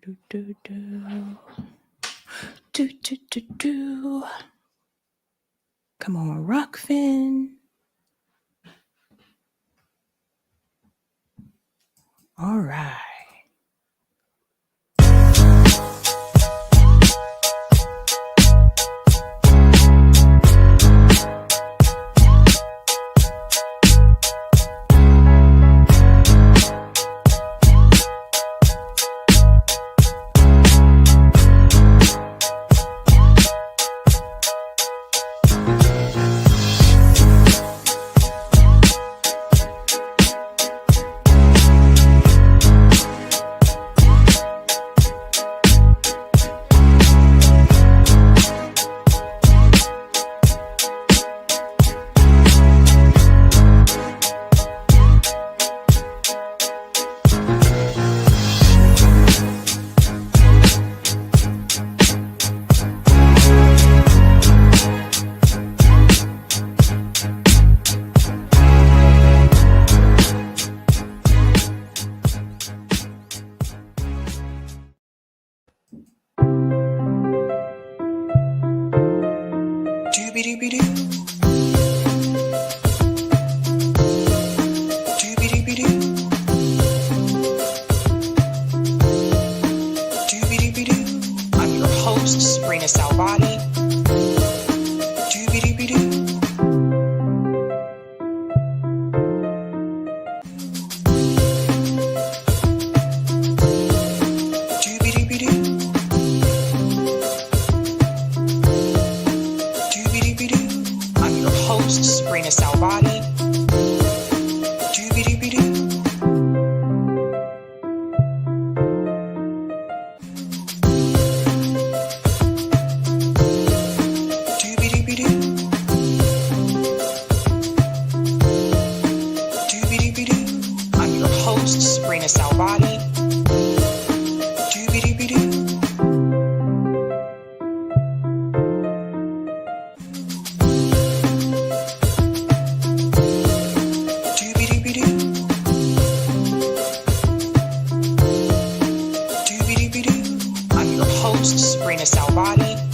Do, do, do. Do, do, do, do. Come on, Rockfin. All right. I'm your host, sabrinasalvati. I'm your host, sabrinasalvati. I'm your host, sabrinasalvati. I'm your host, sabrinasalvati.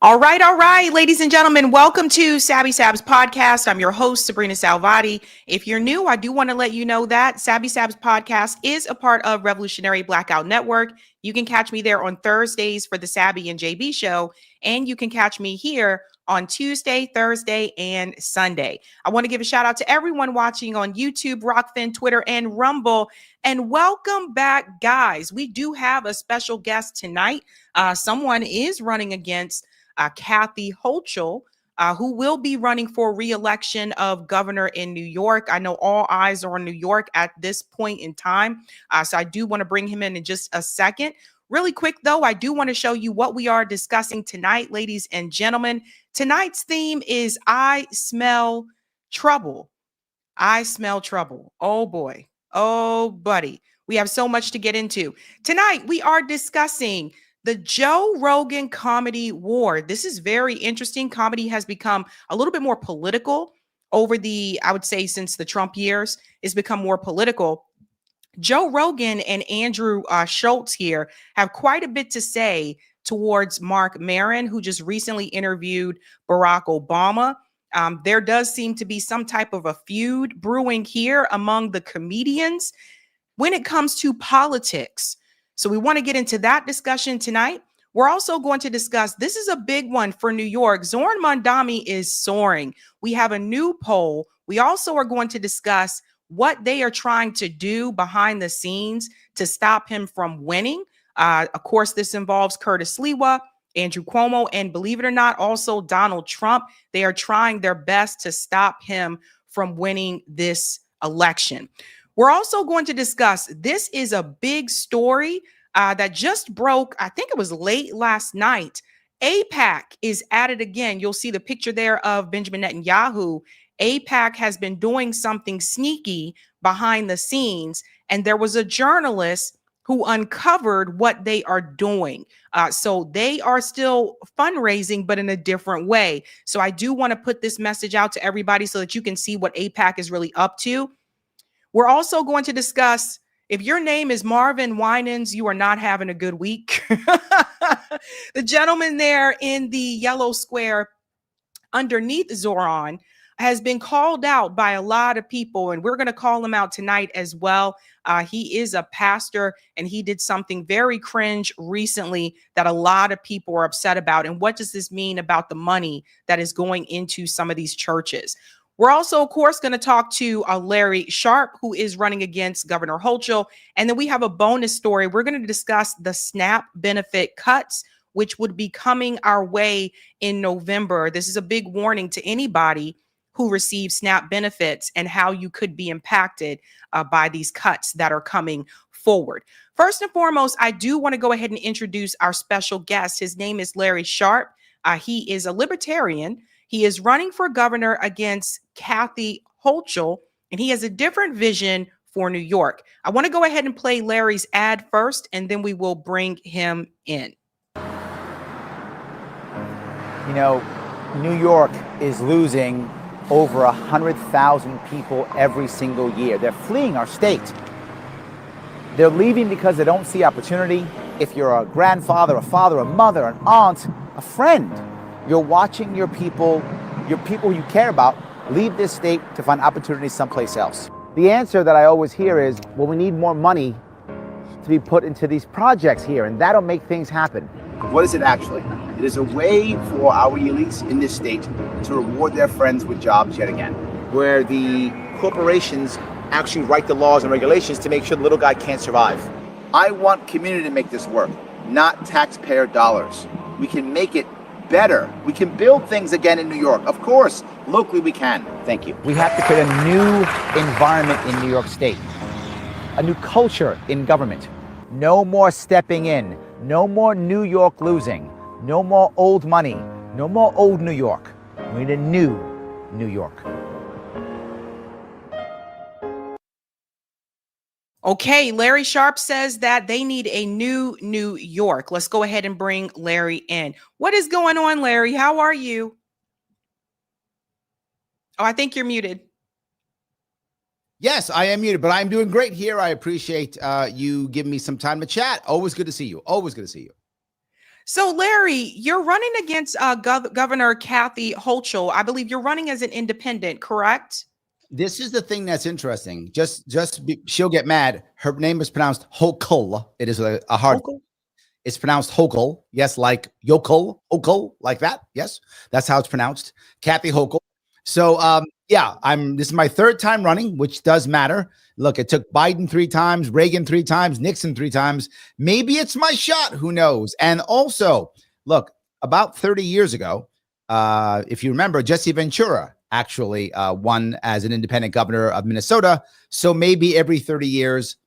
All right, ladies and gentlemen, welcome to Sabby Sabs podcast. I'm your host, Sabrina Salvati. If you're new, I do want to let you know that Sabby Sabs podcast is a part of Revolutionary Blackout Network. You can catch me there on Thursdays for the Sabby and JB show, and you can catch me here on Tuesday, Thursday, and Sunday. I want to give a shout out to everyone watching on YouTube, Rockfin, Twitter, and Rumble. And welcome back, guys. We do have a special guest tonight. Someone is running against Kathy Hochul, who will be running for re-election of governor in New York. I know all eyes are on New York at this point in time. So I do want to bring him in just a second. Really quick, though, I do want to show you what we are discussing tonight, ladies and gentlemen. Tonight's theme is I Smell Trouble. I smell trouble. Oh, boy. Oh, buddy. We have so much to get into. Tonight, we are discussing the Joe Rogan comedy war. This is very interesting. Comedy has become a little bit more political over I would say, since the Trump years. It's become more political. Joe Rogan and Andrew Schultz here have quite a bit to say towards Mark Maron, who just recently interviewed Barack Obama. There does seem to be some type of a feud brewing here among the comedians when it comes to politics. So we want to get into that discussion tonight. We're also going to discuss, this is a big one for New York. Zohran Mandami is soaring. We have a new poll. We also are going to discuss what they are trying to do behind the scenes to stop him from winning. Of course, this involves Curtis Lewa, Andrew Cuomo, and believe it or not, also Donald Trump. They are trying their best to stop him from winning this election. We're also going to discuss, this is a big story that just broke, I think it was late last night. Aipac is at it again. You'll see the picture there of Benjamin Netanyahu Aipac has been doing something sneaky behind the scenes, and there was a journalist who uncovered what they are doing. So they are still fundraising, but in a different way. So I do want to put this message out to everybody so that you can see what Aipac is really up to. We're also going to discuss, if your name is Marvin Winans, you are not having a good week. The gentleman there in the yellow square underneath Zohran has been called out by a lot of people, and we're going to call him out tonight as well. He is a pastor, and he did something very cringe recently that a lot of people are upset about. And what does this mean about the money that is going into some of these churches? We're also, of course, going to talk to Larry Sharpe, who is running against Governor Hochul. And then we have a bonus story. We're going to discuss the SNAP benefit cuts, which would be coming our way in November. This is a big warning to anybody who receives SNAP benefits and how you could be impacted by these cuts that are coming forward. First and foremost, I do want to go ahead and introduce our special guest. His name is Larry Sharpe. He is a libertarian. He is running for governor against Kathy Hochul, and he has a different vision for New York. I want to go ahead and play Larry's ad first, and then we will bring him in. You know, New York is losing over 100,000 people every single year. They're fleeing our state. They're leaving because they don't see opportunity. If you're a grandfather, a father, a mother, an aunt, a friend, you're watching your people you care about leave this state to find opportunities someplace else. The answer that I always hear is, well, we need more money to be put into these projects here, and that'll make things happen. What is it actually? It is a way for our elites in this state to reward their friends with jobs yet again, where the corporations actually write the laws and regulations to make sure the little guy can't survive. I want community to make this work, not taxpayer dollars. We can make it better. We can build things again in New York. Of course, locally we can. Thank you. We have to create a new environment in New York State, a new culture in government. No more stepping in, no more New York losing, no more old money, no more old New York. We need a new New York. Okay, Larry Sharpe says that they need a new New York. Let's go ahead and bring Larry in. What is going on, Larry? How are you? Oh, I think you're muted. Yes, I am muted, but I'm doing great here. I appreciate you giving me some time to chat. Always good to see you. Always good to see you. So, Larry, you're running against Governor Kathy Hochul. I believe you're running as an independent, correct? This is the thing that's interesting. She'll get mad. Her name is pronounced Hochul. It is a hard. Hochul? It's pronounced Hochul. Yes, like yokel, Hochul, like that. Yes, that's how it's pronounced. Kathy Hochul. So, yeah, this is my third time running, which does matter. Look, it took Biden 3 times, Reagan 3 times, Nixon 3 times. Maybe it's my shot. Who knows? And also, look, about 30 years ago, if you remember, Jesse Ventura actually won as an independent governor of Minnesota. So maybe every 30 years,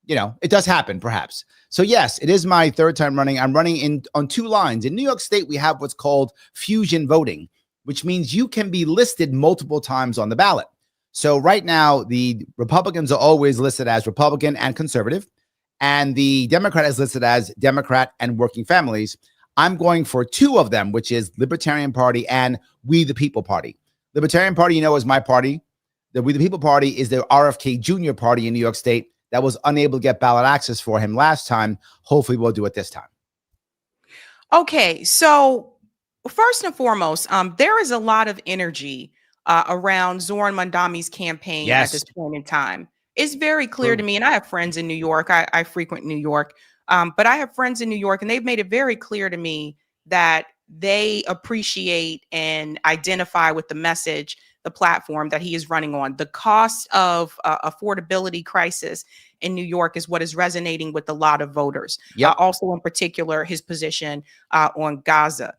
it does happen, perhaps. So yes, it is my third time running. I'm running on 2 lines. In New York State, we have what's called fusion voting, which means you can be listed multiple times on the ballot. So right now, the Republicans are always listed as Republican and conservative, and the Democrat is listed as Democrat and working families. I'm going for 2 of them, which is Libertarian Party and We the People Party. Libertarian Party, is my party. The We the People Party is the RFK Jr. party in New York State that was unable to get ballot access for him last time. Hopefully we'll do it this time. Okay, so first and foremost, there is a lot of energy around Zohran Mandami's campaign at this point in time. It's very clear to me, and I have friends in New York. I frequent New York, but I have friends in New York, and they've made it very clear to me that they appreciate and identify with the message, the platform that he is running on. The cost of affordability crisis in New York is what is resonating with a lot of voters. Also, in particular, his position on Gaza.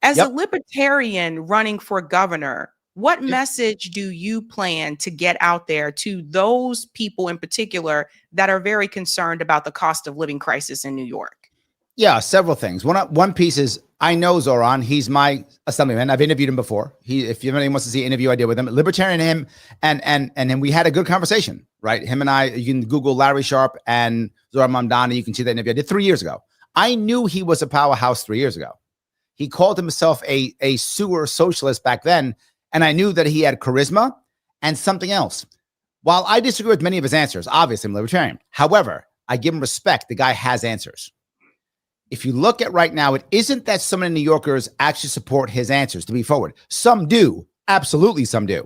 As a libertarian running for governor, what message do you plan to get out there to those people in particular that are very concerned about the cost of living crisis in New York? Yeah, several things. One piece is I know Zohran. He's my assemblyman. I've interviewed him before. If anyone wants to see an interview I did with him, libertarian him, and then we had a good conversation, right? Him and I. You can Google Larry Sharpe and Zohran Mamdani. You can see that interview I did 3 years ago. I knew he was a powerhouse 3 years ago. He called himself a sewer socialist back then, and I knew that he had charisma and something else. While I disagree with many of his answers, obviously I'm libertarian. However, I give him respect. The guy has answers. If you look at right now, it isn't that so many New Yorkers actually support his answers to be forward. Some do. Absolutely, some do.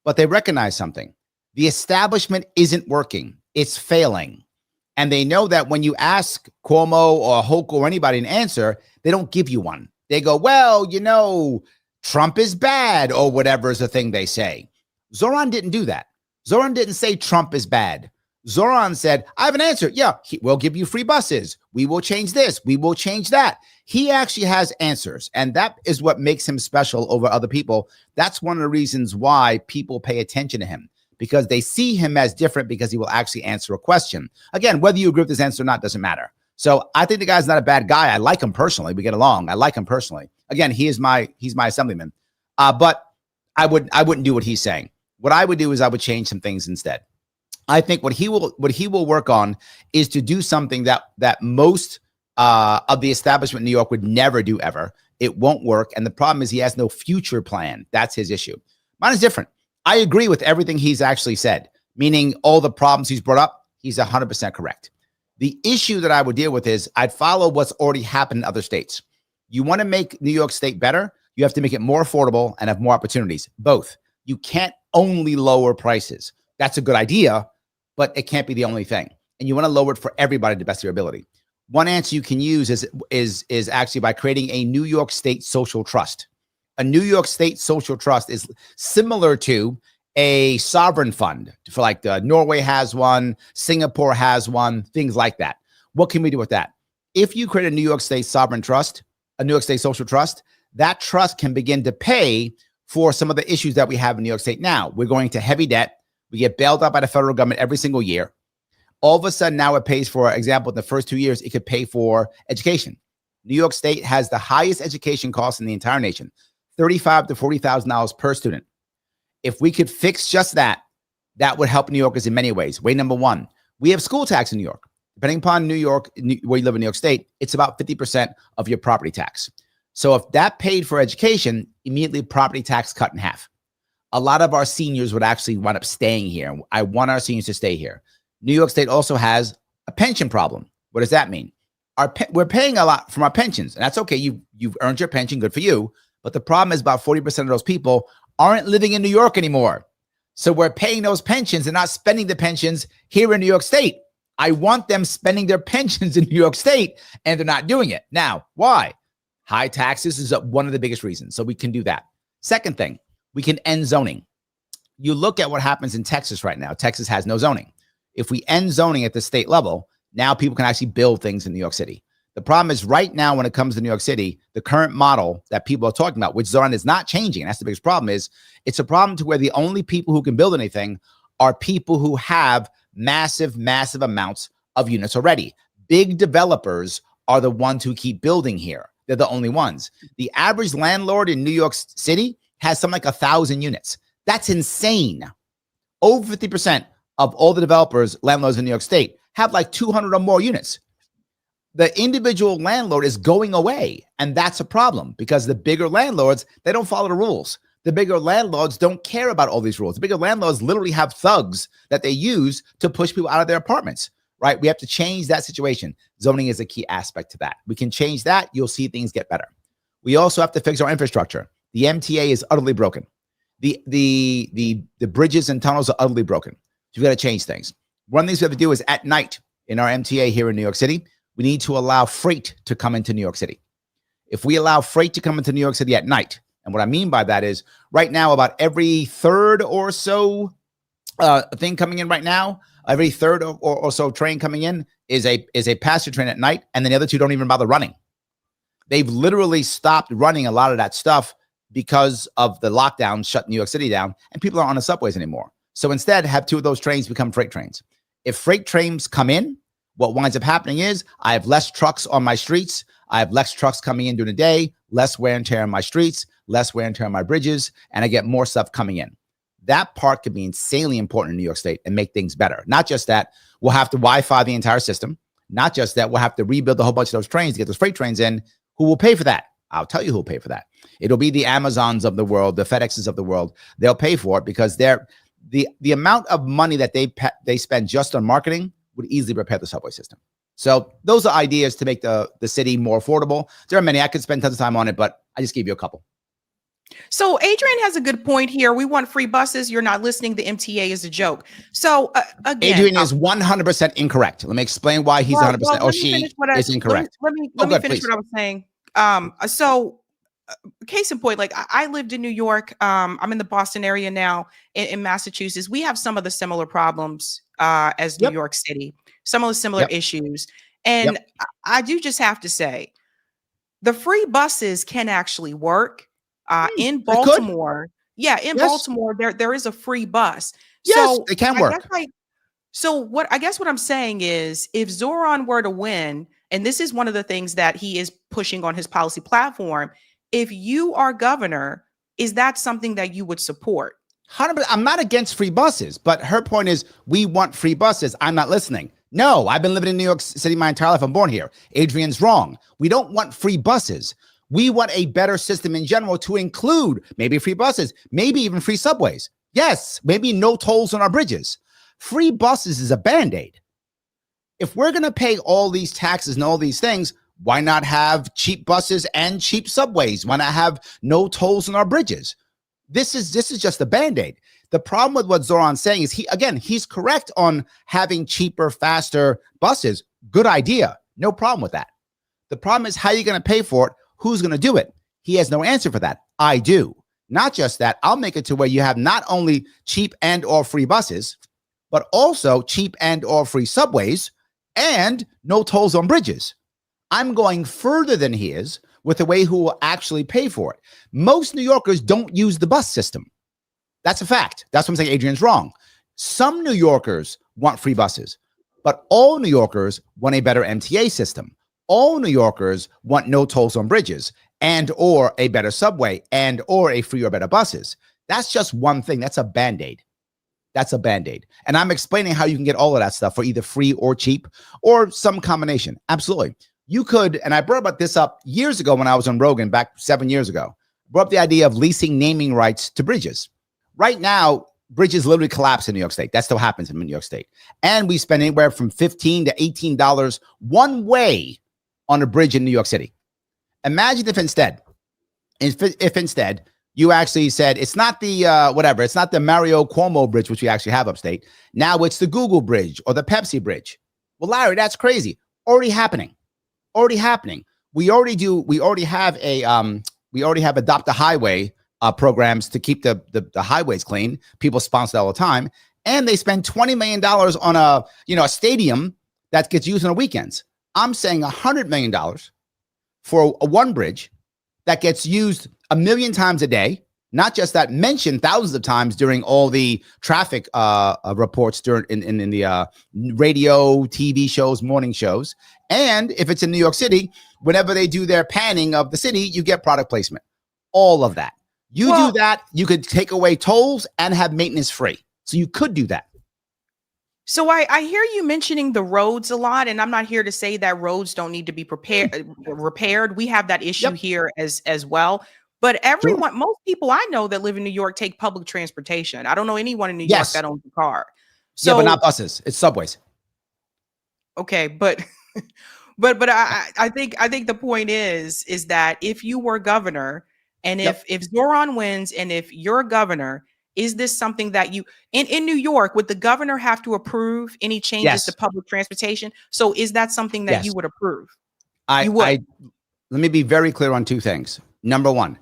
But they recognize something. The establishment isn't working. It's failing. And they know that when you ask Cuomo or Hochul or anybody an answer, they don't give you one. They go, well, Trump is bad or whatever is the thing they say. Zohran didn't do that. Zohran didn't say Trump is bad. Zohran said, I have an answer. Yeah, we'll give you free buses. We will change this. We will change that. He actually has answers. And that is what makes him special over other people. That's one of the reasons why people pay attention to him, because they see him as different because he will actually answer a question. Again, whether you agree with his answer or not doesn't matter. So I think the guy's not a bad guy. I like him personally. We get along. I like him personally. Again, he's my assemblyman. But I wouldn't do what he's saying. What I would do is I would change some things instead. I think what he will work on is to do something that most of the establishment in New York would never do ever. It won't work. And the problem is he has no future plan. That's his issue. Mine is different. I agree with everything he's actually said, meaning all the problems he's brought up, he's 100% correct. The issue that I would deal with is I'd follow what's already happened in other states. You want to make New York State better, you have to make it more affordable and have more opportunities. Both. You can't only lower prices. That's a good idea, but it can't be the only thing. And you want to lower it for everybody to the best of your ability. One answer you can use is actually by creating a New York State social trust. A New York State social trust is similar to a sovereign fund, for like Norway has one, Singapore has one, things like that. What can we do with that? If you create a New York State sovereign trust, a New York State social trust, that trust can begin to pay for some of the issues that we have in New York State now. We're going to heavy debt. We get bailed out by the federal government every single year. All of a sudden now it pays for example, in the first 2 years, it could pay for education. New York State has the highest education costs in the entire nation, $35,000 to $40,000 per student. If we could fix just that, that would help New Yorkers in many ways. Way number one, we have school tax in New York. Depending upon New York, where you live in New York State, it's about 50% of your property tax. So if that paid for education, immediately property tax cut in half. A lot of our seniors would actually wind up staying here. I want our seniors to stay here. New York State also has a pension problem. What does that mean? We're paying a lot from our pensions, and that's okay. You've earned your pension, good for you. But the problem is about 40% of those people aren't living in New York anymore. So we're paying those pensions and not spending the pensions here in New York State. I want them spending their pensions in New York State, and they're not doing it. Now, why? High taxes is one of the biggest reasons. So we can do that. Second thing, we can end zoning. You look at what happens in Texas right now. Texas has no zoning. If we end zoning at the state level, now people can actually build things in New York City. The problem is right now when it comes to New York City, the current model that people are talking about, which Zohran is not changing, and that's the biggest problem, is it's a problem to where the only people who can build anything are people who have massive, massive amounts of units already. Big developers are the ones who keep building here. They're the only ones. The average landlord in New York City has something like 1,000 units. That's insane. Over 50% of all the developers, landlords in New York State have like 200 or more units. The individual landlord is going away. And that's a problem because the bigger landlords, they don't follow the rules. The bigger landlords don't care about all these rules. The bigger landlords literally have thugs that they use to push people out of their apartments, right? We have to change that situation. Zoning is a key aspect to that. We can change that. You'll see things get better. We also have to fix our infrastructure. The MTA is utterly broken. The bridges and tunnels are utterly broken. So we've got to change things. One of the things we have to do is at night in our MTA here in New York City, we need to allow freight to come into New York City. If we allow freight to come into New York City at night, and what I mean by that is right now, about every third or so thing coming in right now, every third or so train coming in is a passenger train at night, and then the other two don't even bother running. They've literally stopped running a lot of that stuff because of the lockdown shut New York City down, and people aren't on the subways anymore. So instead, have two of those trains become freight trains. If freight trains come in, what winds up happening is I have less trucks on my streets. I have less trucks coming in during the day, less wear and tear on my streets, less wear and tear on my bridges, and I get more stuff coming in. That part could be insanely important in New York State and make things better. Not just that, we'll have to Wi-Fi the entire system. Not just that, we'll have to rebuild a whole bunch of those trains to get those freight trains in. Who will pay for that? I'll tell you who will pay for that. It'll be the Amazons of the world, the FedExes of the world. They'll pay for it because the amount of money that they spend just on marketing would easily repair the subway system. So those are ideas to make the city more affordable. There are many. I could spend tons of time on it, but I just gave you a couple. So Adrian has a good point here. We want free buses. You're not listening. The MTA is a joke. So again, Adrian is 100% incorrect. Let me explain why he's 100% or she is incorrect. Let me finish what I was saying. Case in point, like I lived in New York. I'm in the Boston area now in Massachusetts. We have some of the similar problems as New York City, some of the similar issues. And I do just have to say, the free buses can actually work. In Baltimore, Baltimore, there is a free bus. Yes, so it can work. I guess what I'm saying is, if Zohran were to win, and this is one of the things that he is pushing on his policy platform, if you are governor, is that something that you would support? 100%. I'm not against free buses, but her point is, we want free buses. I'm not listening. No, I've been living in New York City my entire life. I'm born here. Adrian's wrong. We don't want free buses. We want a better system in general to include maybe free buses, maybe even free subways. Yes, maybe no tolls on our bridges. Free buses is a Band-Aid. If we're going to pay all these taxes and all these things, why not have cheap buses and cheap subways? Why not have no tolls on our bridges? This is just a Band-Aid. The problem with what Zohran's saying is he's correct on having cheaper, faster buses. Good idea. No problem with that. The problem is how you're going to pay for it. Who's going to do it? He has no answer for that. I do. Not just that, I'll make it to where you have not only cheap and or free buses, but also cheap and or free subways and no tolls on bridges. I'm going further than he is with the way who will actually pay for it. Most New Yorkers don't use the bus system. That's a fact. That's what I'm saying Adrian's wrong. Some New Yorkers want free buses, but all New Yorkers want a better MTA system. All New Yorkers want no tolls on bridges and or a better subway and or a free or better buses. That's just one thing. That's a Band-Aid. That's a Band-Aid. And I'm explaining how you can get all of that stuff for either free or cheap or some combination. Absolutely. You could, and I brought this up years ago when I was on Rogan back 7 years ago, brought up the idea of leasing naming rights to bridges. Right now, bridges literally collapse in New York State. That still happens in New York State. And we spend anywhere from $15 to $18 one way on a bridge in New York City. Imagine if instead you actually said, it's not the it's not the Mario Cuomo bridge, which we actually have upstate. Now it's the Google bridge or the Pepsi bridge. Well, Larry, that's crazy. Already happening. We already have Adopt a Highway programs to keep the highways clean. People sponsor that all the time. And they spend $20 million on a stadium that gets used on the weekends. I'm saying $100 million for one bridge that gets used 1 million times a day. Not just that, mentioned thousands of times during all the traffic reports in the radio, TV shows, morning shows. And if it's in New York City, whenever they do their panning of the city, you get product placement. All of that. Do that, you could take away tolls and have maintenance free. So you could do that. So I hear you mentioning the roads a lot, and I'm not here to say that roads don't need to be repaired. We have that issue here as well. But most people I know that live in New York take public transportation. I don't know anyone in New York that owns a car. So, but not buses. It's subways. Okay, but I think the point is that if you were governor, and if Zohran wins, and if you're governor, is this something that you in New York, would the governor have to approve any changes to public transportation? So is that something that you would approve? Let me be very clear on two things. Number one,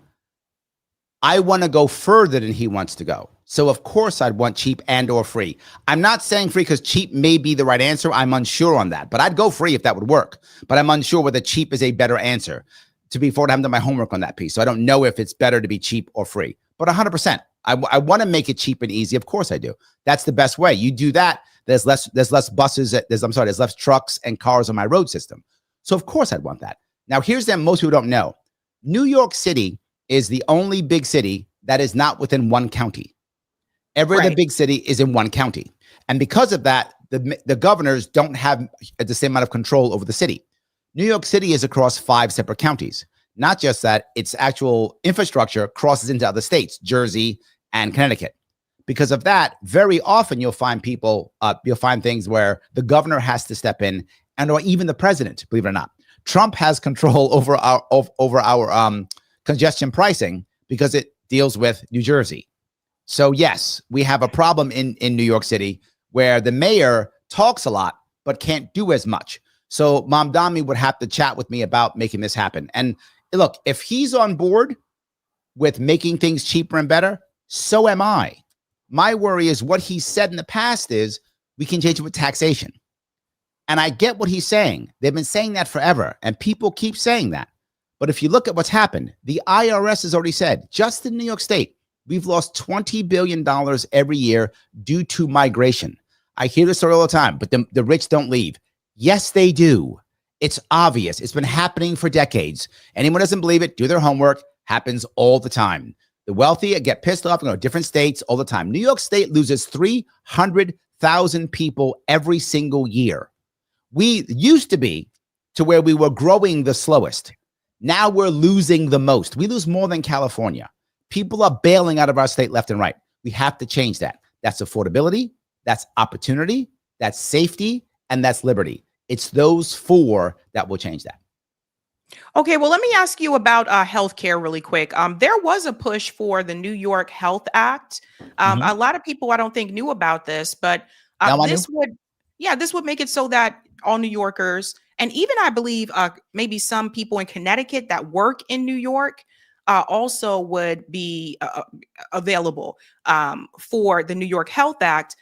I want to go further than he wants to go. So of course I'd want cheap and or free. I'm not saying free because cheap may be the right answer. I'm unsure on that, but I'd go free if that would work. But I'm unsure whether cheap is a better answer. To be forward, I haven't done my homework on that piece. So I don't know if it's better to be cheap or free, but 100%. I want to make it cheap and easy. Of course I do. That's the best way. You do that, There's less buses. There's less trucks and cars on my road system. So of course I'd want that. Now here's them. Most people don't know. New York City is the only big city that is not within one county. Every other big city is in one county. And because of that, the governors don't have the same amount of control over the city. New York City is across 5 separate counties. Not just that, its actual infrastructure crosses into other states, Jersey and Connecticut. Because of that, very often you'll find things where the governor has to step in, and or even the president, believe it or not. Trump has control over our congestion pricing because it deals with New Jersey. So yes, we have a problem in New York City where the mayor talks a lot but can't do as much. So Mamdani would have to chat with me about making this happen. And look, if he's on board with making things cheaper and better, so am I. My worry is what he said in the past is we can change it with taxation. And I get what he's saying. They've been saying that forever, and people keep saying that. But if you look at what's happened, the IRS has already said, just in New York State, we've lost $20 billion every year due to migration. I hear this story all the time, but the rich don't leave. Yes, they do. It's obvious. It's been happening for decades. Anyone doesn't believe it, do their homework. Happens all the time. The wealthy get pissed off and go to different states all the time. New York State loses 300,000 people every single year. We used to be to where we were growing the slowest. Now we're losing the most. We lose more than California. People are bailing out of our state left and right. We have to change that. That's affordability, that's opportunity, that's safety, and that's liberty. It's those 4 that will change that. Okay, well, let me ask you about healthcare really quick. There was a push for the New York Health Act. A lot of people, I don't think, knew about this, but this would make it so that all New Yorkers, and even I believe maybe some people in Connecticut that work in New York also would be available for the New York Health Act.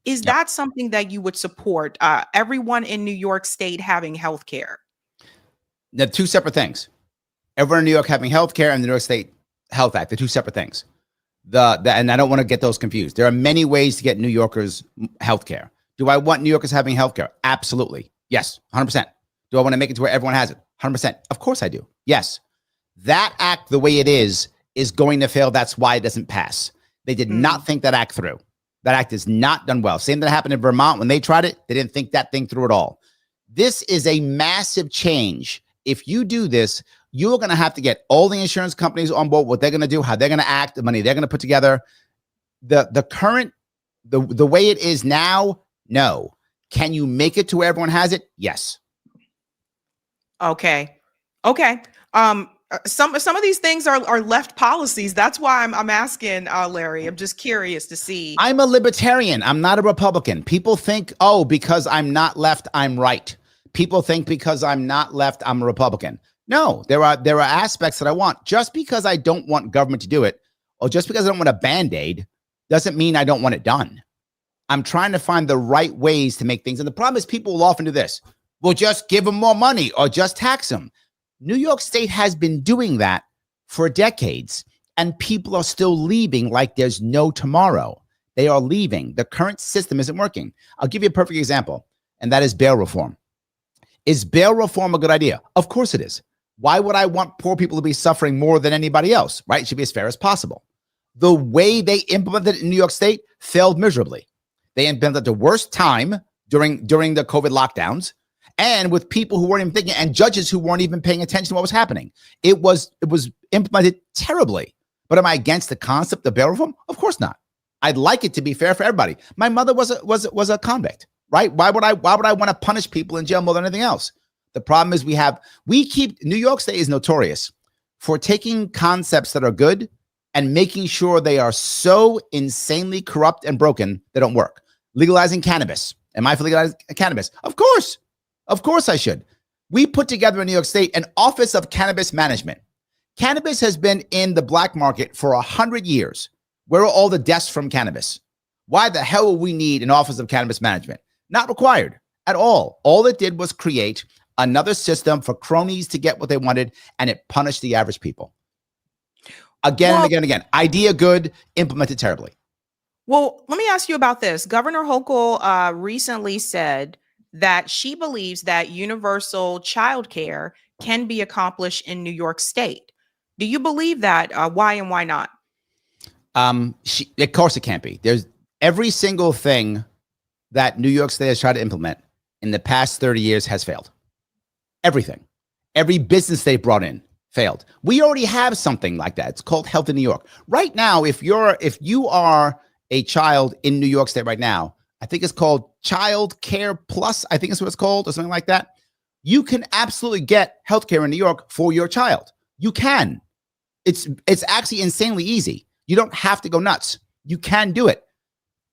Is that something that you would support? Everyone in New York State having health care? They're 2 separate things. Everyone in New York having health care and the New York State Health Act. They're 2 separate things. And I don't want to get those confused. There are many ways to get New Yorkers health care. Do I want New Yorkers having health care? Absolutely. Yes, 100%. Do I want to make it to where everyone has it? 100%. Of course I do. Yes. That act, the way it is going to fail. That's why it doesn't pass. They did not think that act through. That act is not done well. Same thing happened in Vermont. When they tried it, they didn't think that thing through at all. This is a massive change. If you do this, you're going to have to get all the insurance companies on board, what they're going to do, how they're going to act, the money they're going to put together. The current, the way it is now, no. Can you make it to where everyone has it? Yes. Okay. Some of these things are left policies. That's why I'm asking, Larry. I'm just curious to see. I'm a libertarian. I'm not a Republican. People think, oh, because I'm not left, I'm right. People think because I'm not left, I'm a Republican. No, there are aspects that I want. Just because I don't want government to do it, or just because I don't want a Band-Aid, doesn't mean I don't want it done. I'm trying to find the right ways to make things. And the problem is people will often do this. We'll just give them more money or just tax them. New York State has been doing that for decades, and people are still leaving like there's no tomorrow. They are leaving. The current system isn't working. I'll give you a perfect example, and that is bail reform. Is bail reform a good idea? Of course it is. Why would I want poor people to be suffering more than anybody else, right? It should be as fair as possible. The way they implemented it in New York State failed miserably. They implemented the worst time during the COVID lockdowns, and with people who weren't even thinking, and judges who weren't even paying attention to what was happening. It was implemented terribly. But am I against the concept of bail reform? Of course not. I'd like it to be fair for everybody. My mother was a convict, right? Why would I want to punish people in jail more than anything else? The problem is New York State is notorious for taking concepts that are good and making sure they are so insanely corrupt and broken they don't work. Legalizing cannabis. Am I for legalizing cannabis? Of course. Of course I should. We put together in New York State an Office of Cannabis Management. Cannabis has been in the black market for 100 years. Where are all the deaths from cannabis? Why the hell will we need an Office of Cannabis Management? Not required at all. All it did was create another system for cronies to get what they wanted, and it punished the average people. Again and again and again. Idea good, implemented terribly. Well, let me ask you about this. Governor Hochul recently said that she believes that universal child care can be accomplished in New York State. Do you believe that? Why and why not? Of course it can't be. There's every single thing that New York State has tried to implement in the past 30 years has failed. Everything. Every business they brought in failed. We already have something like that. It's called Health in New York. Right now, if you are a child in New York State right now, I think it's called Child Care Plus. I think it's what it's called, or something like that. You can absolutely get healthcare in New York for your child. You can. It's actually insanely easy. You don't have to go nuts. You can do it.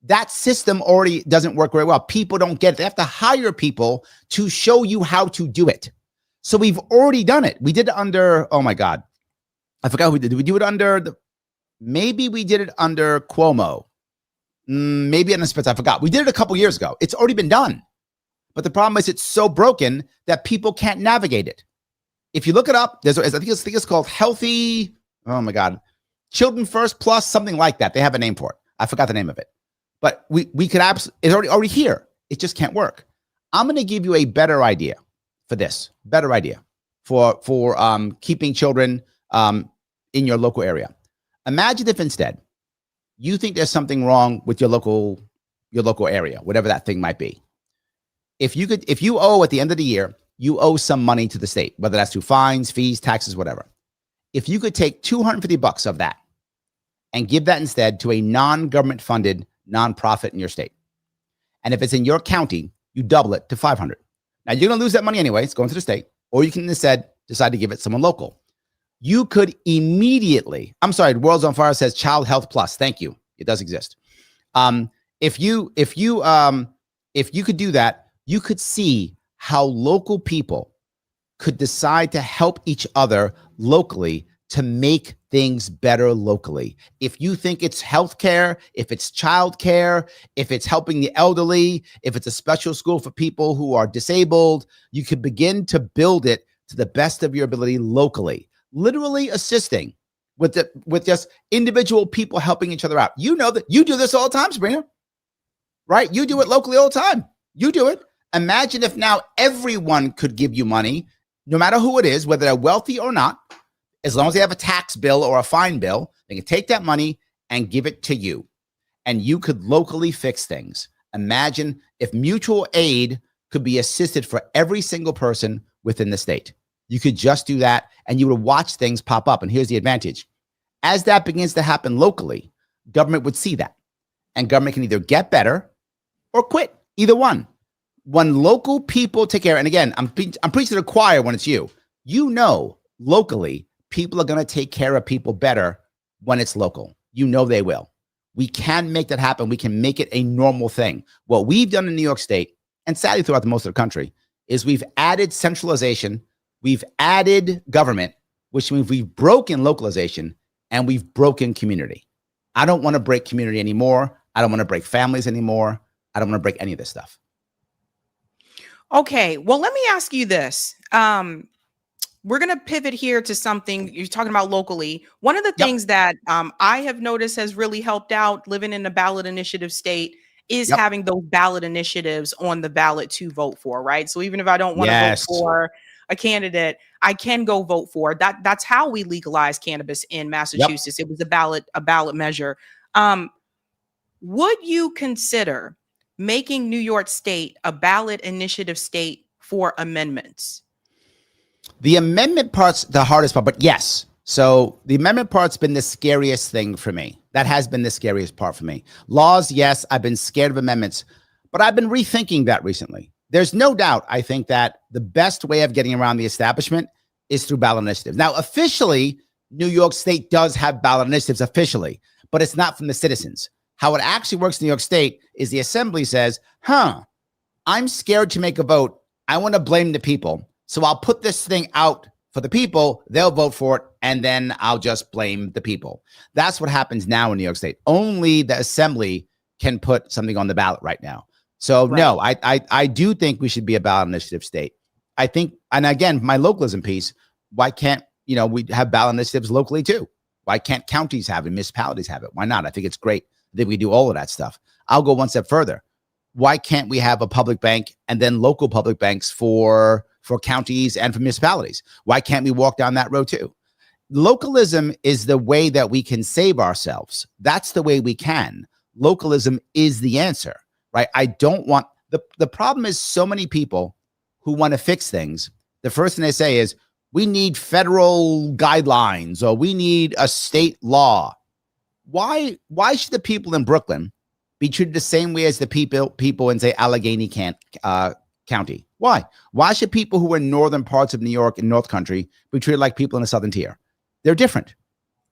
That system already doesn't work very well. People don't get it. They have to hire people to show you how to do it. So we've already done it. We did it under, oh my God, I forgot who we did. Did we do it under maybe we did it under Cuomo. Maybe under Spitz, I forgot. We did it a couple years ago. It's already been done. But the problem is it's so broken that people can't navigate it. If you look it up, I think it's called Healthy, oh my God, Children First Plus, something like that. They have a name for it. I forgot the name of it. But we could absolutely, it's already here. It just can't work. I'm going to give you a better idea for this. Better idea for keeping children in your local area. Imagine if instead you think there's something wrong with your local area, whatever that thing might be. If you owe at the end of the year, you owe some money to the state, whether that's through fines, fees, taxes, whatever. If you could take $250 of that and give that instead to a non-government funded nonprofit in your state. And if it's in your county, you double it to $500. Now you're going to lose that money anyway. It's going to the state, or you can instead decide to give it someone local. You could immediately, I'm sorry, World's on Fire says Child Health Plus. Thank you. It does exist. If you could do that, you could see how local people could decide to help each other locally to make things better locally. If you think it's healthcare, if it's childcare, if it's helping the elderly, if it's a special school for people who are disabled, you could begin to build it to the best of your ability locally, literally assisting with just individual people helping each other out. You know that you do this all the time, Sabrina, right? You do it locally all the time. You do it. Imagine if now everyone could give you money, no matter who it is, whether they're wealthy or not. As long as they have a tax bill or a fine bill, they can take that money and give it to you. And you could locally fix things. Imagine if mutual aid could be assisted for every single person within the state. You could just do that and you would watch things pop up. And here's the advantage. As that begins to happen locally, government would see that. And government can either get better or quit, either one. When local people take care, and again, I'm preaching to the choir when it's you. You know, locally, people are going to take care of people better when it's local. You know they will. We can make that happen. We can make it a normal thing. What we've done in New York State, and sadly throughout the most of the country, is we've added centralization, we've added government, which means we've broken localization and we've broken community. I don't want to break community anymore. I don't want to break families anymore. I don't want to break any of this stuff. Okay, well, let me ask you this. We're going to pivot here to something you're talking about locally. One of the things that I have noticed has really helped out living in a ballot initiative state is having those ballot initiatives on the ballot to vote for, right? So even if I don't want to vote for a candidate, I can go vote for it. That's how we legalized cannabis in Massachusetts. It was a ballot measure. Would you consider making New York State a ballot initiative state for amendments? The amendment part's the hardest part, but yes. So the amendment part's been the scariest thing for me. That has been the scariest part for me. Laws, yes, I've been scared of amendments, but I've been rethinking that recently. There's no doubt, I think, that the best way of getting around the establishment is through ballot initiatives. Now, officially, New York State does have ballot initiatives officially, but it's not from the citizens. How it actually works in New York State is the assembly says, I'm scared to make a vote. I want to blame the people. So I'll put this thing out for the people. They'll vote for it. And then I'll just blame the people. That's what happens now in New York State. Only the assembly can put something on the ballot right now. So no, I do think we should be a ballot initiative state. I think, and again, my localism piece, why can't, we have ballot initiatives locally too? Why can't counties have it, municipalities have it? Why not? I think it's great That we do all of that stuff. I'll go one step further. Why can't we have a public bank and then local public banks for counties and for municipalities? Why can't we walk down that road too? Localism is the way that we can save ourselves. That's the way we can. Localism is the answer, right? I don't want the problem is so many people who want to fix things. The first thing they say is we need federal guidelines or we need a state law. Why should the people in Brooklyn be treated the same way as the people in say Allegheny County? Why should people who are in northern parts of New York and North Country be treated like people in the southern tier? They're different.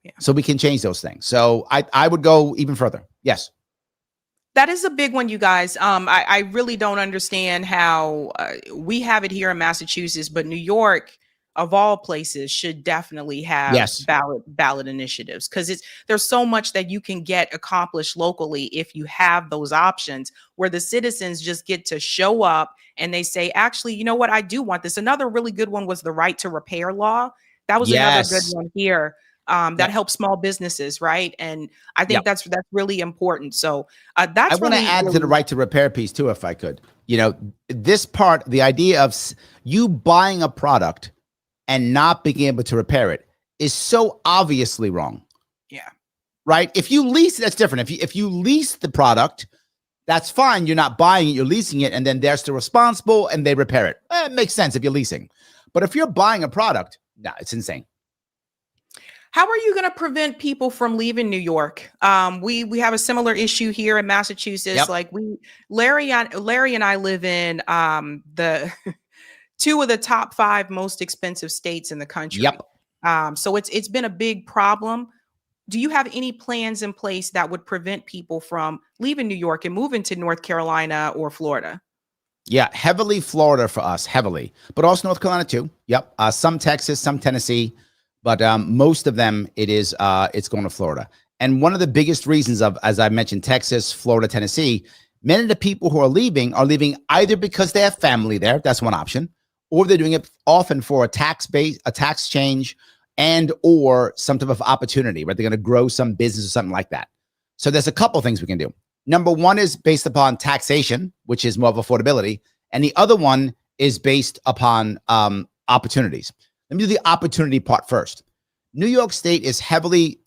Yeah. So we can change those things. So I would go even further. Yes. That is a big one, you guys. I really don't understand how we have it here in Massachusetts, but New York, of all places, should definitely have ballot initiatives, because there's so much that you can get accomplished locally if you have those options where the citizens just get to show up and they say, actually, you know what, I do want this. Another really good one was the right to repair law. That was another good one here. That helps small businesses, right? And I think that's really important. So that's I want to add to the right to repair piece too, if I could. You know, this part, the idea of you buying a product and not being able to repair it is so obviously wrong. Yeah. Right? If you lease, that's different. If you lease the product, that's fine. You're not buying it, you're leasing it, and then they're still responsible and they repair it. It makes sense if you're leasing. But if you're buying a product, no, it's insane. How are you going to prevent people from leaving New York? We have a similar issue here in Massachusetts. Yep. Like Larry and I live in the two of the top 5 most expensive states in the country. Yep. So it's been a big problem. Do you have any plans in place that would prevent people from leaving New York and moving to North Carolina or Florida? Yeah, heavily Florida for us, heavily, but also North Carolina too. Yep. Some Texas, some Tennessee, but most of them it's going to Florida. And one of the biggest reasons of, as I mentioned, Texas, Florida, Tennessee, many of the people who are leaving either because they have family there. That's one option. Or they're doing it often for a tax change and or some type of opportunity, right? They're going to grow some business or something like that. So there's a couple things we can do. Number one is based upon taxation, which is more of affordability. And the other one is based upon opportunities. Let me do the opportunity part first. New York State is heavily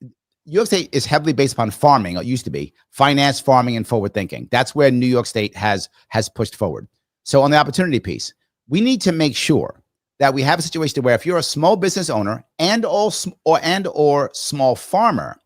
based upon farming. It used to be finance, farming, and forward thinking. That's where New York State has pushed forward. So on the opportunity piece, we need to make sure that we have a situation where if you're a small business owner and or small farmer,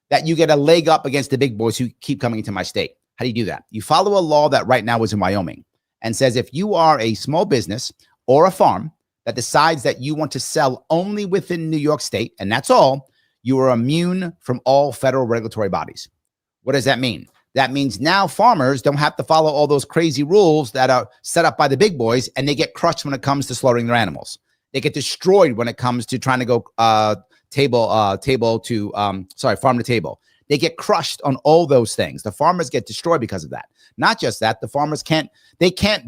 that you get a leg up against the big boys who keep coming into my state. How do you do that? You follow a law that right now is in Wyoming and says if you are a small business or a farm that decides that you want to sell only within New York State, and that's all, you are immune from all federal regulatory bodies. What does that mean? That means now farmers don't have to follow all those crazy rules that are set up by the big boys, and they get crushed when it comes to slaughtering their animals. They get destroyed when it comes to trying to go farm to table. They get crushed on all those things. The farmers get destroyed because of that. Not just that, the farmers can't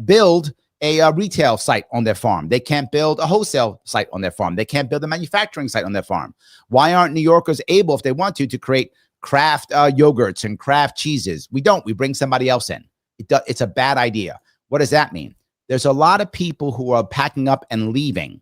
build a retail site on their farm. They can't build a wholesale site on their farm. They can't build a manufacturing site on their farm. Why aren't New Yorkers able, if they want to create craft yogurts and craft cheeses? We don't. We bring somebody else in. It's a bad idea. What does that mean? There's a lot of people who are packing up and leaving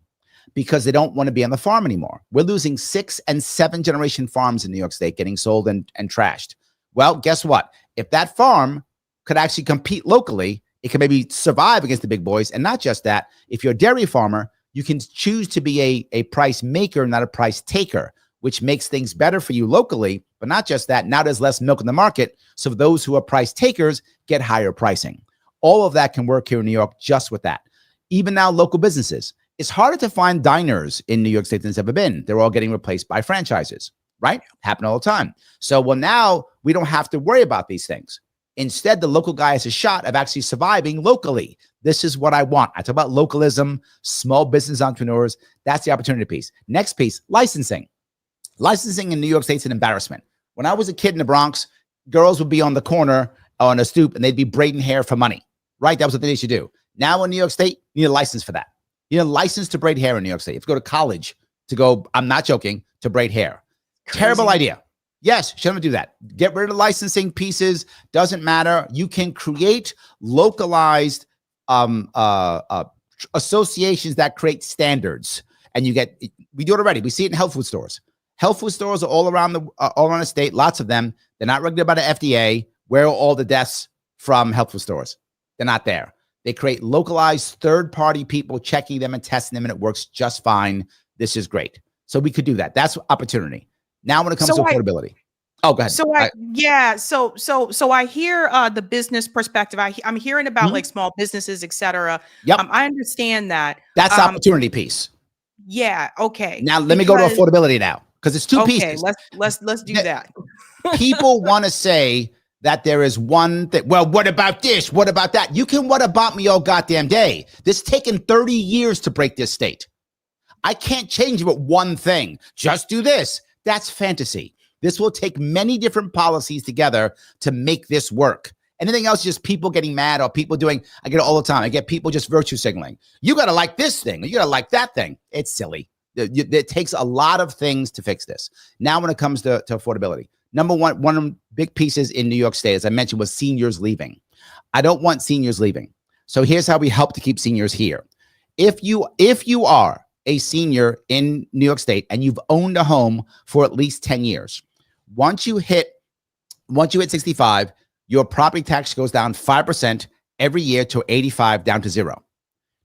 because they don't want to be on the farm anymore. We're losing 6 and 7 generation farms in New York State getting sold and trashed. Well, guess what? If that farm could actually compete locally, it can maybe survive against the big boys. And not just that, if you're a dairy farmer, you can choose to be a price maker, not a price taker, which makes things better for you locally. But not just that, now there's less milk in the market. So those who are price takers get higher pricing. All of that can work here in New York just with that. Even now, local businesses. It's harder to find diners in New York State than it's ever been. They're all getting replaced by franchises, right? Happen all the time. So, well, now we don't have to worry about these things. Instead, the local guy has a shot of actually surviving locally. This is what I want. I talk about localism, small business entrepreneurs. That's the opportunity piece. Next piece, licensing. Licensing in New York State is an embarrassment. When I was a kid in the Bronx, girls would be on the corner on a stoop and they'd be braiding hair for money, right? That was what they used to do. Now in New York State, you need a license for that. You need a license to braid hair in New York State. You have to go to college to go, I'm not joking, to braid hair. Crazy. Terrible idea. Yes, should do that. Get rid of licensing pieces. Doesn't matter. You can create localized associations that create standards, and we do it already. We see it in health food stores. Health food stores are all around the state. Lots of them. They're not regulated by the FDA. Where are all the deaths from health food stores? They're not there. They create localized third-party people checking them and testing them, and it works just fine. This is great. So we could do that. That's opportunity. Now, when it comes to affordability. Oh, go ahead. So I hear the business perspective. I'm hearing about like small businesses, et cetera. Yep. I understand that. That's the opportunity piece. Yeah. Okay. Now let me go to affordability now, because it's two pieces. Let's do that. People want to say that there is one thing. Well, what about this? What about that? You can what about me all goddamn day. This taken 30 years to break this state. I can't change it with one thing. Just do this. That's fantasy. This will take many different policies together to make this work. Anything else, just people getting mad or people doing, I get it all the time. I get people just virtue signaling. You got to like this thing. Or you got to like that thing. It's silly. It takes a lot of things to fix this. Now, when it comes to affordability, number one of the big pieces in New York State, as I mentioned, was seniors leaving. I don't want seniors leaving. So here's how we help to keep seniors here. If you are a senior in New York State and you've owned a home for at least 10 years, once you hit 65, your property tax goes down 5% every year to 85 down to 0.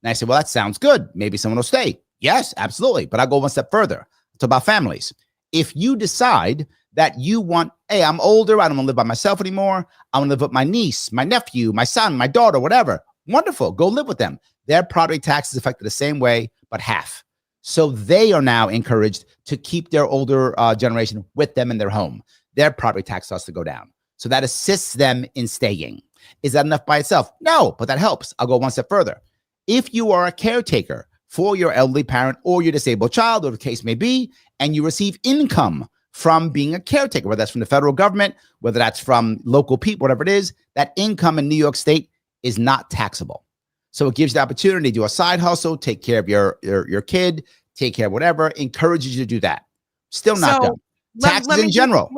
And I said, well, that sounds good. Maybe someone will stay. Yes, absolutely. But I'll go one step further. It's about families. If you decide that you want, hey, I'm older, I don't want to live by myself anymore, I want to live with my niece, my nephew, my son, my daughter, whatever, wonderful. Go live with them. Their property tax is affected the same way, but half. So they are now encouraged to keep their older generation with them in their home. Their property tax starts to go down. So that assists them in staying. Is that enough by itself? No, but that helps. I'll go one step further. If you are a caretaker for your elderly parent or your disabled child, or the case may be, and you receive income from being a caretaker, whether that's from the federal government, whether that's from local people, whatever it is, that income in New York State is not taxable. So it gives you the opportunity to do a side hustle, take care of your kid, take care of whatever, encourages you to do that. Still not done. Taxes in general.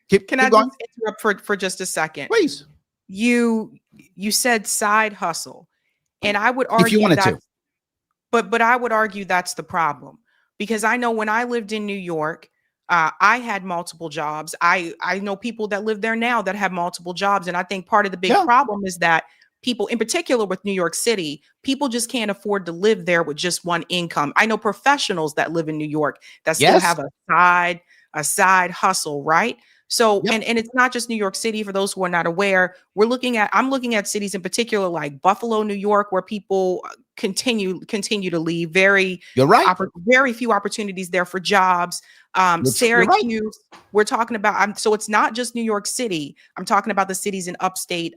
Can I just interrupt for just a second? Please. You said side hustle, and I would argue if you wanted to. But I would argue that's the problem, because I know when I lived in New York, I had multiple jobs. I know people that live there now that have multiple jobs, and I think part of the big problem is that people, in particular with New York City, people just can't afford to live there with just one income. I know professionals that live in New York that still have a side hustle, right? So, and it's not just New York City. For those who are not aware, I'm looking at cities in particular like Buffalo, New York, where people continue to leave. Very few opportunities there for jobs. Syracuse, we're talking about. So it's not just New York City. I'm talking about the cities in upstate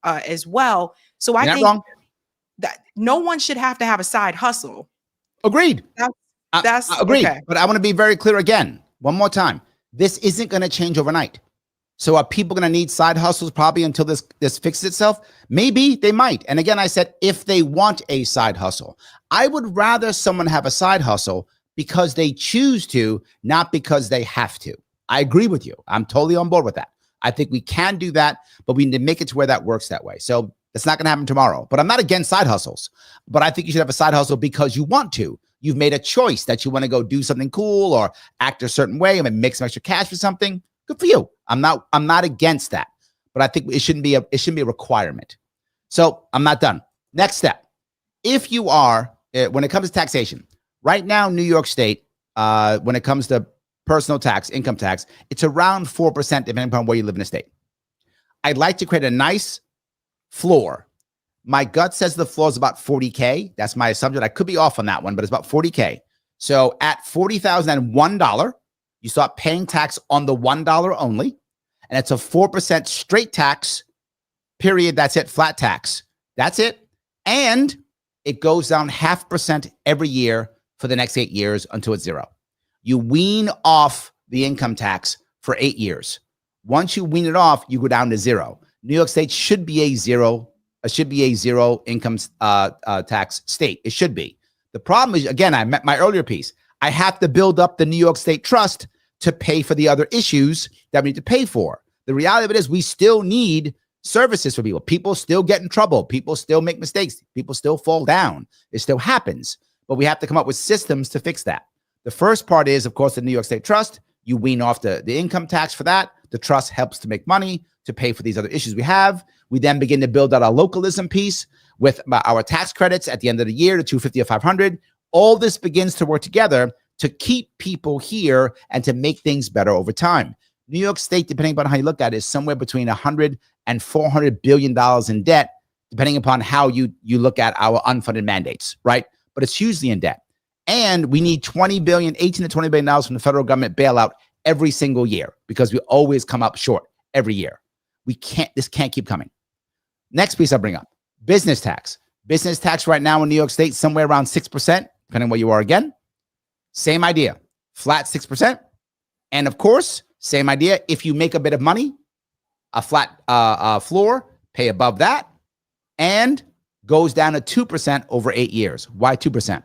as well. So I think that no one should have to have a side hustle. Agreed. That's agreed. Okay. But I want to be very clear again, one more time. This isn't going to change overnight. So are people going to need side hustles probably until this fixes itself? Maybe they might. And again, I said, if they want a side hustle, I would rather someone have a side hustle because they choose to, not because they have to. I agree with you. I'm totally on board with that. I think we can do that, but we need to make it to where that works that way. So it's not going to happen tomorrow, but I'm not against side hustles, but I think you should have a side hustle because you want to. You've made a choice that you want to go do something cool or act a certain way and make some extra cash for something. Good for you. I'm not against that, but I think it shouldn't be a requirement. So I'm not done. Next step. If you are, when it comes to taxation, right now, New York State, when it comes to personal tax, income tax, it's around 4%, depending upon where you live in the state. I'd like to create a nice floor. My gut says the floor is about $40K. That's my assumption. I could be off on that one, but it's about $40K. So at $40,001, you start paying tax on the $1 only. And it's a 4% straight tax, period. That's it. Flat tax. That's it. And it goes down 0.5% every year for the next 8 years until it's 0. You wean off the income tax for 8 years. Once you wean it off, you go down to 0. New York State should be a zero income tax state. It should be. The problem is, again, I met my earlier piece. I have to build up the New York State trust to pay for the other issues that we need to pay for. The reality of it is we still need services for people. People still get in trouble. People still make mistakes. People still fall down. It still happens. But we have to come up with systems to fix that. The first part is, of course, the New York State Trust. You wean off the income tax for that. The trust helps to make money to pay for these other issues we have. We then begin to build out our localism piece with our tax credits at the end of the year, the 250 or 500. All this begins to work together to keep people here and to make things better over time. New York State, depending upon how you look at it, is somewhere between 100 and $400 billion in debt, depending upon how you look at our unfunded mandates, right? But it's hugely in debt. And we need 18 to $20 billion from the federal government bailout every single year because we always come up short every year. This can't keep coming. Next piece I bring up, business tax. Business tax right now in New York State, somewhere around 6%, depending on where you are again. Same idea, flat 6%. And of course, same idea, if you make a bit of money, a flat floor, pay above that, and goes down to 2% over 8 years. Why 2%?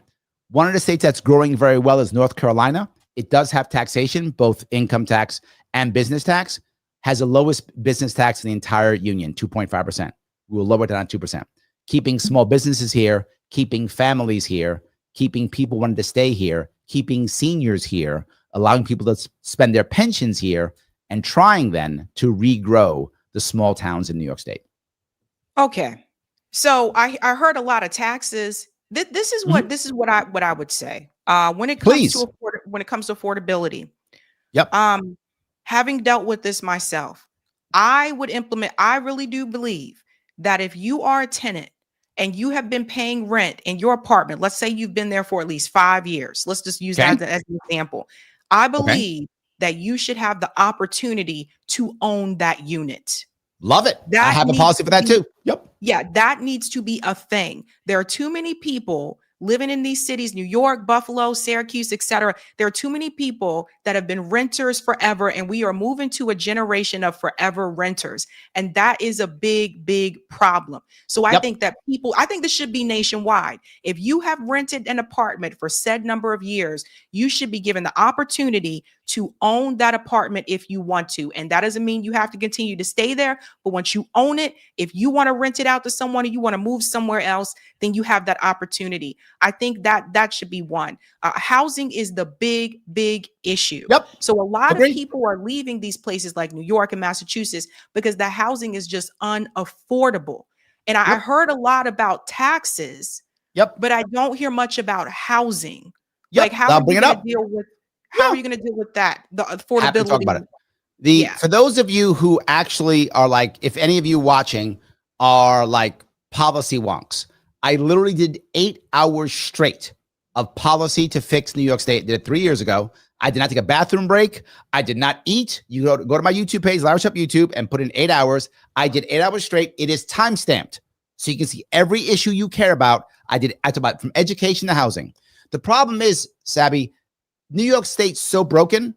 One of the states that's growing very well is North Carolina. It does have taxation, both income tax and business tax, has the lowest business tax in the entire union, 2.5%. We will lower it down to 2%. Keeping small businesses here, keeping families here, keeping people wanting to stay here, keeping seniors here, allowing people to spend their pensions here, and trying then to regrow the small towns in New York State. Okay. So I heard a lot of taxes. This is what I would say. When it comes to affordability. Yep. Having dealt with this myself, I really do believe that if you are a tenant and you have been paying rent in your apartment, let's say you've been there for at least 5 years. Let's just use that as an example. I believe that you should have the opportunity to own that unit. Love it. I have a policy for that too. Yep. Yeah, that needs to be a thing. There are too many people living in these cities, New York, Buffalo, Syracuse, etc. There are too many people that have been renters forever, and we are moving to a generation of forever renters. And that is a big, big problem. So I think that I think this should be nationwide. If you have rented an apartment for said number of years, you should be given the opportunity to own that apartment if you want to. And that doesn't mean you have to continue to stay there. But once you own it, if you want to rent it out to someone or you want to move somewhere else, then you have that opportunity. I think that should be one. Housing is the big, big issue. Yep. So a lot of people are leaving these places like New York and Massachusetts because the housing is just unaffordable. And I heard a lot about taxes. Yep. But I don't hear much about housing. Yep. Like how are you going to deal with that? The affordability. Have to talk about it. For those of you who actually are like, if any of you watching are like policy wonks, I literally did 8 hours straight of policy to fix New York State. Did it 3 years ago. I did not take a bathroom break. I did not eat. You go to my YouTube page, Larry Sharpe YouTube, and put in 8 hours. I did 8 hours straight. It is time stamped. So you can see every issue you care about. I talked about from education to housing. The problem is, Sabby, New York State's so broken.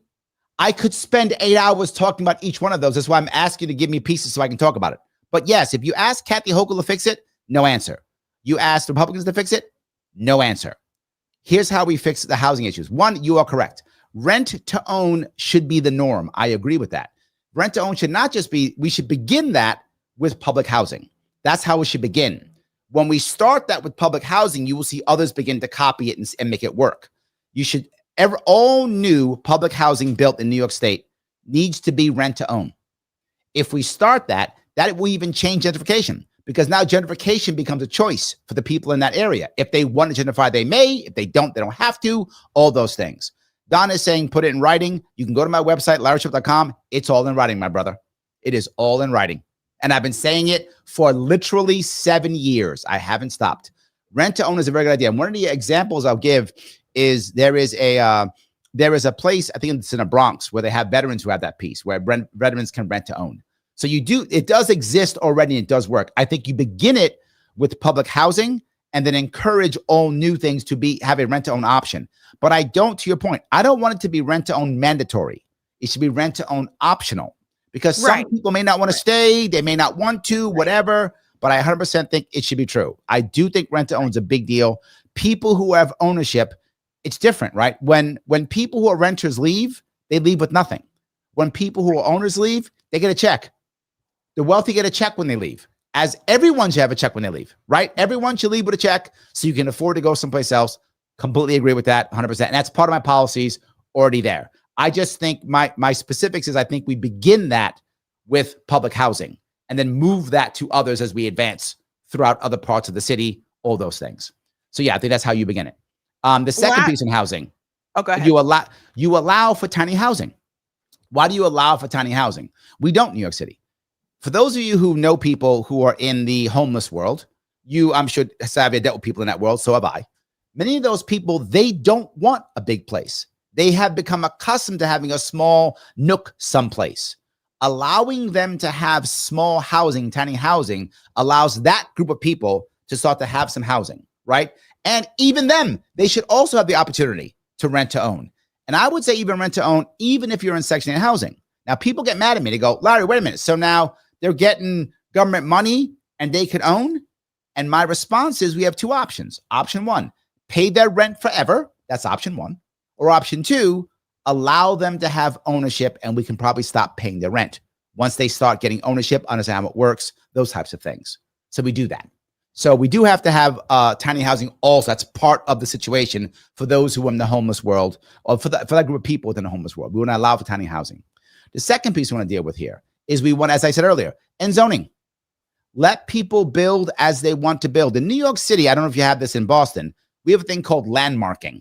I could spend 8 hours talking about each one of those. That's why I'm asking you to give me pieces so I can talk about it. But yes, if you ask Kathy Hochul to fix it, no answer. You ask Republicans to fix it, no answer. Here's how we fix the housing issues. One, you are correct. Rent to own should be the norm. I agree with that. Rent to own should not just be, we should begin that with public housing. That's how it should begin. When we start that with public housing, you will see others begin to copy it and make it work. You should all new public housing built in New York State needs to be rent to own. If we start that will even change gentrification, because now gentrification becomes a choice for the people in that area. If they want to gentrify, they may. If they don't have to. All those things. Don is saying, put it in writing. You can go to my website, larrysharpe.com. It's all in writing, my brother. It is all in writing. And I've been saying it for literally 7 years. I haven't stopped. Rent to own is a very good idea. And one of the examples I'll give is there is a place, I think it's in the Bronx, where they have veterans who have that piece, where veterans can rent to own. So it does exist already, and it does work. I think you begin it with public housing and then encourage all new things to have a rent to own option. But to your point, I don't want it to be rent to own mandatory. It should be rent to own optional, because some people may not want to stay. They may not want to, whatever, but I 100% think it should be true. I do think rent to own is a big deal. People who have ownership, it's different, right? When people who are renters leave, They leave with nothing. When people who are owners leave, they get a check. The wealthy get a check when they leave. As everyone should have a check when they leave, right? Everyone should leave with a check so you can afford to go someplace else. Completely agree with that, 100%. And that's part of my policies already there. I just think my specifics is I think we begin that with public housing and then move that to others as we advance throughout other parts of the city, all those things. So yeah, I think that's how you begin it. The second piece in housing, go ahead. You allow for tiny housing. Why do you allow for tiny housing? We don't in New York City. For those of you who know people who are in the homeless world, I'm sure, Sabby, dealt with people in that world, so have I. Many of those people, they don't want a big place. They have become accustomed to having a small nook someplace. Allowing them to have small housing, tiny housing, allows that group of people to start to have some housing, right? And even them, they should also have the opportunity to rent to own. And I would say even rent to own, even if you're in Section 8 housing. Now, people get mad at me. They go, Larry, wait a minute. So now they're getting government money and they could own? And my response is we have two options. Option one, pay their rent forever. That's option one. Or option two, allow them to have ownership and we can probably stop paying their rent. Once they start getting ownership, understand how it works, those types of things. So we do that. So we do have to have tiny housing also. That's part of the situation for those who are in the homeless world, or for that group of people within the homeless world. We want to allow for tiny housing. The second piece we want to deal with here is we want, as I said earlier, end zoning. Let people build as they want to build. In New York City, I don't know if you have this in Boston, we have a thing called landmarking.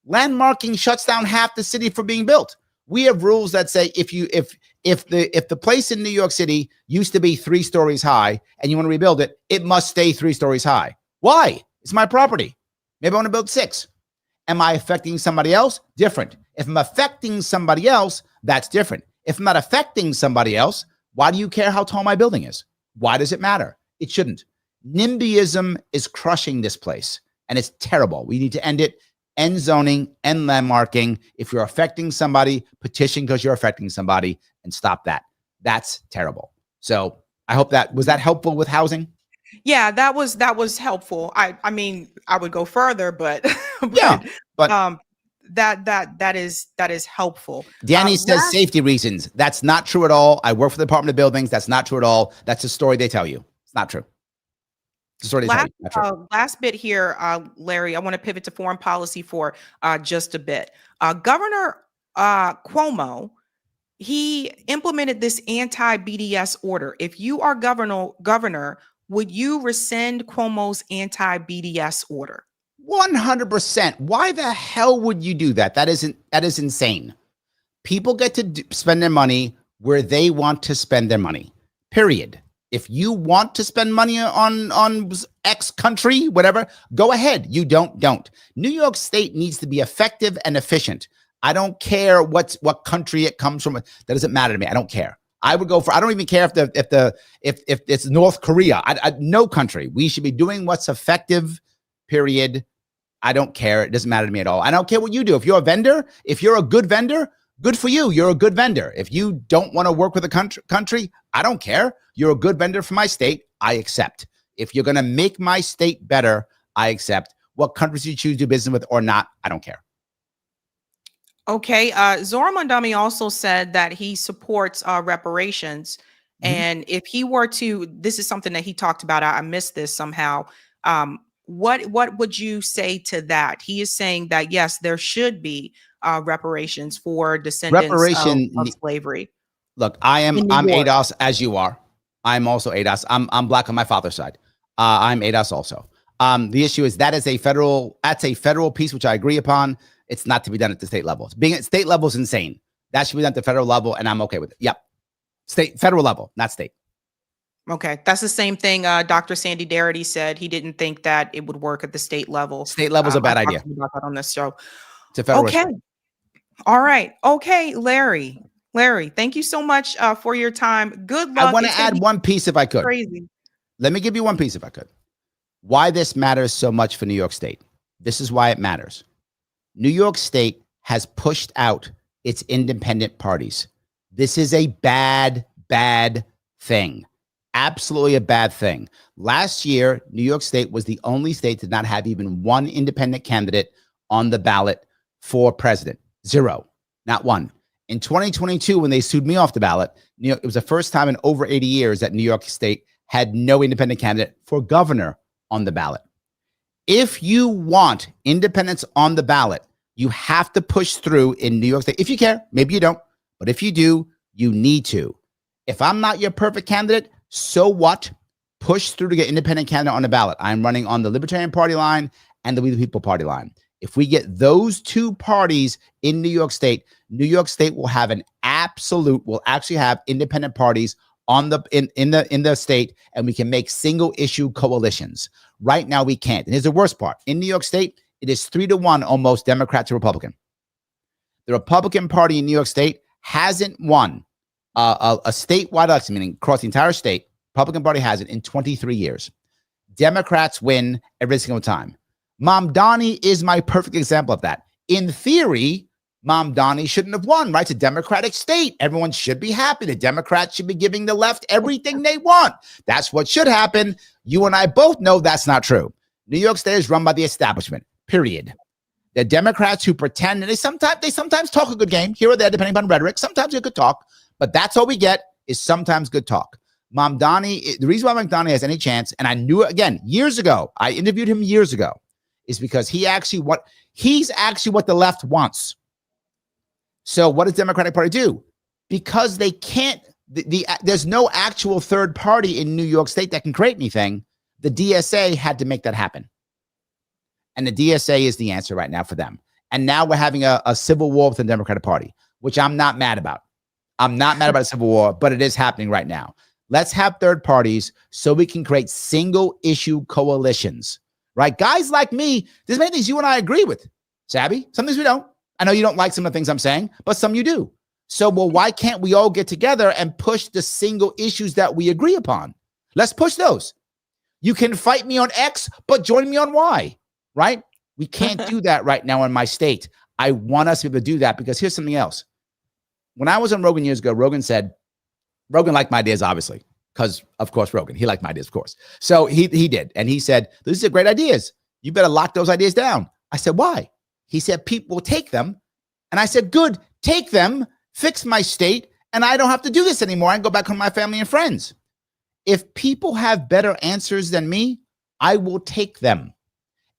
Landmarking shuts down half the city for being built. We have rules that say if the place in New York City used to be 3 stories high and you want to rebuild it, it must stay 3 stories high. Why? It's my property. Maybe I want to build 6. Am I affecting somebody else? Different. If I'm affecting somebody else, that's different. If I'm not affecting somebody else, why do you care how tall my building is? Why does it matter? It shouldn't. NIMBYism is crushing this place, and it's terrible. We need to end it. End zoning, end landmarking. If you're affecting somebody, petition because you're affecting somebody and stop that. That's terrible. So I hope was that helpful with housing? Yeah, that was helpful. I mean, I would go further, but that is helpful. Danny says safety reasons. That's not true at all. I work for the Department of Buildings. That's not true at all. That's a story they tell you. It's not true. Last bit here, Larry, I want to pivot to foreign policy for just a bit. Governor Cuomo, he implemented this anti-BDS order. If you are governor, would you rescind Cuomo's anti-BDS order? 100%. Why the hell would you do that? That is insane. People get to spend their money where they want to spend their money, period. If you want to spend money on X country, whatever, go ahead. You don't. New York State needs to be effective and efficient. I don't care what country it comes from. That doesn't matter to me. I don't care. I would go for. I don't even care if it's North Korea. No country. We should be doing what's effective. Period. I don't care. It doesn't matter to me at all. I don't care what you do. If you're a vendor, if you're a good vendor, good for you. You're a good vendor. If you don't want to work with a country, I don't care. You're a good vendor for my state. I accept. If you're going to make my state better, I accept. What countries you choose to do business with or not, I don't care. Okay. Zohran Mondami also said that he supports reparations. Mm-hmm. And if he were to, this is something that he talked about. I missed this somehow. What would you say to that? He is saying that, yes, there should be reparations for descendants of slavery. Look, I'm ADOS as you are. I'm also ADOS. I'm Black on my father's side. I'm ADOS also. The issue is that's a federal piece, which I agree upon. It's not to be done at the state level. Being at state level is insane. That should be done at the federal level, and I'm okay with it. Yep. Federal level, not state. Okay. That's the same thing Dr. Sandy Darity said. He didn't think that it would work at the state level. State level is a bad idea. About that on this show. It's a federal okay. issue. All right. Okay, Larry, thank you so much for your time. Good luck. I want to add one piece if I could. Crazy. Let me give you one piece if I could. Why this matters so much for New York State. This is why it matters. New York State has pushed out its independent parties. This is a bad thing. Absolutely a bad thing. Last year, New York State was the only state to not have even one independent candidate on the ballot for president. 0, not one. In 2022, when they sued me off the ballot, New York, it was the first time in over 80 years that New York State had no independent candidate for governor on the ballot. If you want independents on the ballot, you have to push through in New York State. If you care, maybe you don't, but if you do, you need to. If I'm not your perfect candidate, so what? Push through to get independent candidate on the ballot. I'm running on the Libertarian Party line and the We the People Party line. If we get those two parties in New York State will have will actually have independent parties on the in the state, and we can make single issue coalitions. Right now we can't. And here's the worst part. In New York State, it is 3-1 almost Democrat to Republican. The Republican Party in New York State hasn't won a statewide election, meaning across the entire state. Republican Party hasn't in 23 years. Democrats win every single time. Mamdani is my perfect example of that. In theory, Mamdani shouldn't have won, right? It's a Democratic state. Everyone should be happy. The Democrats should be giving the left everything they want. That's what should happen. You and I both know that's not true. New York State is run by the establishment, period. The Democrats who pretend, and they sometimes talk a good game here or there, depending on rhetoric. Sometimes they could talk, but that's all we get is sometimes good talk. Mamdani, the reason why Mamdani has any chance, and I knew it again years ago, I interviewed him years ago, is because he's actually what the left wants. So what does Democratic Party do? Because they can't, there's no actual third party in New York State that can create anything. The DSA had to make that happen. And the DSA is the answer right now for them. And now we're having a civil war with the Democratic Party, which I'm not mad about. I'm not mad about a civil war, but it is happening right now. Let's have third parties so we can create single issue coalitions, right? Guys like me, there's many things you and I agree with, Sabby. Some things we don't. I know you don't like some of the things I'm saying, but some you do. So, well, why can't we all get together and push the single issues that we agree upon? Let's push those. You can fight me on X, but join me on Y, right? We can't do that right now in my state. I want us to be able to do that because here's something else. When I was on Rogan years ago, Rogan liked my ideas, obviously, because, of course, Rogan, he liked my ideas, of course. So he did. And he said, these are great ideas. You better lock those ideas down. I said, why? He said, people will take them. And I said, good, take them, fix my state, and I don't have to do this anymore. I can go back home to my family and friends. If people have better answers than me, I will take them.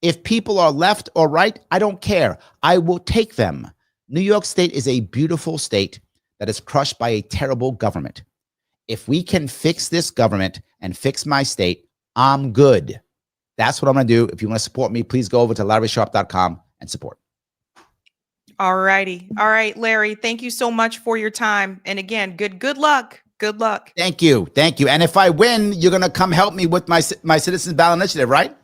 If people are left or right, I don't care. I will take them. New York State is a beautiful state that is crushed by a terrible government. If we can fix this government and fix my state, I'm good. That's what I'm going to do. If you want to support me, please go over to LarrySharpe.com and support. All righty. All right, Larry, thank you so much for your time. And again, good luck. Good luck. Thank you. Thank you. And if I win, you're going to come help me with my Citizens Ballot Initiative, right?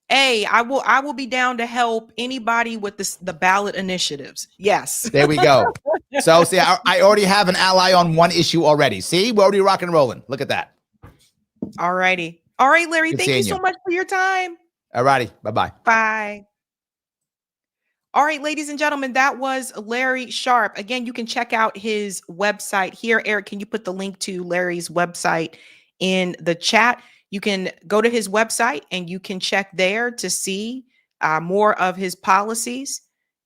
Hey, I will be down to help anybody with the ballot initiatives. Yes. There we go. So see, I already have an ally on one issue already. See, we're already rock and rolling. Look at that. All righty. All right, Larry, Good thank you seeing so much for your time. All righty. Bye-bye. Bye. All right, ladies and gentlemen, that was Larry Sharpe. Again, you can check out his website here. Eric, can you put the link to Larry's website in the chat? You can go to his website and you can check there to see more of his policies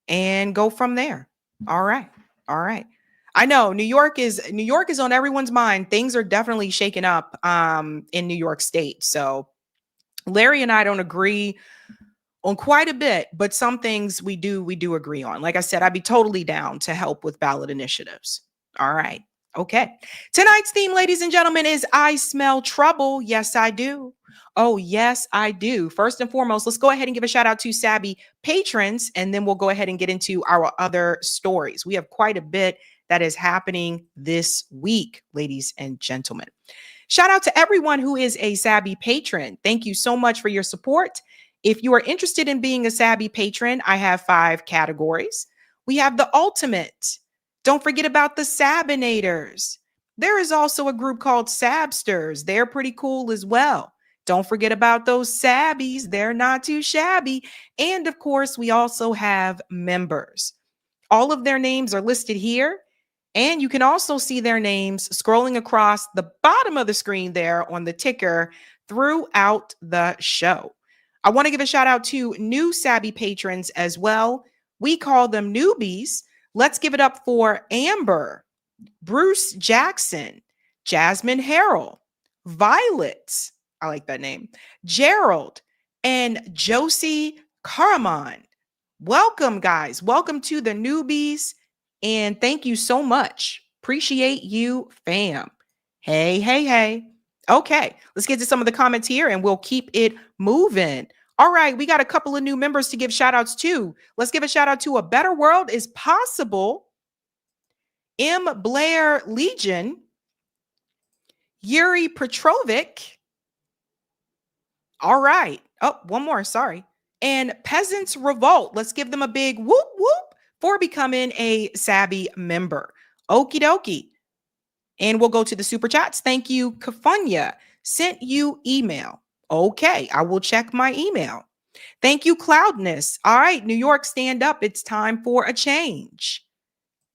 and go from there. All right. All right. I know New York is on everyone's mind. Things are definitely shaken up in New York State. So Larry and I don't agree on quite a bit, but some things we do agree on. Like I said, I'd be totally down to help with ballot initiatives. All right. Okay. Tonight's theme, ladies and gentlemen, is I smell trouble. Yes, I do. Oh, yes, I do. First and foremost, let's go ahead and give a shout out to Sabby patrons, and then we'll go ahead and get into our other stories. We have quite a bit that is happening this week, ladies and gentlemen. Shout out to everyone who is a Sabby patron. Thank you so much for your support. If you are interested in being a Sabby patron, I have 5 categories. We have the ultimate. Don't forget about the Sabinators. There is also a group called Sabsters. They're pretty cool as well. Don't forget about those Sabbies. They're not too shabby. And of course, we also have members. All of their names are listed here. And you can also see their names scrolling across the bottom of the screen there on the ticker throughout the show. I want to give a shout out to new Sabby patrons as well. We call them newbies, Let's give it up for Amber, Bruce Jackson, Jasmine Harrell, Violet, I like that name, Gerald, and Josie Karaman. Welcome, guys. Welcome to the newbies. And thank you so much. Appreciate you, fam. Hey, hey, hey. Okay, let's get to some of the comments here and we'll keep it moving. All right, we got a couple of new members to give shout outs to. Let's give a shout out to A Better World is Possible, M. Blair Legion, Yuri Petrovic. All right. Oh, one more. Sorry. And Peasants Revolt. Let's give them a big whoop whoop for becoming a Sabby member. Okie dokie. And we'll go to the super chats. Thank you, Kafunya. Sent you email. Okay, I will check my email. Thank you, Cloudness. All right, New York, stand up. It's time for a change.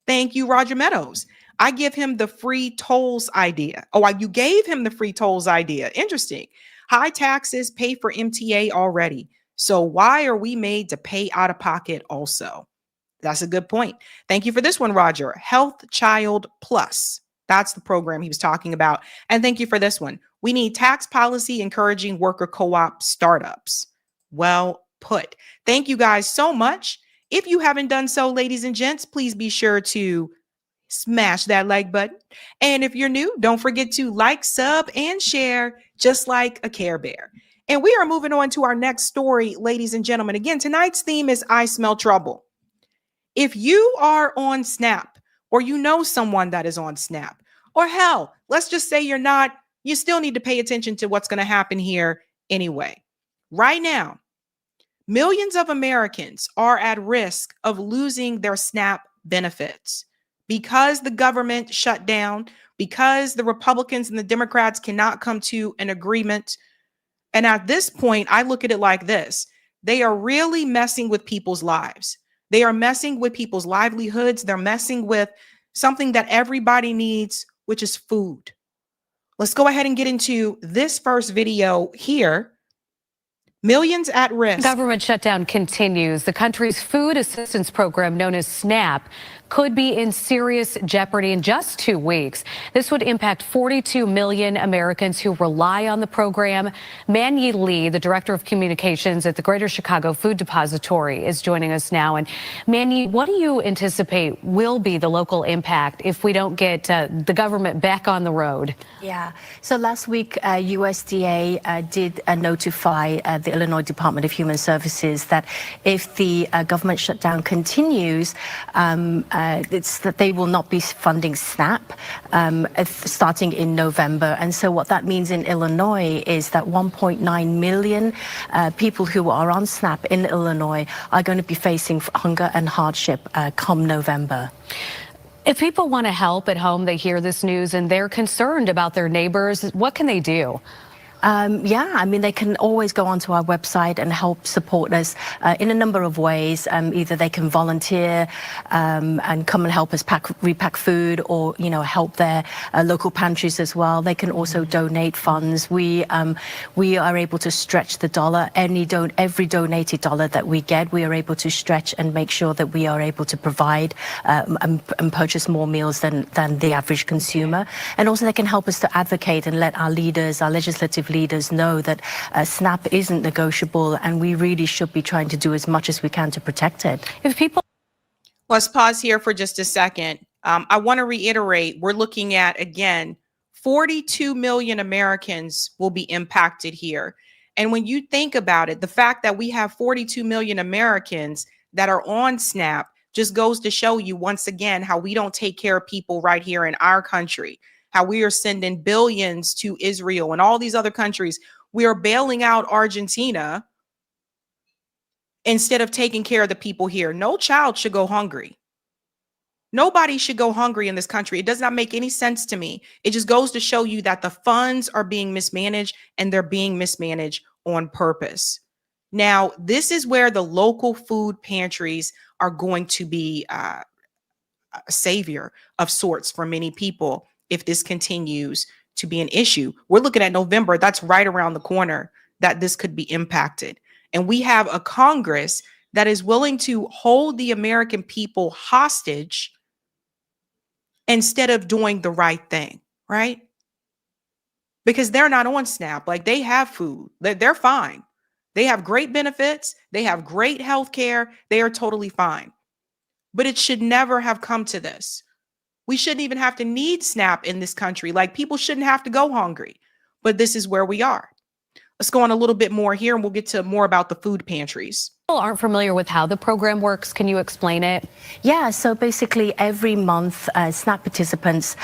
Thank you, Roger Meadows. I give him the free tolls idea. Oh, you gave him the free tolls idea. Interesting. High taxes pay for MTA already. So why are we made to pay out of pocket also? That's a good point. Thank you for this one, Roger. Health Child Plus. That's the program he was talking about. And thank you for this one. We need tax policy encouraging worker co-op startups. Well put. Thank you guys so much. If you haven't done so, ladies and gents, please be sure to smash that like button. And if you're new, don't forget to like, sub, and share, just like a Care Bear. And we are moving on to our next story, ladies and gentlemen. Again, tonight's theme is I Smell Trouble. If you are on Snap, or you know someone that is on Snap, or hell, let's just say you're not, you still need to pay attention to what's going to happen here anyway. Right now, millions of Americans are at risk of losing their SNAP benefits because the government shut down, because the Republicans and the Democrats cannot come to an agreement. And at this point, I look at it like this. They are really messing with people's lives. They are messing with people's livelihoods. They're messing with something that everybody needs, which is food. Let's go ahead and get into this first video here. Millions at risk. Government shutdown continues. The country's food assistance program, known as SNAP, could be in serious jeopardy in just 2 weeks. This would impact 42 million Americans who rely on the program. Man-Yi Lee, the director of communications at the Greater Chicago Food Depository, is joining us now. And Man-Yi, what do you anticipate will be the local impact if we don't get the government back on the road? Yeah. So last week, USDA did notify the Illinois Department of Human Services that if the government shutdown continues, it's that they will not be funding SNAP starting in November. And so what that means in Illinois is that 1.9 million people who are on SNAP in Illinois are going to be facing hunger and hardship come November. If people want to help at home, they hear this news and they're concerned about their neighbors, what can they do? Yeah, I mean, they can always go onto our website and help support us in a number of ways. Either they can volunteer and come and help us repack food, or, you know, help their local pantries as well. They can also donate funds. We are able to stretch the dollar. Every donated dollar that we get, we are able to stretch and make sure that we are able to provide and purchase more meals than the average consumer. And also they can help us to advocate and let our leaders, our legislative leaders know that SNAP isn't negotiable, and we really should be trying to do as much as we can to protect it. If people Let's pause here for just a second. I want to reiterate, we're looking at, again, 42 million Americans will be impacted here. And when you think about it, the fact that we have 42 million Americans that are on SNAP just goes to show you once again how we don't take care of people right here in our country, how we are sending billions to Israel and all these other countries. We are bailing out Argentina instead of taking care of the people here. No child should go hungry. Nobody should go hungry in this country. It does not make any sense to me. It just goes to show you that the funds are being mismanaged, and they're being mismanaged on purpose. Now, this is where the local food pantries are going to be a savior of sorts for many people if this continues to be an issue. We're looking at November. That's right around the corner that this could be impacted. And we have a Congress that is willing to hold the American people hostage instead of doing the right thing, right? Because they're not on SNAP. Like, they have food. They're fine. They have great benefits. They have great health care. They are totally fine. But it should never have come to this. We shouldn't even have to need SNAP in this country. Like, people shouldn't have to go hungry. But this is where we are. Let's go on a little bit more here, and we'll get to more about the food pantries. People aren't familiar with how the program works. Can you explain it? Yeah, so basically every month, SNAP participants,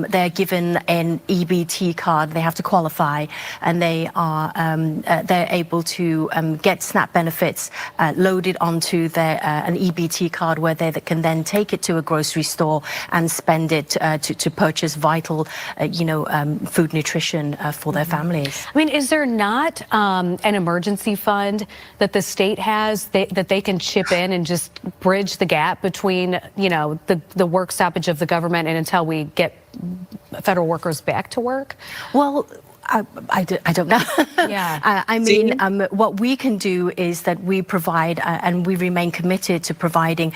they're given an EBT card. They have to qualify, and they're able to get SNAP benefits loaded onto their an EBT card, where they can then take it to a grocery store and spend it to purchase vital, food nutrition for their families. I mean, is there not an emergency fund that the state has that they can chip in and just bridge the gap between, the work stoppage of the government and until we get federal workers back to work? Well, I don't know. Yeah. I mean, what we can do is that we provide and we remain committed to providing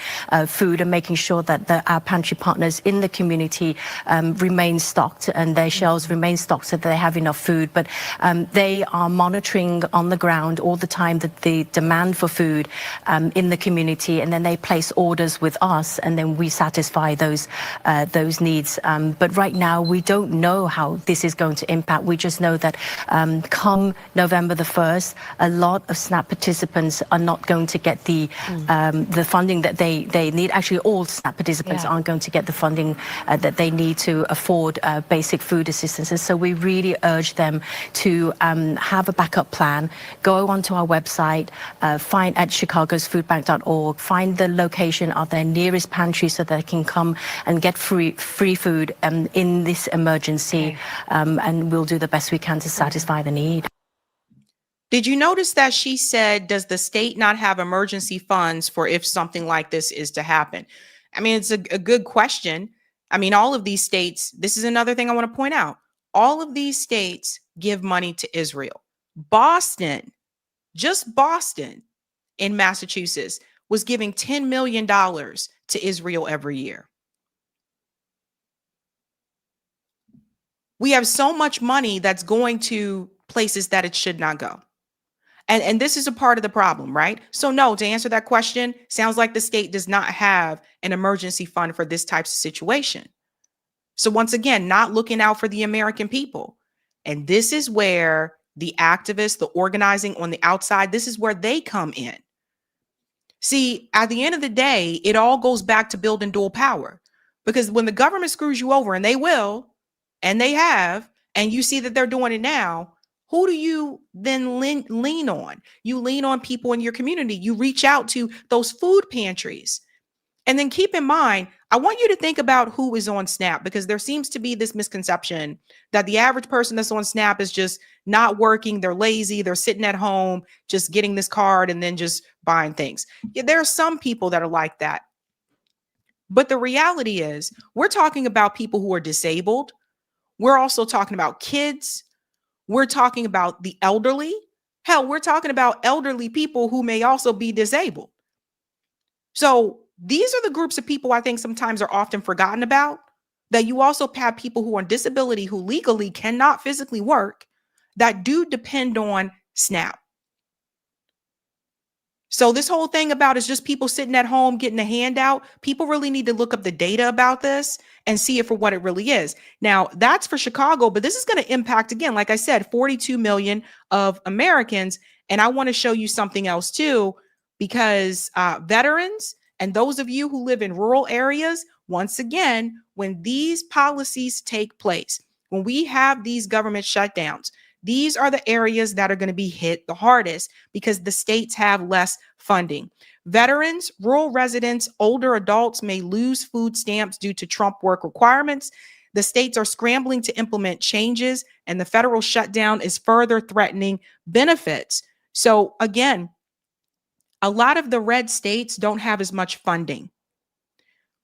food and making sure that our pantry partners in the community remain stocked and their shelves remain stocked so that they have enough food. But they are monitoring on the ground all the time the demand for food in the community, and then they place orders with us, and then we satisfy those needs. But right now, we don't know how this is going to impact. We just know that come November the 1st, a lot of SNAP participants are not going to get the funding that they need. Actually, all SNAP participants aren't going to get the funding that they need to afford basic food assistance. And so we really urge them to have a backup plan, go onto our website, find at chicagosfoodbank.org, find the location of their nearest pantry so they can come and get free food in this emergency, and we'll do the best we can to satisfy the need. Did you notice that she said, does the state not have emergency funds for if something like this is to happen? I mean, it's a good question. I mean, all of these states, this is another thing I want to point out. All of these states give money to Israel. Boston, just Boston in Massachusetts, was giving $10 million to Israel every year. We have so much money that's going to places that it should not go. And this is a part of the problem, right? So no, to answer that question, sounds like the state does not have an emergency fund for this type of situation. So once again, not looking out for the American people. And this is where the activists, the organizing on the outside, this is where they come in. See, at the end of the day, it all goes back to building dual power. Because when the government screws you over, and they will, and they have, and you see that they're doing it now, who do you then lean on? You lean on people in your community. You reach out to those food pantries. And then keep in mind, I want you to think about who is on SNAP, because there seems to be this misconception that the average person that's on SNAP is just not working. They're lazy. They're sitting at home, just getting this card and then just buying things. Yeah, there are some people that are like that. But the reality is, we're talking about people who are disabled. We're also talking about kids. We're talking about the elderly. Hell, we're talking about elderly people who may also be disabled. So these are the groups of people I think sometimes are often forgotten about, that you also have people who are on disability who legally cannot physically work that do depend on SNAP. So this whole thing about is just people sitting at home getting a handout. People really need to look up the data about this and see it for what it really is. Now, that's for Chicago, but this is going to impact, again, like I said, 42 million of Americans. And I want to show you something else too, because veterans and those of you who live in rural areas, once again, when these policies take place, when we have these government shutdowns, these are the areas that are going to be hit the hardest because the states have less funding. Veterans, rural residents, older adults may lose food stamps due to Trump work requirements. The states are scrambling to implement changes, and the federal shutdown is further threatening benefits. So again, a lot of the red states don't have as much funding.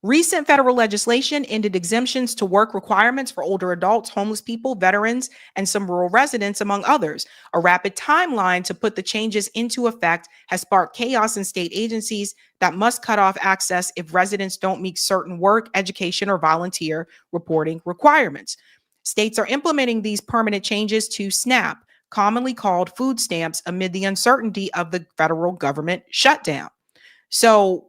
Recent federal legislation ended exemptions to work requirements for older adults, homeless people, veterans, and some rural residents, among others. A rapid timeline to put the changes into effect has sparked chaos in state agencies that must cut off access if residents don't meet certain work, education, or volunteer reporting requirements. States are implementing these permanent changes to SNAP, commonly called food stamps, amid the uncertainty of the federal government shutdown. So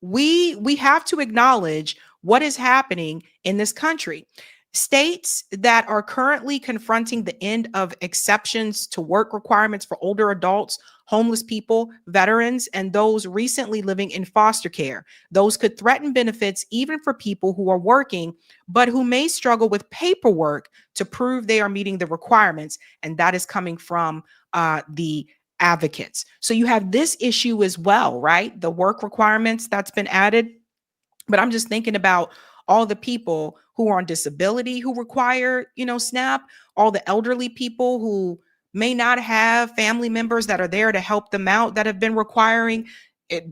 we have to acknowledge what is happening in this country. States that are currently confronting the end of exceptions to work requirements for older adults, homeless people, veterans, and those recently living in foster care. Those could threaten benefits even for people who are working, but who may struggle with paperwork to prove they are meeting the requirements. And that is coming from the advocates. So you have this issue as well, right? The work requirements that's been added. But I'm just thinking about all the people who are on disability who require, SNAP, all the elderly people who may not have family members that are there to help them out that have been requiring it,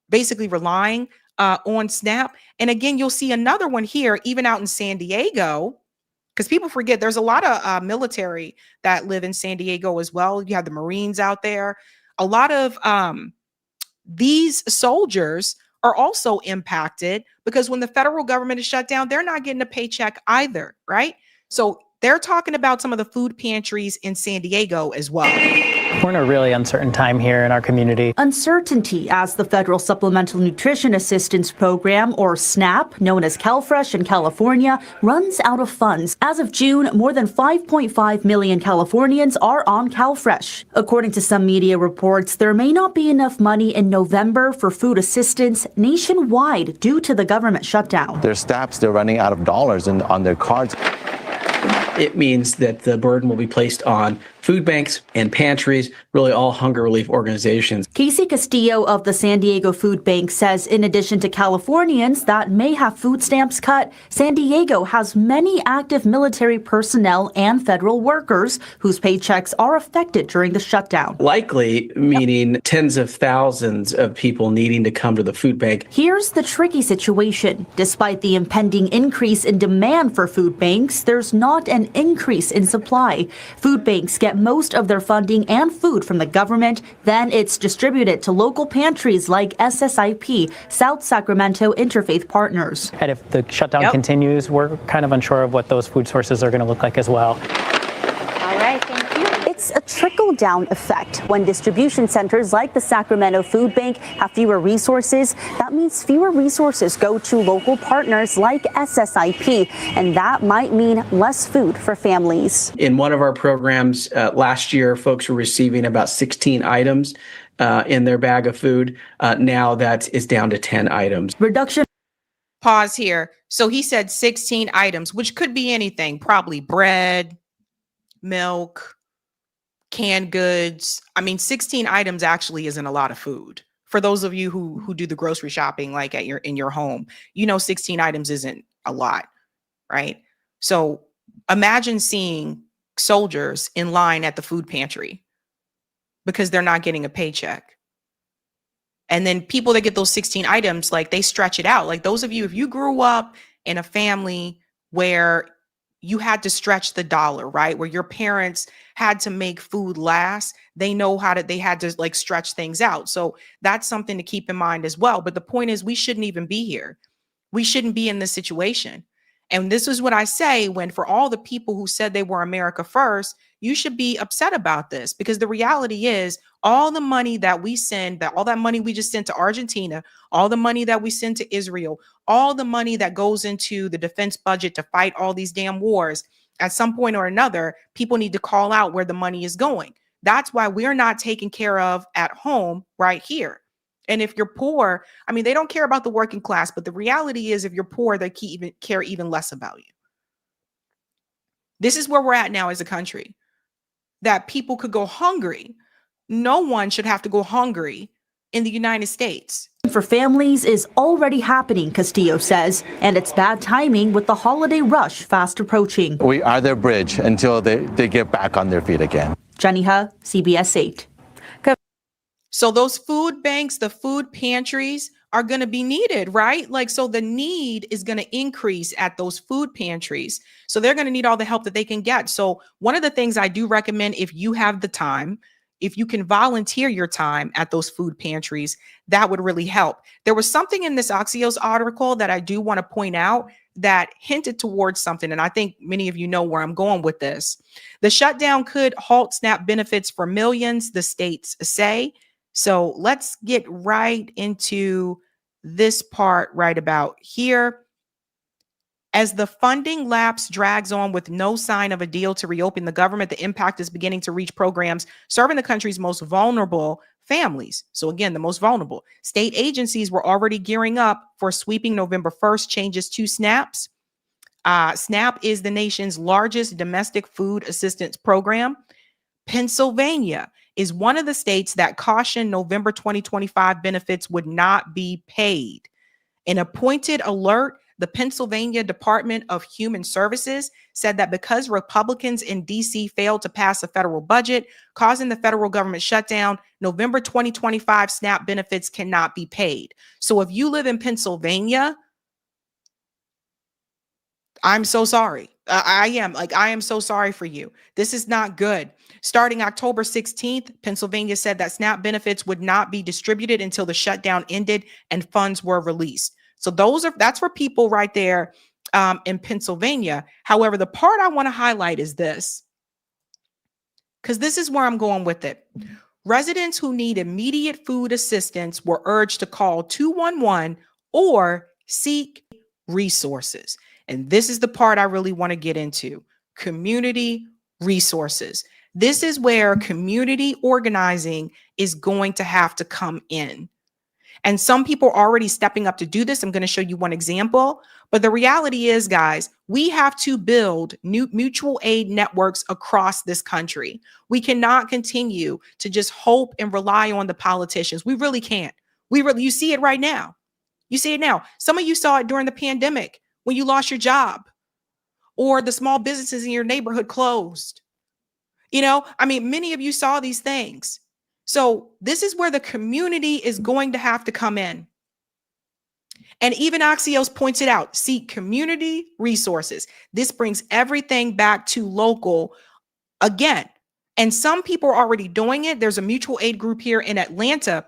basically relying on SNAP. And again, you'll see another one here, even out in San Diego, because people forget there's a lot of military that live in San Diego as well. You have the Marines out there. A lot of these soldiers are also impacted because when the federal government is shut down, they're not getting a paycheck either, right? So they're talking about some of the food pantries in San Diego as well. We're in a really uncertain time here in our community. Uncertainty as the Federal Supplemental Nutrition Assistance Program, or SNAP, known as CalFresh in California, runs out of funds. As of June, more than 5.5 million Californians are on CalFresh. According to some media reports, there may not be enough money in November for food assistance nationwide due to the government shutdown. Their staffs, they're running out of dollars on their cards. It means that the burden will be placed on food banks and pantries, really all hunger relief organizations. Casey Castillo of the San Diego Food Bank says in addition to Californians that may have food stamps cut, San Diego has many active military personnel and federal workers whose paychecks are affected during the shutdown. Likely meaning tens of thousands of people needing to come to the food bank. Here's the tricky situation. Despite the impending increase in demand for food banks, there's not an increase in supply. Food banks get most of their funding and food from the government. Then it's distributed to local pantries like SSIP, South Sacramento Interfaith Partners. And if the shutdown continues, we're kind of unsure of what those food sources are going to look like as well. All right, thank you. It's a trickle-down effect. When distribution centers like the Sacramento Food Bank have fewer resources, that means fewer resources go to local partners like SSIP, and that might mean less food for families. In one of our programs last year, folks were receiving about 16 items in their bag of food. Now that is down to 10 items. Reduction. Pause here. So he said 16 items, which could be anything, probably bread, milk, canned goods. I mean, 16 items actually isn't a lot of food. For those of you who do the grocery shopping like in your home, 16 items isn't a lot, right? So imagine seeing soldiers in line at the food pantry because they're not getting a paycheck. And then people that get those 16 items, like they stretch it out. Like those of you, if you grew up in a family where you had to stretch the dollar, right? Where your parents had to make food last. They know they had to like stretch things out. So that's something to keep in mind as well. But the point is, we shouldn't even be here. We shouldn't be in this situation. And this is what I say when for all the people who said they were America first, you should be upset about this because the reality is all the money that we send, all that money we just sent to Argentina, all the money that we send to Israel, all the money that goes into the defense budget to fight all these damn wars, at some point or another, people need to call out where the money is going. That's why we're not taken care of at home right here. And if you're poor, I mean, they don't care about the working class, but the reality is if you're poor, they care even less about you. This is where we're at now as a country, that people could go hungry. No one should have to go hungry in the United States. For families is already happening, Castillo says, and it's bad timing with the holiday rush fast approaching. We are their bridge until they get back on their feet again. Jenny Ha, CBS 8. So those food banks, the food pantries are going to be needed, right? Like, so the need is going to increase at those food pantries. So they're going to need all the help that they can get. So one of the things I do recommend, if you have the time, if you can volunteer your time at those food pantries, that would really help. There was something in this Axios article that I do want to point out that hinted towards something. And I think many of you know where I'm going with this. The shutdown could halt SNAP benefits for millions, the states say. So let's get right into this part right about here. As the funding lapse drags on with no sign of a deal to reopen the government, the impact is beginning to reach programs serving the country's most vulnerable families. So again, the most vulnerable. State agencies were already gearing up for sweeping November 1st changes to SNAPs. SNAP is the nation's largest domestic food assistance program. Pennsylvania is one of the states that cautioned November 2025 benefits would not be paid. In a pointed alert, the Pennsylvania Department of Human Services said that because Republicans in D.C. failed to pass a federal budget, causing the federal government shutdown, November 2025 SNAP benefits cannot be paid. So if you live in Pennsylvania, I'm so sorry. I am so sorry for you. This is not good. Starting October 16th, Pennsylvania said that SNAP benefits would not be distributed until the shutdown ended and funds were released. So that's for people right there in Pennsylvania. However, the part I want to highlight is this, because this is where I'm going with it. Residents who need immediate food assistance were urged to call 211 or seek resources. And this is the part I really want to get into: community resources. This is where community organizing is going to have to come in. And some people are already stepping up to do this. I'm going to show you one example. But the reality is, guys, we have to build new mutual aid networks across this country. We cannot continue to just hope and rely on the politicians. We really can't. You see it right now. You see it now. Some of you saw it during the pandemic when you lost your job, or the small businesses in your neighborhood closed. Many of you saw these things. So this is where the community is going to have to come in. And even Axios points it out: seek community resources. This brings everything back to local again. And some people are already doing it. There's a mutual aid group here in Atlanta.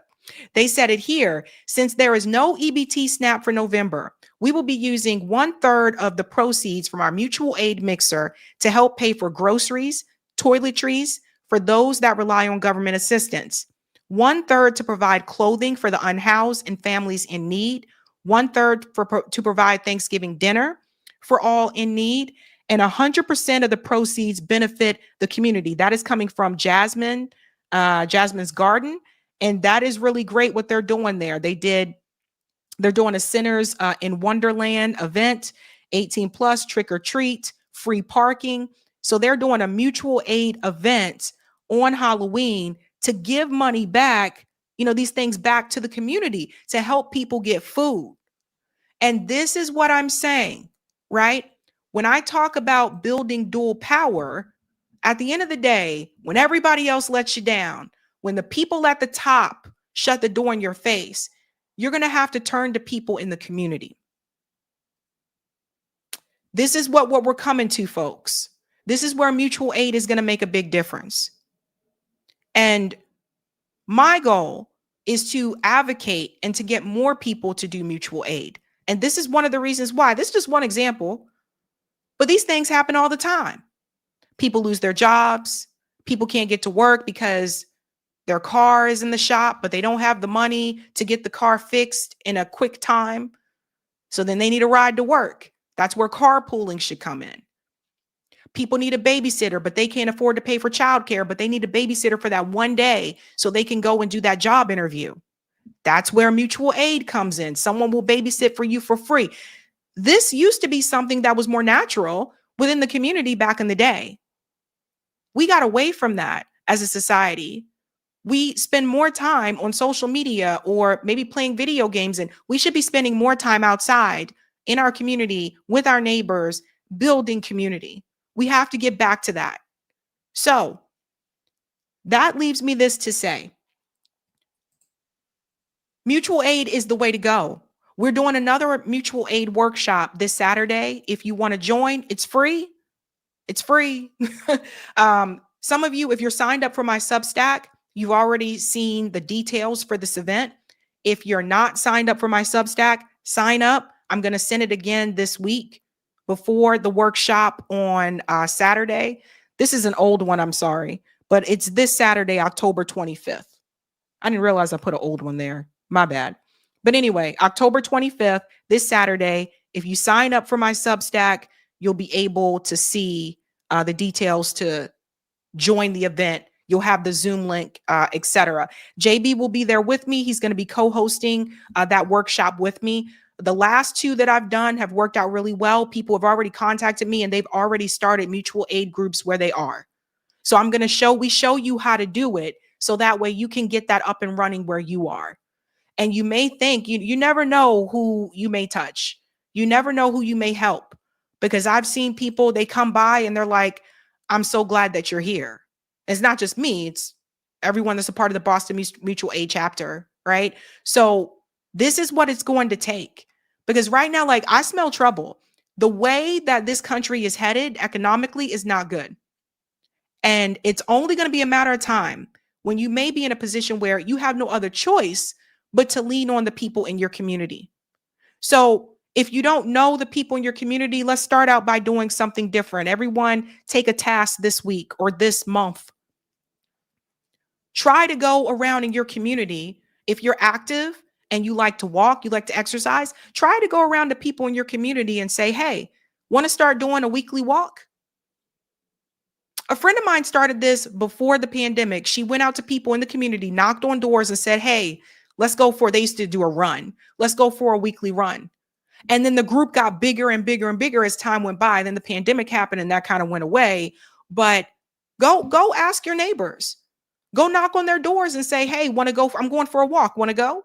They said it here: since there is no EBT SNAP for November, we will be using 1/3 of the proceeds from our mutual aid mixer to help pay for groceries, toiletries for those that rely on government assistance, 1/3 to provide clothing for the unhoused and families in need, 1/3 to provide Thanksgiving dinner for all in need, and 100% of the proceeds benefit the community. That is coming from Jasmine's Garden. And that is really great what they're doing there. They're doing a Sinners in Wonderland event, 18 plus, trick or treat, free parking. So they're doing a mutual aid event on Halloween to give money back, these things back to the community to help people get food. And this is what I'm saying, right? When I talk about building dual power, at the end of the day, when everybody else lets you down, when the people at the top shut the door in your face, you're going to have to turn to people in the community. This is what we're coming to, folks. This is where mutual aid is going to make a big difference. And my goal is to advocate and to get more people to do mutual aid. And this is one of the reasons why. This is just one example, but these things happen all the time. People lose their jobs. People can't get to work because their car is in the shop, but they don't have the money to get the car fixed in a quick time. So then they need a ride to work. That's where carpooling should come in. People need a babysitter, but they can't afford to pay for childcare, but they need a babysitter for that one day so they can go and do that job interview. That's where mutual aid comes in. Someone will babysit for you for free. This used to be something that was more natural within the community back in the day. We got away from that as a society. We spend more time on social media or maybe playing video games, and we should be spending more time outside in our community with our neighbors, building community. We have to get back to that. So that leaves me this to say. Mutual aid is the way to go. We're doing another mutual aid workshop this Saturday. If you want to join, it's free. It's free. Some of you, if you're signed up for my Substack, you've already seen the details for this event. If you're not signed up for my Substack, sign up. I'm going to send it again this week before the workshop on Saturday. This is an old one, I'm sorry, but it's this Saturday, October 25th. I didn't realize I put an old one there. My bad. But anyway, October 25th, this Saturday, if you sign up for my Substack, you'll be able to see the details to join the event. You'll have the Zoom link, etc. JB will be there with me. He's going to be co-hosting that workshop with me. The last two that I've done have worked out really well. People have already contacted me and they've already started mutual aid groups where they are. So I'm going to we show you how to do it so that way you can get that up and running where you are. And you may think, you never know who you may touch. You never know who you may help, because I've seen people, they come by and they're like, I'm so glad that you're here. It's not just me, it's everyone that's a part of the Boston Mutual Aid chapter, right? So this is what it's going to take, because right now, like, I smell trouble. The way that this country is headed economically is not good. And it's only going to be a matter of time when you may be in a position where you have no other choice but to lean on the people in your community. So if you don't know the people in your community, let's start out by doing something different. Everyone take a task this week or this month. Try to go around in your community. If you're active and you like to walk, you like to exercise, try to go around to people in your community and say, hey, want to start doing a weekly walk? A friend of mine started this before the pandemic. She went out to people in the community, knocked on doors and said, hey, let's go they used to do a run. Let's go for a weekly run. And then the group got bigger and bigger and bigger as time went by. Then the pandemic happened and that kind of went away. But go ask your neighbors. Go knock on their doors and say, hey, want to go? I'm going for a walk. Want to go?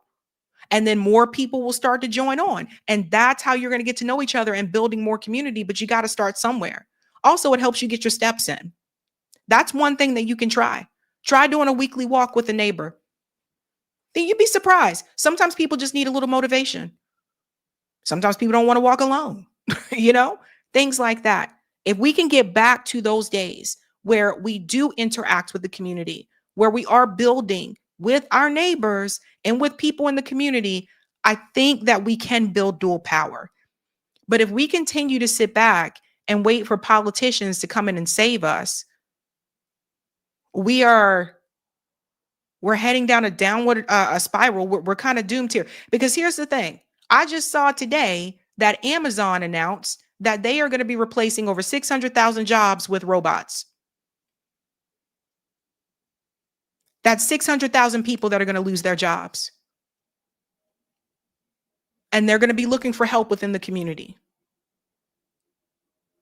And then more people will start to join on. And that's how you're going to get to know each other and building more community. But you got to start somewhere. Also, it helps you get your steps in. That's one thing that you can try. Try doing a weekly walk with a neighbor. Then you'd be surprised. Sometimes people just need a little motivation. Sometimes people don't want to walk alone, things like that. If we can get back to those days where we do interact with the community, where we are building with our neighbors and with people in the community, I think that we can build dual power. But if we continue to sit back and wait for politicians to come in and save us, we're heading down a downward spiral. We're kind of doomed here, because here's the thing. I just saw today that Amazon announced that they are going to be replacing over 600,000 jobs with robots. That's 600,000 people that are going to lose their jobs. And they're going to be looking for help within the community.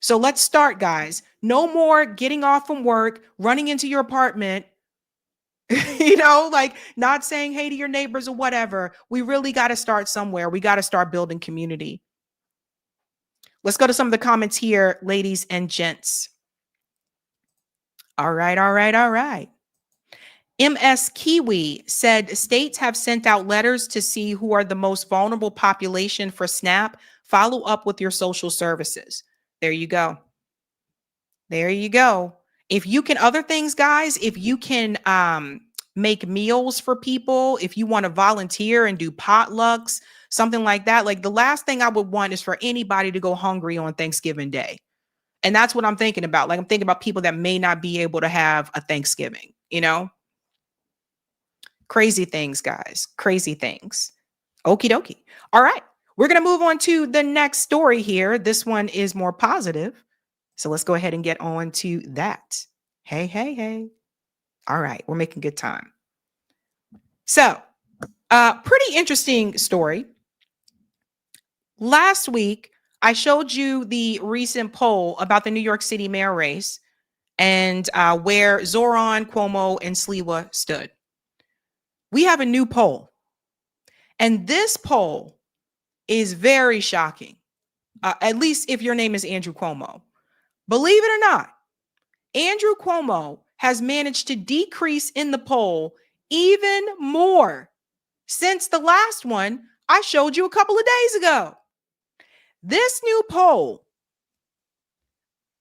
So let's start, guys. No more getting off from work, running into your apartment, like not saying hey to your neighbors or whatever. We really got to start somewhere. We got to start building community. Let's go to some of the comments here, ladies and gents. All right. MS Kiwi said states have sent out letters to see who are the most vulnerable population for SNAP. Follow up with your social services. There you go. If you can, other things, guys, if you can make meals for people, if you want to volunteer and do potlucks, something like that, like the last thing I would want is for anybody to go hungry on Thanksgiving Day. And that's what I'm thinking about. Like, I'm thinking about people that may not be able to have a Thanksgiving, Crazy things, guys. Crazy things. Okie dokie. All right. We're going to move on to the next story here. This one is more positive. So let's go ahead and get on to that. Hey. All right. We're making good time. So, pretty interesting story. Last week, I showed you the recent poll about the New York City mayor race and where Zohran, Cuomo, and Sliwa stood. We have a new poll. And this poll is very shocking, at least if your name is Andrew Cuomo. Believe it or not, Andrew Cuomo has managed to decrease in the poll even more since the last one I showed you a couple of days ago. This new poll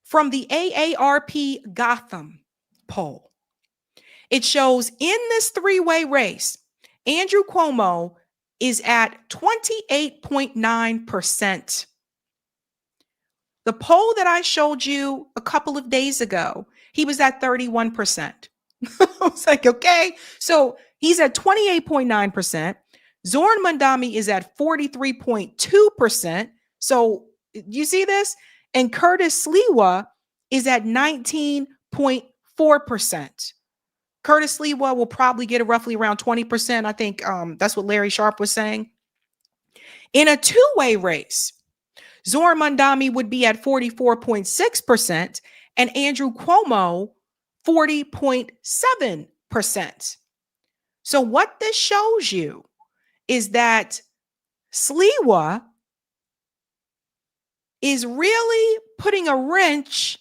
from the AARP Gotham poll, it shows in this three-way race, Andrew Cuomo is at 28.9%. The poll that I showed you a couple of days ago, he was at 31%. I was like, okay, so he's at 28.9%. Zohran Mandami is at 43.2%. So you see this? And Curtis Sliwa is at 19.4%. Curtis Sliwa will probably get roughly around 20%. I think that's what Larry Sharpe was saying. In a two-way race, Zohran Mandami would be at 44.6% and Andrew Cuomo 40.7%. So what this shows you is that Sliwa is really putting a wrench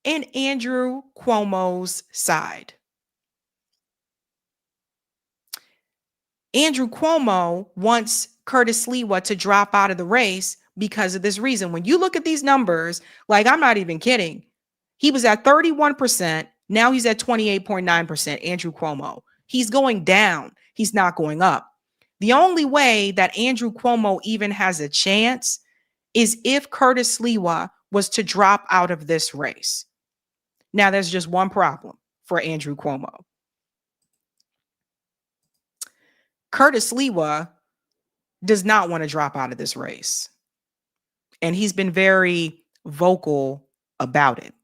in Andrew Cuomo's side. Andrew Cuomo wants Curtis Sliwa to drop out of the race because of this reason. When you look at these numbers, like, I'm not even kidding. He was at 31%. Now he's at 28.9%, Andrew Cuomo. He's going down. He's not going up. The only way that Andrew Cuomo even has a chance is if Curtis Sliwa was to drop out of this race. Now, there's just one problem for Andrew Cuomo. Curtis Sliwa does not want to drop out of this race. And he's been very vocal about it.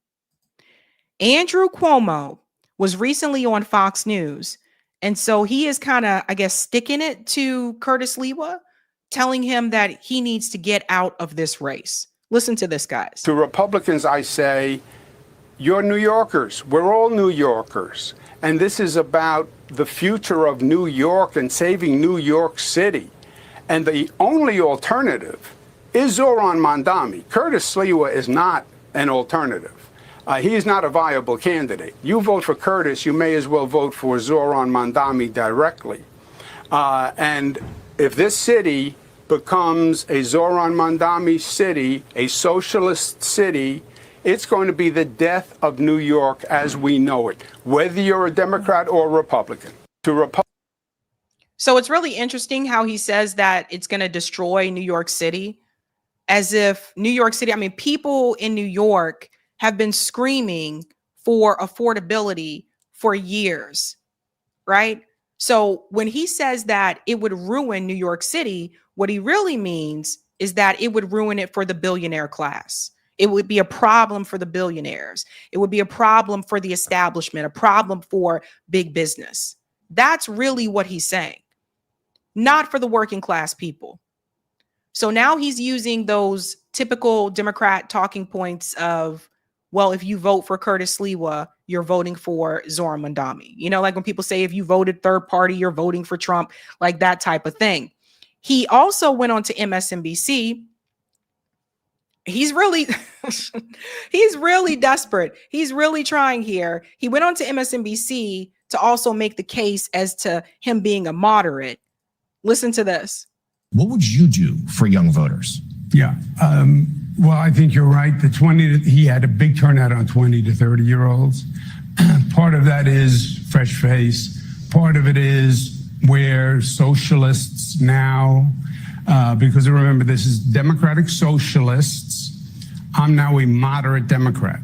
Andrew Cuomo was recently on Fox News. And so he is kind of, I guess, sticking it to Curtis Sliwa, telling him that he needs to get out of this race. Listen to this, guys. To Republicans, I say, you're New Yorkers. We're all New Yorkers. And this is about the future of New York and saving New York City. And the only alternative is Zohran Mandami. Curtis Sliwa is not an alternative. He is not a viable candidate. You vote for Curtis, you may as well vote for Zohran Mandami directly. And if this city becomes a Zohran Mandami city, a socialist city, it's going to be the death of New York as we know it, whether you're a Democrat or Republican. So it's really interesting how he says that it's going to destroy New York City, as if New York City, I mean, people in New York have been screaming for affordability for years, right? So when he says that it would ruin New York City, what he really means is that it would ruin it for the billionaire class. It would be a problem for the billionaires. It would be a problem for the establishment, a problem for big business. That's really what he's saying, not for the working class people. So now he's using those typical Democrat talking points of, well, if you vote for Curtis Sliwa, you're voting for Zohran Mandami. You know, like when people say if you voted third party, you're voting for Trump, like that type of thing. He also went on to MSNBC. He's really, he's really desperate. He's really trying here. He went on to MSNBC to also make the case as to him being a moderate. Listen to this. What would you do for young voters? Yeah. Well, I think you're right. He had a big turnout on 20 to 30 year olds. Part of that is fresh face. Part of it is where socialists now, because remember, this is Democratic socialists. I'm now a moderate Democrat.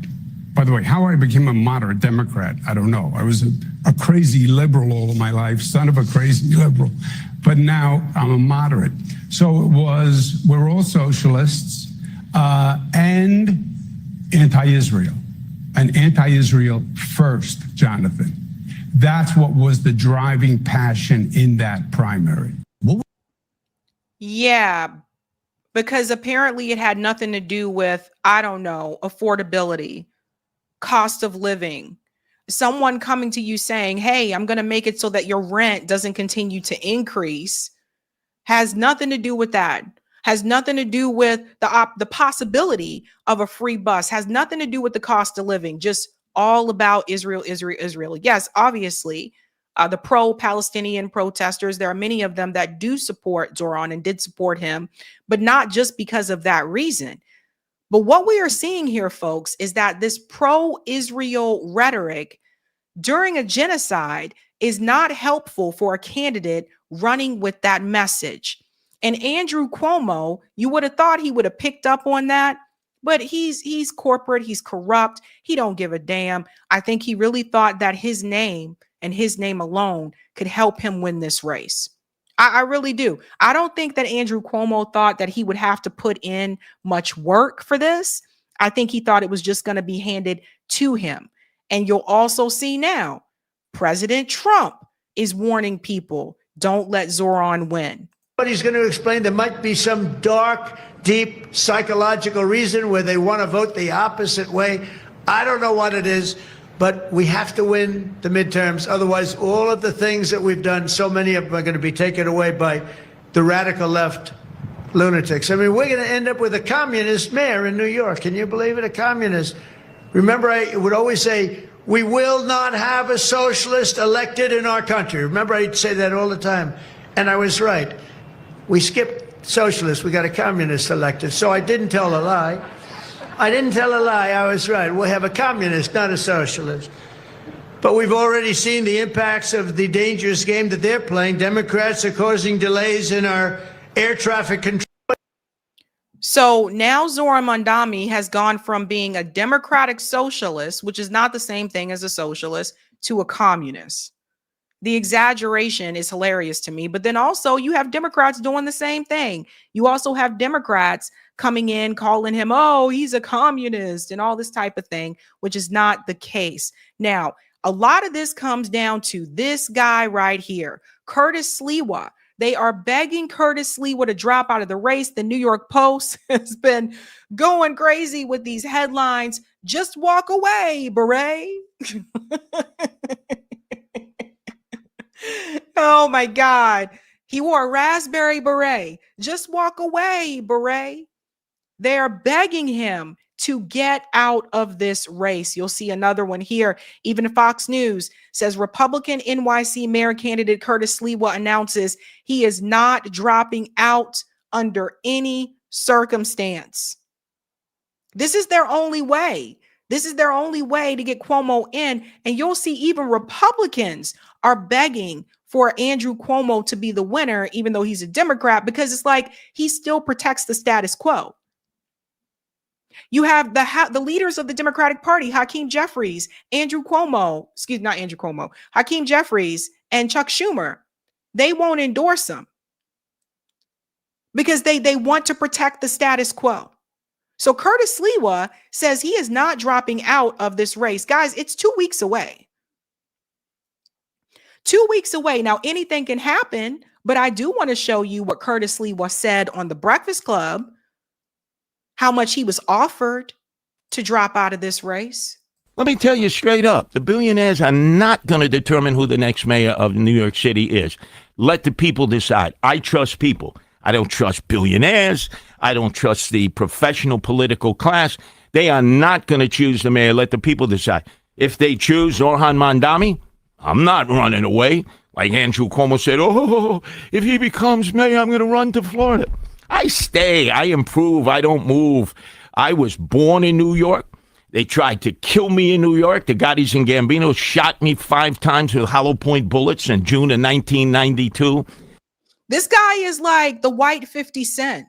By the way, how I became a moderate Democrat, I don't know. I was a crazy liberal all of my life, son of a crazy liberal. But now I'm a moderate. So it was, we're all socialists and anti-Israel. And anti-Israel first, Jonathan. That's what was the driving passion in that primary. Yeah, because apparently it had nothing to do with, I don't know, affordability, cost of living, someone coming to you saying, hey, I'm going to make it so that your rent doesn't continue to increase, has nothing to do with that. Has nothing to do with the possibility of a free bus, has nothing to do with the cost of living, just all about Israel, Israel, Israel. Yes, obviously, the pro-Palestinian protesters. There are many of them that do support Zohran and did support him, but not just because of that reason. But what we are seeing here, folks, is that this pro-Israel rhetoric during a genocide is not helpful for a candidate running with that message. And Andrew Cuomo, you would have thought he would have picked up on that, but he's corporate, he's corrupt, he don't give a damn. I think he really thought that his name and his name alone could help him win this race. I really do. I don't think that Andrew Cuomo thought that he would have to put in much work for this. I think he thought it was just going to be handed to him. And you'll also see now, President Trump is warning people, don't let Zohran win. But he's going to explain there might be some dark, deep psychological reason where they want to vote the opposite way. I don't know what it is, but we have to win the midterms. Otherwise, all of the things that we've done, so many of them are going to be taken away by the radical left lunatics. I mean, we're going to end up with a communist mayor in New York. Can you believe it? A communist. Remember, I would always say, we will not have a socialist elected in our country. Remember, I'd say that all the time. And I was right. We skipped socialists. We got a communist elected. So I didn't tell a lie. I didn't tell a lie. I was right. We'll have a communist, not a socialist. But we've already seen the impacts of the dangerous game that they're playing. Democrats are causing delays in our air traffic control. So now Zohran Mamdani has gone from being a democratic socialist, which is not the same thing as a socialist, to a communist. The exaggeration is hilarious to me. But then also you have Democrats doing the same thing. You also have Democrats coming in, calling him, oh, he's a communist and all this type of thing, which is not the case. Now, a lot of this comes down to this guy right here, Curtis Sliwa. They are begging Curtis Sliwa to drop out of the race. The New York Post has been going crazy with these headlines. Just walk away, Beret. Oh my God. He wore a raspberry beret. Just walk away, Beret. They are begging him to get out of this race. You'll see another one here. Even Fox News says Republican NYC mayor candidate Curtis Sliwa announces he is not dropping out under any circumstance. This is their only way. This is their only way to get Cuomo in. And you'll see even Republicans are begging for Andrew Cuomo to be the winner, even though he's a Democrat, because it's like he still protects the status quo. You have the leaders of the Democratic Party, Hakeem Jeffries, Hakeem Jeffries and Chuck Schumer. They won't endorse him because they want to protect the status quo. So Curtis Sliwa says he is not dropping out of this race. Guys, it's 2 weeks away. 2 weeks away. Now, anything can happen, but I do want to show you what Curtis Sliwa said on the Breakfast Club, how much he was offered to drop out of this race. Let me tell you straight up, the billionaires are not going to determine who the next mayor of New York City is. Let the people decide. I trust people. I don't trust billionaires. I don't trust the professional political class. They are not going to choose the mayor. Let the people decide. If they choose Zohran Mamdani, I'm not running away. Like Andrew Cuomo said, oh, if he becomes mayor, I'm going to run to Florida. I stay. I improve. I don't move. I was born in New York. They tried to kill me in New York. The Gattis and Gambino shot me 5 times with hollow point bullets in June of 1992. This guy is like the white 50 Cent.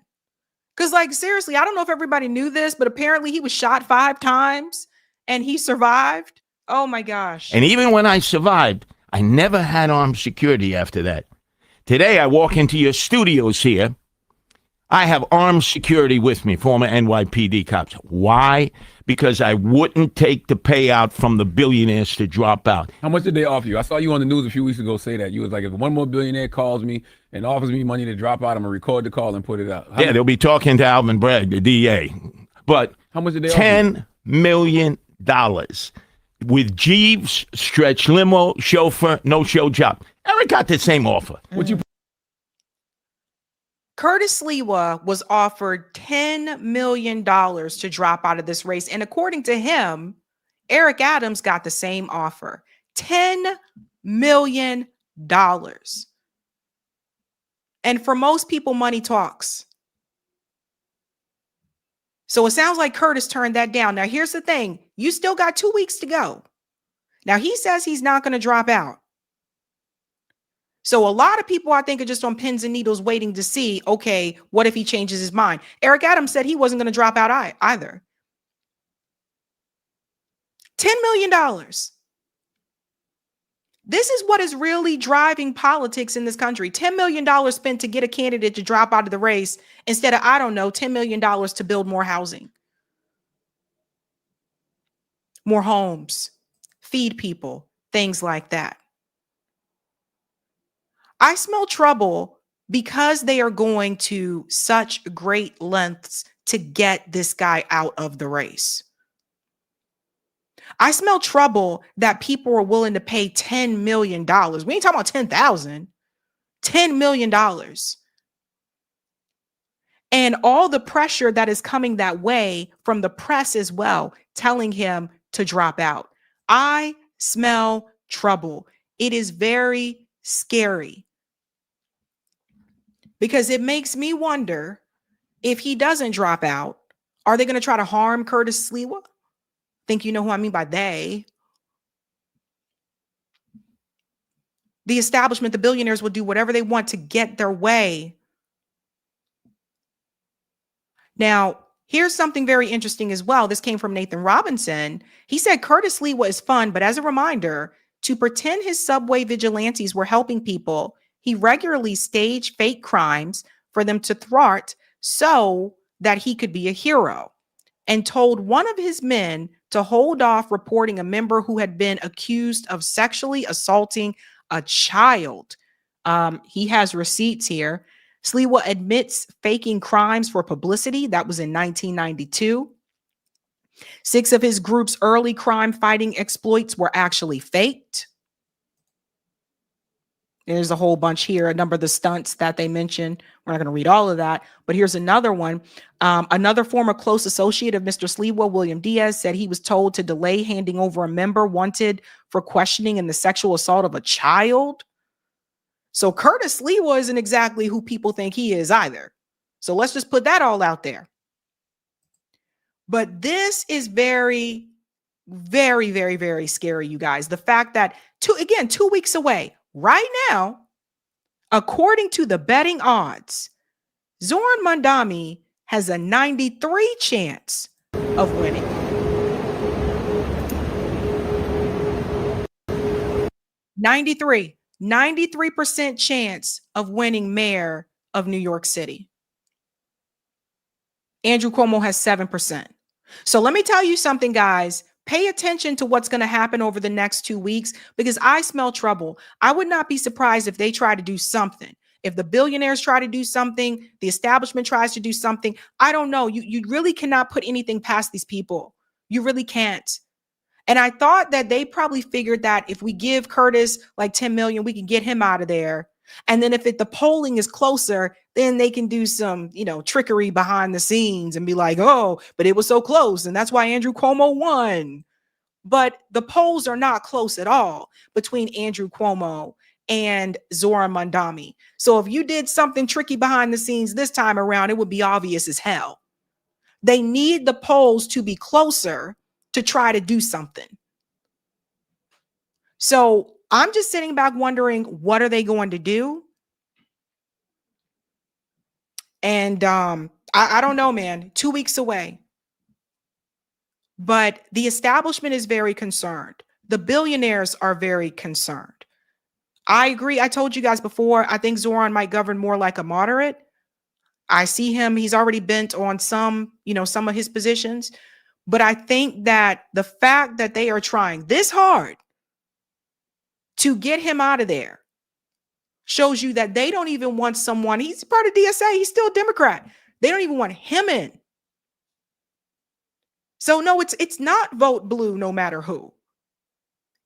Because, like, seriously, I don't know if everybody knew this, but apparently he was shot 5 times and he survived. Oh, my gosh. And even when I survived, I never had armed security after that. Today, I walk into your studios here. I have armed security with me, former NYPD cops. Why? Because I wouldn't take the payout from the billionaires to drop out. How much did they offer you? I saw you on the news a few weeks ago say that. You was like, if one more billionaire calls me and offers me money to drop out, I'm going to record the call and put it out. They'll be talking to Alvin Bragg, the DA. But how much did they $10 million with Jeeves, stretch limo, chauffeur, no-show job. Eric got the same offer. What you? Curtis Sliwa was offered $10 million to drop out of this race. And according to him, Eric Adams got the same offer, $10 million. And for most people, money talks. So it sounds like Curtis turned that down. Now, here's the thing. You still got 2 weeks to go. Now, he says he's not going to drop out. So a lot of people, I think, are just on pins and needles waiting to see, okay, what if he changes his mind? Eric Adams said he wasn't going to drop out either. $10 million. This is what is really driving politics in this country. $10 million spent to get a candidate to drop out of the race instead of, I don't know, $10 million to build more housing, more homes, feed people, things like that. I smell trouble because they are going to such great lengths to get this guy out of the race. I smell trouble that people are willing to pay $10 million. We ain't talking about 10,000, $10 million. And all the pressure that is coming that way from the press as well, telling him to drop out. I smell trouble. It is very scary. Because it makes me wonder, if he doesn't drop out, are they going to try to harm Curtis Sliwa? Think you know who I mean by they. The establishment, the billionaires will do whatever they want to get their way. Now, here's something very interesting as well. This came from Nathan Robinson. He said Curtis Sliwa is fun, but as a reminder, to pretend his subway vigilantes were helping people, he regularly staged fake crimes for them to thwart so that he could be a hero, and told one of his men to hold off reporting a member who had been accused of sexually assaulting a child. He has receipts here. Sliwa admits faking crimes for publicity. That was in 1992. 6 of his group's early crime fighting exploits were actually faked. There's a whole bunch here, a number of the stunts that they mentioned. We're not going to read all of that, but here's another one. Another former close associate of Mr. Sliwa, William Diaz, said he was told to delay handing over a member wanted for questioning in the sexual assault of a child. So Curtis Sliwa isn't exactly who people think he is either. So let's just put that all out there. But this is very, very, very, very scary, you guys. The fact that 2 weeks away, right now, according to the betting odds, Zohran Mandami has a 93 chance of winning. 93% chance of winning mayor of New York City. Andrew Cuomo has 7%. So let me tell you something, guys. Pay attention to what's going to happen over the next 2 weeks, because I smell trouble. I would not be surprised if they try to do something. If the billionaires try to do something, the establishment tries to do something. I don't know. You really cannot put anything past these people. You really can't. And I thought that they probably figured that if we give Curtis like 10 million, we can get him out of there. And then if the polling is closer, then they can do some, trickery behind the scenes and be like, oh, but it was so close. And that's why Andrew Cuomo won. But the polls are not close at all between Andrew Cuomo and Zohran Mandami. So if you did something tricky behind the scenes this time around, it would be obvious as hell. They need the polls to be closer to try to do something. So I'm just sitting back wondering, what are they going to do? And I don't know, man. 2 weeks away. But the establishment is very concerned. The billionaires are very concerned. I agree. I told you guys before, I think Zohran might govern more like a moderate. I see him. He's already bent on some of his positions. But I think that the fact that they are trying this hard to get him out of there shows you that they don't even want someone. He's part of DSA. He's still a Democrat. They don't even want him in. So no, it's not vote blue no matter who.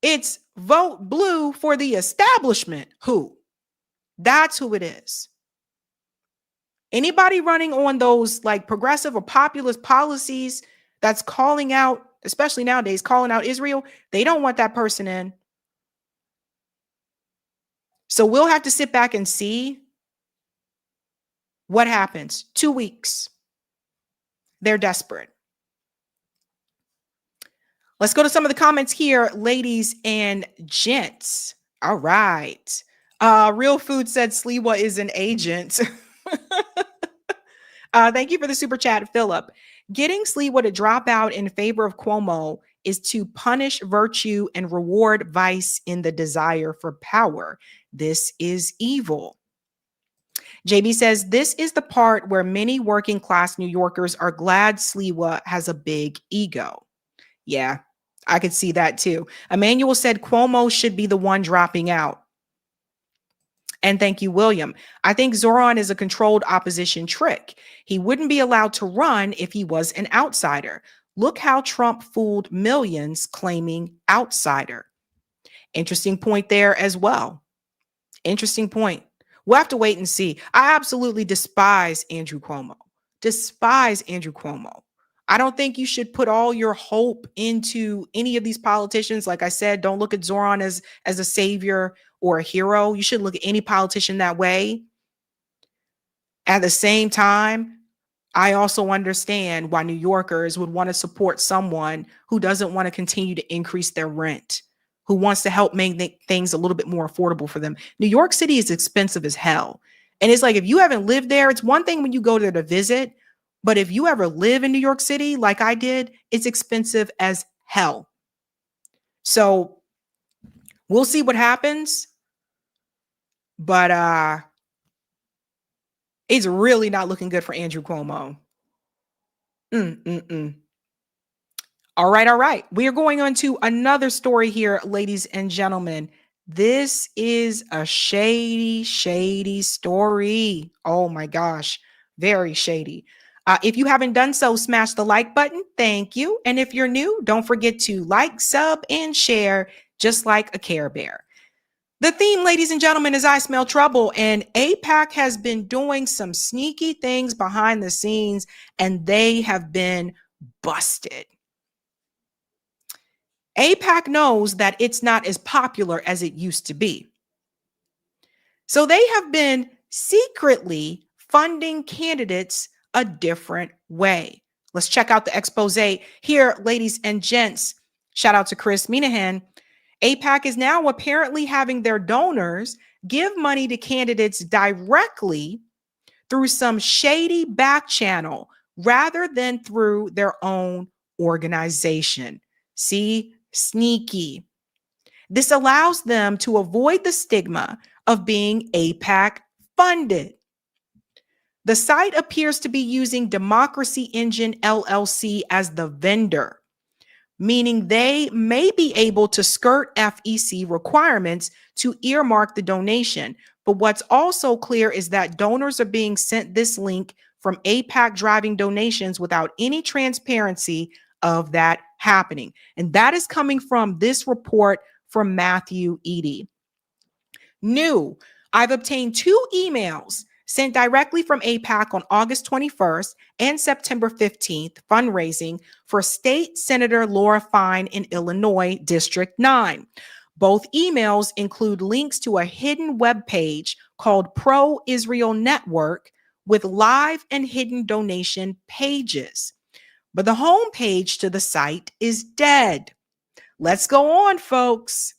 It's vote blue for the establishment who. That's who it is. Anybody running on those like progressive or populist policies that's calling out, especially nowadays, calling out Israel, they don't want that person in. So we'll have to sit back and see what happens. 2 weeks. They're desperate. Let's go to some of the comments here, ladies and gents. All right. Real Food said Sliwa is an agent. Thank you for the super chat, Philip. Getting Sliwa to drop out in favor of Cuomo is to punish virtue and reward vice in the desire for power. This is evil. JB says, this is the part where many working class New Yorkers are glad Sliwa has a big ego. Yeah, I could see that too. Emmanuel said Cuomo should be the one dropping out. And thank you, William. I think Zohran is a controlled opposition trick. He wouldn't be allowed to run if he was an outsider. Look how Trump fooled millions claiming outsider. Interesting point there as well. Interesting point. We'll have to wait and see. I absolutely despise Andrew Cuomo. Despise Andrew Cuomo. I don't think you should put all your hope into any of these politicians. Like I said, don't look at Zohran as a savior or a hero. You shouldn't look at any politician that way. At the same time, I also understand why New Yorkers would want to support someone who doesn't want to continue to increase their rent, who wants to help make things a little bit more affordable for them. New York City is expensive as hell. And it's like, if you haven't lived there, it's one thing when you go there to visit, but if you ever live in New York City, like I did, it's expensive as hell. So we'll see what happens. But it's really not looking good for Andrew Cuomo. All right. We are going on to another story here, ladies and gentlemen. This is a shady story. Oh my gosh, very shady. If you haven't done so, smash the like button. Thank you. And if you're new, don't forget to like, sub, and share, just like a Care Bear. The theme, ladies and gentlemen, is I Smell Trouble, and Aipac has been doing some sneaky things behind the scenes, and they have been busted. Aipac knows that it's not as popular as it used to be. So they have been secretly funding candidates a different way. Let's check out the expose here, ladies and gents. Shout out to Chris Minahan. Aipac is now apparently having their donors give money to candidates directly through some shady back channel rather than through their own organization. See, sneaky. This allows them to avoid the stigma of being Aipac funded. The site appears to be using Democracy Engine LLC as the vendor, meaning they may be able to skirt FEC requirements to earmark the donation. But what's also clear is that donors are being sent this link from Aipac driving donations without any transparency of that happening. And that is coming from this report from Matthew Eady. New, I've obtained 2 emails sent directly from Aipac on August 21st and September 15th, fundraising for State Senator Laura Fine in Illinois, District 9. Both emails include links to a hidden web page called Pro-Israel Network with live and hidden donation pages. But the homepage to the site is dead. Let's go on, folks.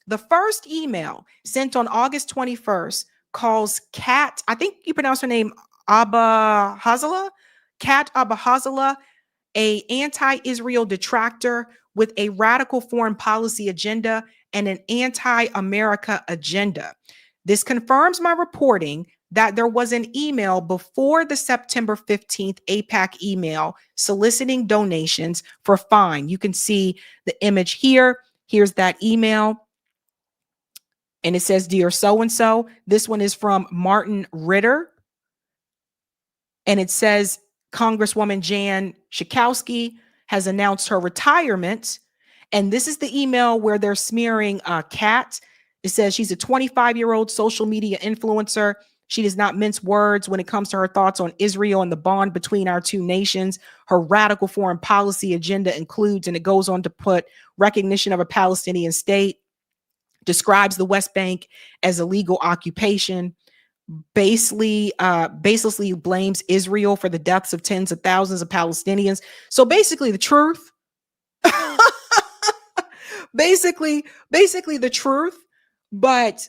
The first email sent on August 21st calls Kat, I think you pronounce her name Abba Hazala, Kat Abba Hazala, a anti-Israel detractor with a radical foreign policy agenda and an anti-America agenda. This confirms my reporting that there was an email before the September 15th Aipac email soliciting donations for Fine. You can see the image here. Here's that email. And it says, Dear so-and-so. This one is from Martin Ritter. And it says, Congresswoman Jan Schakowsky has announced her retirement. And this is the email where they're smearing Kat. It says she's a 25-year-old social media influencer. She does not mince words when it comes to her thoughts on Israel and the bond between our two nations. Her radical foreign policy agenda includes, and it goes on to put, recognition of a Palestinian state, describes the West Bank as a legal occupation, baselessly blames Israel for the deaths of tens of thousands of Palestinians. So basically the truth, basically the truth, but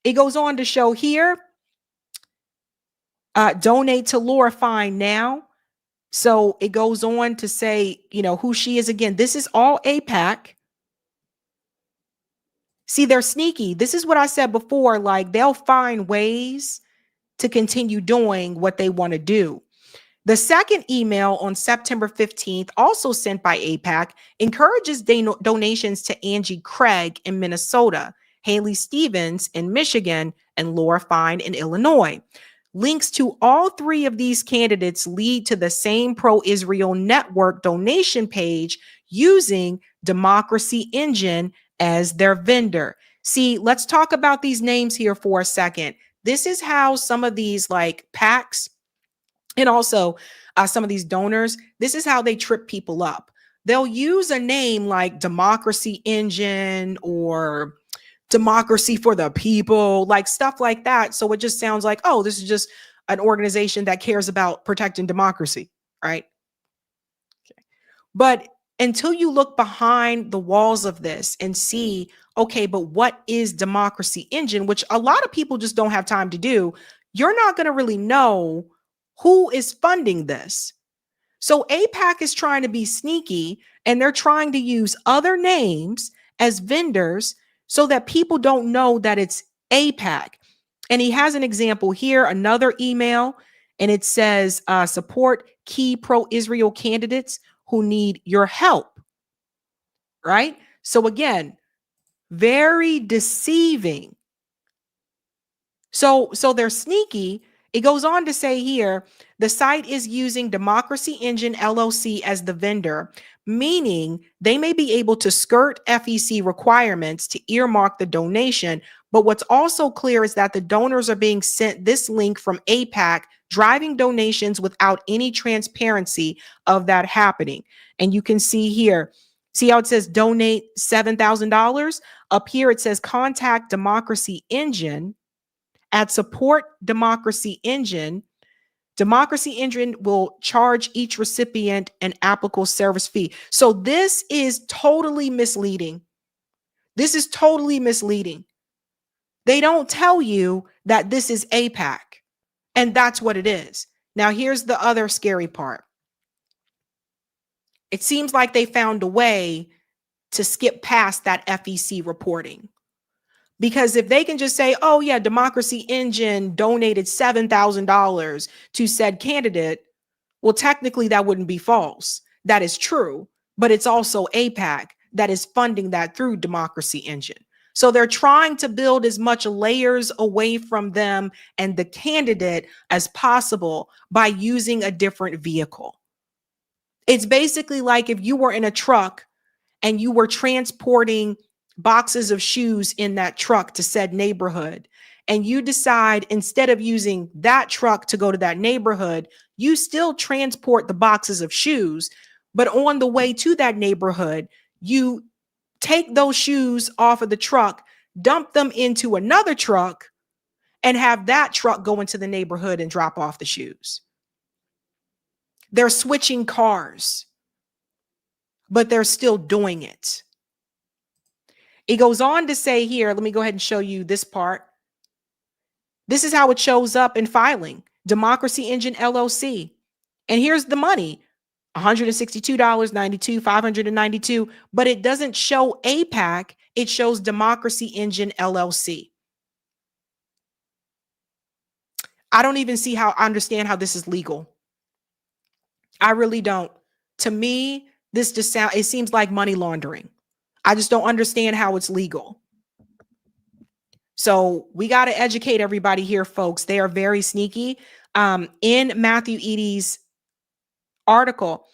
it goes on to show here, donate to Laura Fine now. So it goes on to say, who she is again. This is all Aipac. See, they're sneaky. This is what I said before. Like, they'll find ways to continue doing what they want to do. The second email on September 15th, also sent by Aipac, encourages donations to Angie Craig in Minnesota, Haley Stevens in Michigan, and Laura Fine in Illinois. Links to all three of these candidates lead to the same pro-Israel network donation page using Democracy Engine as their vendor. See, let's talk about these names here for a second. This is how some of these like PACs and also some of these donors, this is how they trip people up. They'll use a name like Democracy Engine or Democracy for the People, like stuff like that. So it just sounds like, oh, this is just an organization that cares about protecting democracy, right? Okay. But until you look behind the walls of this and see, okay, but what is Democracy Engine, which a lot of people just don't have time to do, you're not going to really know who is funding this. So Aipac is trying to be sneaky, and they're trying to use other names as vendors so that people don't know that it's Aipac. And he has an example here, another email, and it says, support key pro-Israel candidates who need your help, right? So again, very deceiving. So they're sneaky. It goes on to say here, the site is using Democracy Engine LLC as the vendor, meaning they may be able to skirt FEC requirements to earmark the donation. But what's also clear is that the donors are being sent this link from Aipac, driving donations without any transparency of that happening. And you can see here, see how it says donate $7,000? Up here it says contact Democracy Engine at support Democracy Engine. Democracy Engine will charge each recipient an applicable service fee. So this is totally misleading. This is totally misleading. They don't tell you that this is Aipac, and that's what it is. Now, here's the other scary part. It seems like they found a way to skip past that FEC reporting. Because if they can just say, oh yeah, Democracy Engine donated $7,000 to said candidate, well, technically that wouldn't be false. That is true, but it's also Aipac that is funding that through Democracy Engine. So they're trying to build as much layers away from them and the candidate as possible by using a different vehicle. It's basically like if you were in a truck and you were transporting boxes of shoes in that truck to said neighborhood, and you decide instead of using that truck to go to that neighborhood, you still transport the boxes of shoes, but on the way to that neighborhood, you take those shoes off of the truck, dump them into another truck, and have that truck go into the neighborhood and drop off the shoes. They're switching cars, but they're still doing it. It goes on to say here, let me go ahead and show you this part. This is how it shows up in filing, Democracy Engine LLC. And here's the money, $162.92, $592, but it doesn't show Aipac, it shows Democracy Engine LLC. I don't even understand how this is legal. I really don't. To me, this just it seems like money laundering. I just don't understand how it's legal. So we got to educate everybody here, folks. They are very sneaky. In Matthew Eady's article,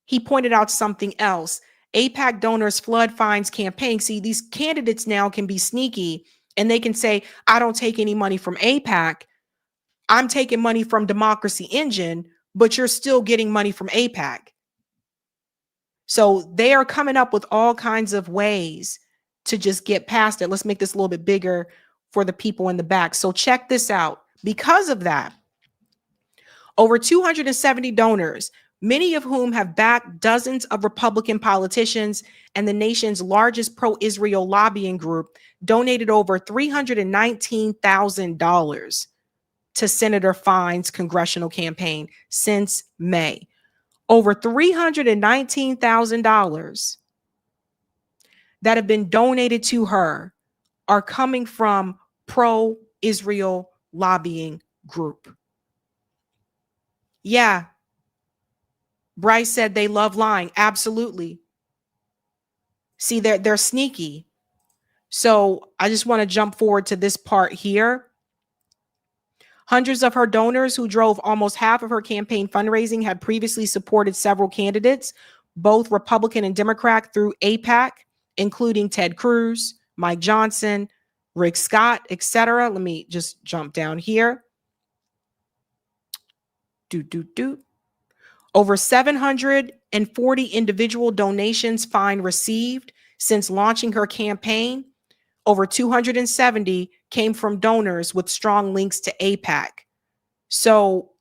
he pointed out something else. Aipac donors flood fines campaign. See, these candidates now can be sneaky and they can say, I don't take any money from Aipac. I'm taking money from Democracy Engine, but you're still getting money from Aipac. So they are coming up with all kinds of ways to just get past it. Let's make this a little bit bigger for the people in the back. So check this out. Because of that, over 270 donors, many of whom have backed dozens of Republican politicians and the nation's largest pro-Israel lobbying group, donated over $319,000 to Senator Fine's congressional campaign since May. Over $319,000 that have been donated to her are coming from pro-Israel lobbying group. Yeah. Bryce said they love lying. Absolutely. See, they're sneaky. So I just want to jump forward to this part here. Hundreds of her donors who drove almost half of her campaign fundraising had previously supported several candidates, both Republican and Democrat, through Aipac, including Ted Cruz, Mike Johnson, Rick Scott, etc. Let me just jump down here. Over 740 individual donations Fine received since launching her campaign. Over 270 came from donors with strong links to Aipac. So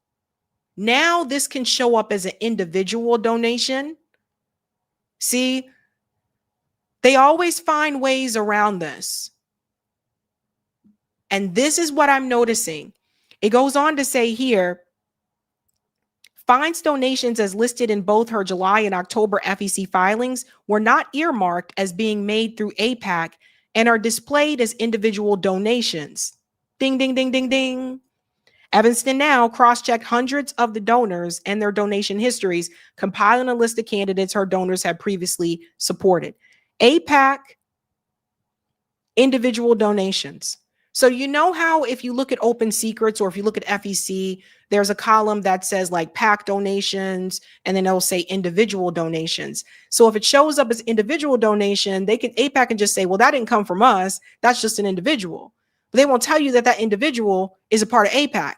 now this can show up as an individual donation. See, they always find ways around this. And this is what I'm noticing. It goes on to say here, Fine's donations, as listed in both her July and October FEC filings, were not earmarked as being made through Aipac and are displayed as individual donations. Ding, ding, ding, ding, ding. Evanston Now cross-checked hundreds of the donors and their donation histories, compiling a list of candidates her donors had previously supported. Aipac, individual donations. So you know how if you look at Open Secrets or if you look at FEC, there's a column that says like PAC donations, and then it'll say individual donations. So if it shows up as individual donation, Aipac can just say, well, that didn't come from us. That's just an individual. But they won't tell you that that individual is a part of Aipac.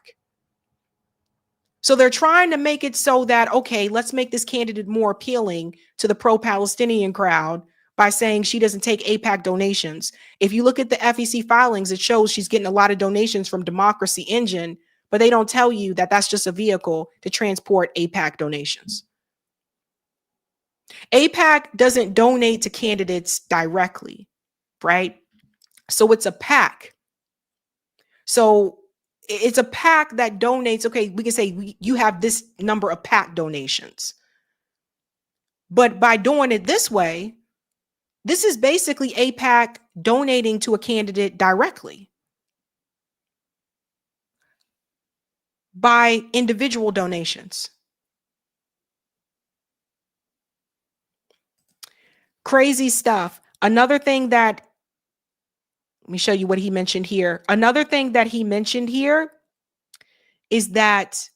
So they're trying to make it so that, okay, let's make this candidate more appealing to the pro-Palestinian crowd by saying she doesn't take Aipac donations. If you look at the FEC filings, it shows she's getting a lot of donations from Democracy Engine, but they don't tell you that that's just a vehicle to transport Aipac donations. Aipac doesn't donate to candidates directly, right? So it's a PAC. So it's a PAC that donates. Okay, we can say you have this number of PAC donations. But by doing it this way, this is basically Aipac donating to a candidate directly by individual donations. Crazy stuff. Another thing that, let me show you what he mentioned here. Another thing that he mentioned here is that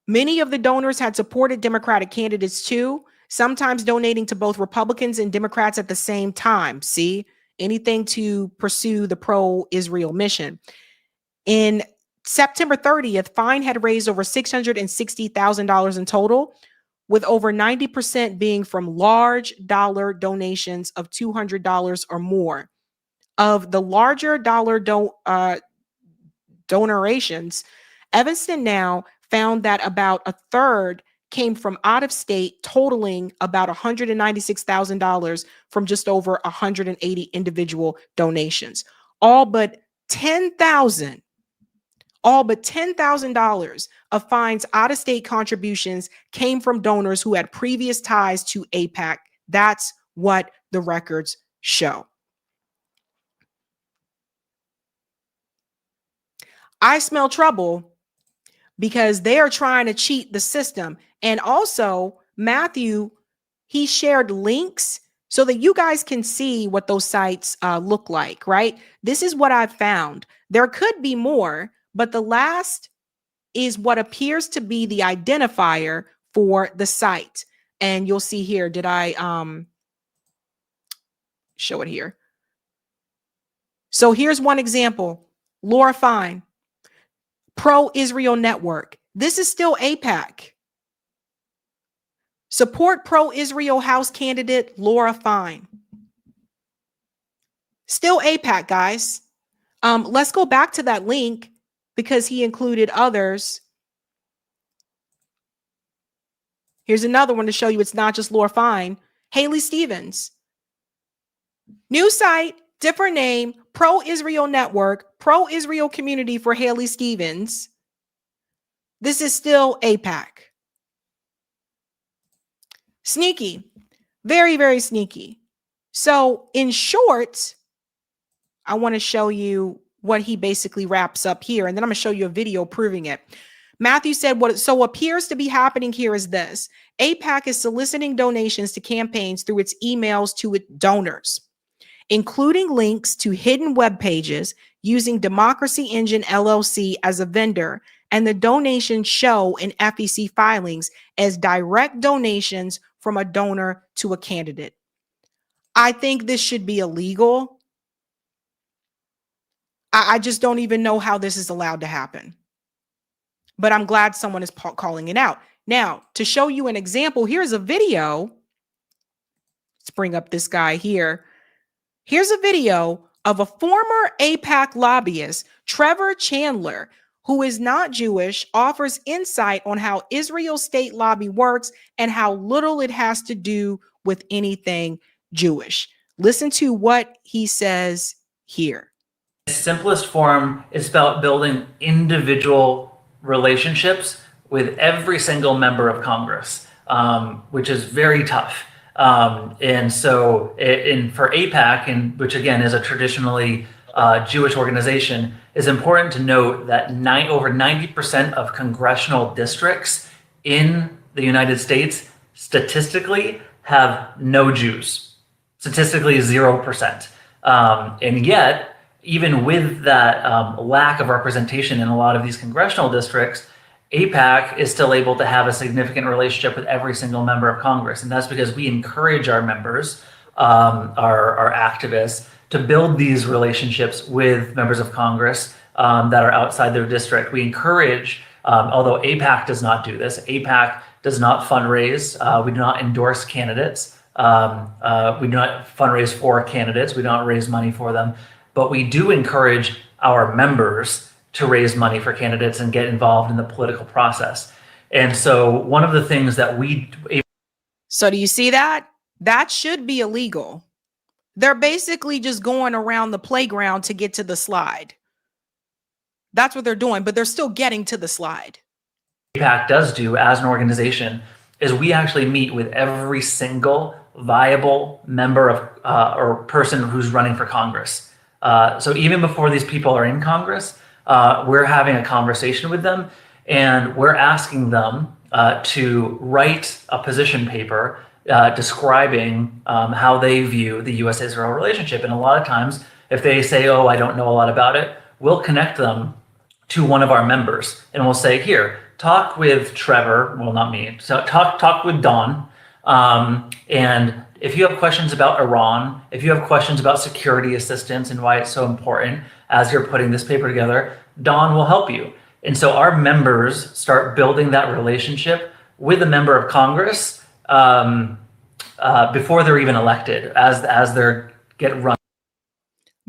many of the donors had supported Democratic candidates too, sometimes donating to both Republicans and Democrats at the same time. See, anything to pursue the pro-Israel mission. In September 30th, Fine had raised over $660,000 in total, with over 90% being from large dollar donations of $200 or more. Of the larger dollar donations, Evanston Now found that about a third came from out of state, totaling about $196,000 from just over 180 individual donations. All but $10,000 of Fine's out of state contributions came from donors who had previous ties to Aipac. That's what the records show. I smell trouble because they are trying to cheat the system. And also, Matthew, he shared links so that you guys can see what those sites look like, right? This is what I've found. There could be more, but the last is what appears to be the identifier for the site. And you'll see here, did I show it here? So here's one example. Laura Fine, Pro-Israel Network. This is still Aipac. Support pro-Israel House candidate Laura Fine. Still AIPAC, guys. Let's go back to that link because he included others. Here's another one to show you it's not just Laura Fine. Haley Stevens. New site, different name, pro-Israel network, pro-Israel community for Haley Stevens. This is still AIPAC. Sneaky. Very, very sneaky. So in short, I want to show you what he basically wraps up here. And then I'm going to show you a video proving it. Matthew said what so appears to be happening here is this. AIPAC is soliciting donations to campaigns through its emails to its donors, including links to hidden web pages using Democracy Engine LLC as a vendor, and the donations show in FEC filings as direct donations from a donor to a candidate. I think this should be illegal. I just don't even know how this is allowed to happen. But I'm glad someone is calling it out. Now, to show you an example, here's a video. Let's bring up this guy here. Here's a video of a former AIPAC lobbyist, Trevor Chandler, who is not Jewish, offers insight on how Israel's state lobby works and how little it has to do with anything Jewish. Listen to what he says here. The simplest form is about building individual relationships with every single member of Congress, which is very tough. And so for AIPAC, and which again is a traditionally Jewish organization, is important to note that over 90% of congressional districts in the United States statistically have no Jews, statistically 0%. And yet, even with that lack of representation in a lot of these congressional districts, AIPAC is still able to have a significant relationship with every single member of Congress. And that's because we encourage our members, our activists, to build these relationships with members of Congress that are outside their district. We encourage, although AIPAC does not do this, AIPAC does not fundraise. We do not endorse candidates. We do not fundraise for candidates. We don't raise money for them. But we do encourage our members to raise money for candidates and get involved in the political process. And so one of the things that So do you see that? That should be illegal. They're basically just going around the playground to get to the slide. That's what they're doing, but they're still getting to the slide. AIPAC does do as an organization is we actually meet with every single viable member of or person who's running for Congress. So even before these people are in Congress, we're having a conversation with them, and we're asking them to write a position paper describing how they view the U.S.-Israel relationship. And a lot of times, if they say, oh, I don't know a lot about it, we'll connect them to one of our members, and we'll say, here, talk with Trevor, well, not me, so talk with Dawn, and if you have questions about Iran, if you have questions about security assistance and why it's so important as you're putting this paper together, Dawn will help you. And so our members start building that relationship with a member of Congress before they're even elected, as they're get run.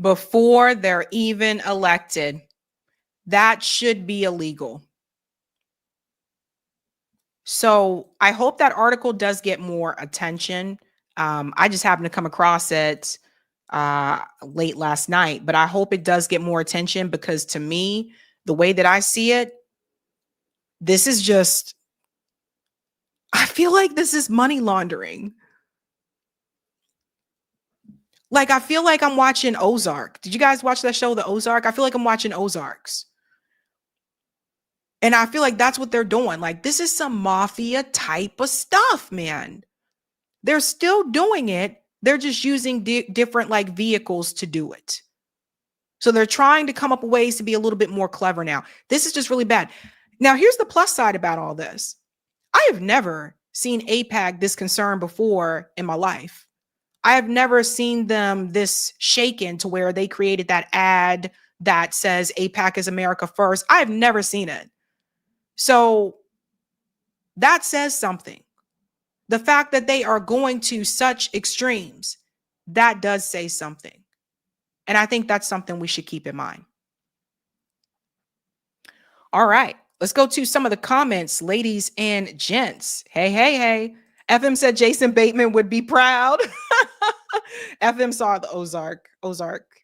Before they're even elected. That should be illegal. So I hope that article does get more attention. I just happened to come across it late last night, but I hope it does get more attention because to me, the way that I see it, this is just, I feel like this is money laundering. Like, I feel like I'm watching Ozark. Did you guys watch that show, The Ozark? I feel like I'm watching Ozarks. And I feel like that's what they're doing. Like, this is some mafia type of stuff, man. They're still doing it. They're just using different like vehicles to do it. So they're trying to come up with ways to be a little bit more clever now. This is just really bad. Now, here's the plus side about all this. I have never seen AIPAC this concerned before in my life. I have never seen them this shaken to where they created that ad that says AIPAC is America first. I have never seen it. So that says something. The fact that they are going to such extremes, that does say something. And I think that's something we should keep in mind. All right, let's go to some of the comments, ladies and gents. Hey. FM said Jason Bateman would be proud. FM saw the Ozark,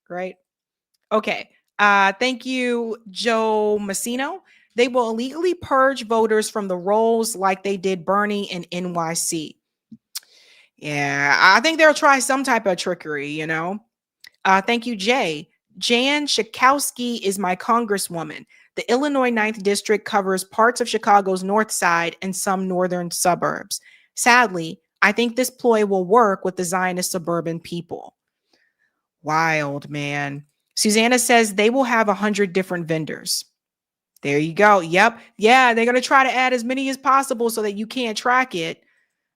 right? Okay. Thank you, Joe Massino. They will illegally purge voters from the rolls like they did Bernie and NYC. Yeah, I think they'll try some type of trickery, Thank you, Jay. Jan Schakowsky is my congresswoman. The Illinois 9th District covers parts of Chicago's north side and some northern suburbs. Sadly, I think this ploy will work with the Zionist suburban people. Wild, man. Susanna says they will have 100 different vendors. There you go. Yep. Yeah, they're going to try to add as many as possible so that you can't track it.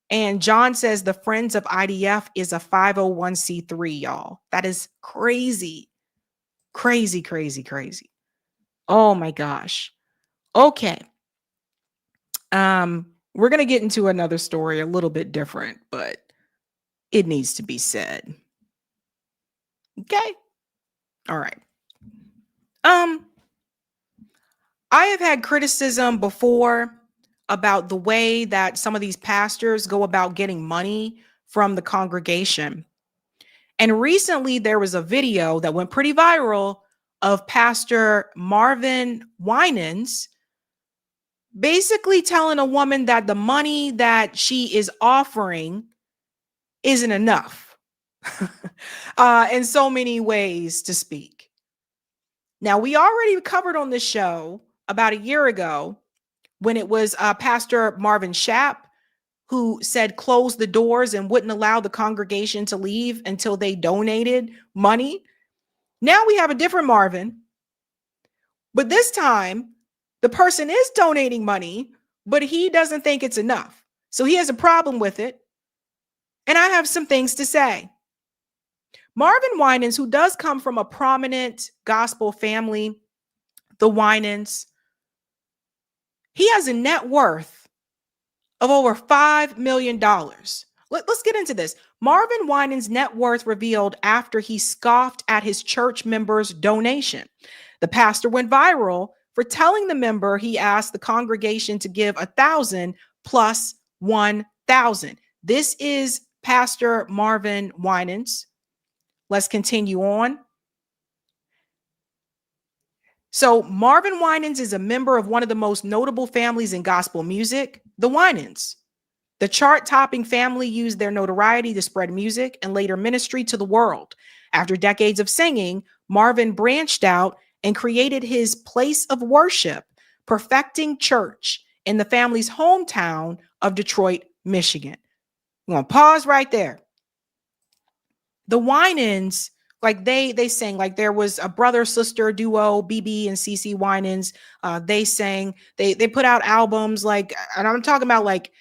And John says the Friends of IDF is a 501c3, y'all. That is crazy. Crazy. Oh my gosh. Okay. We're going to get into another story a little bit different, but it needs to be said. Okay. All right. I have had criticism before about the way that some of these pastors go about getting money from the congregation. And recently there was a video that went pretty viral of Pastor Marvin Winans basically telling a woman that the money that she is offering isn't enough in so many ways to speak. Now, we already covered on this show about a year ago when it was Pastor Marvin Sharpe who said close the doors and wouldn't allow the congregation to leave until they donated money. Now we have a different Marvin, but this time the person is donating money, but he doesn't think it's enough. So he has a problem with it. And I have some things to say. Marvin Winans, who does come from a prominent gospel family, the Winans, he has a net worth of over $5 million. Let's get into this. Marvin Winans' net worth revealed after he scoffed at his church members' donation. The pastor went viral for telling the member he asked the congregation to give 1,000 plus 1,000. This is Pastor Marvin Winans. Let's continue on. So Marvin Winans is a member of one of the most notable families in gospel music, the Winans. The chart-topping family used their notoriety to spread music and later ministry to the world. After decades of singing, Marvin branched out and created his place of worship, Perfecting Church, in the family's hometown of Detroit, Michigan. I'm going to pause right there. The Winans, like they sang, like there was a brother-sister duo, BB and CC Winans. They sang, they put out albums, like, and I'm talking about like,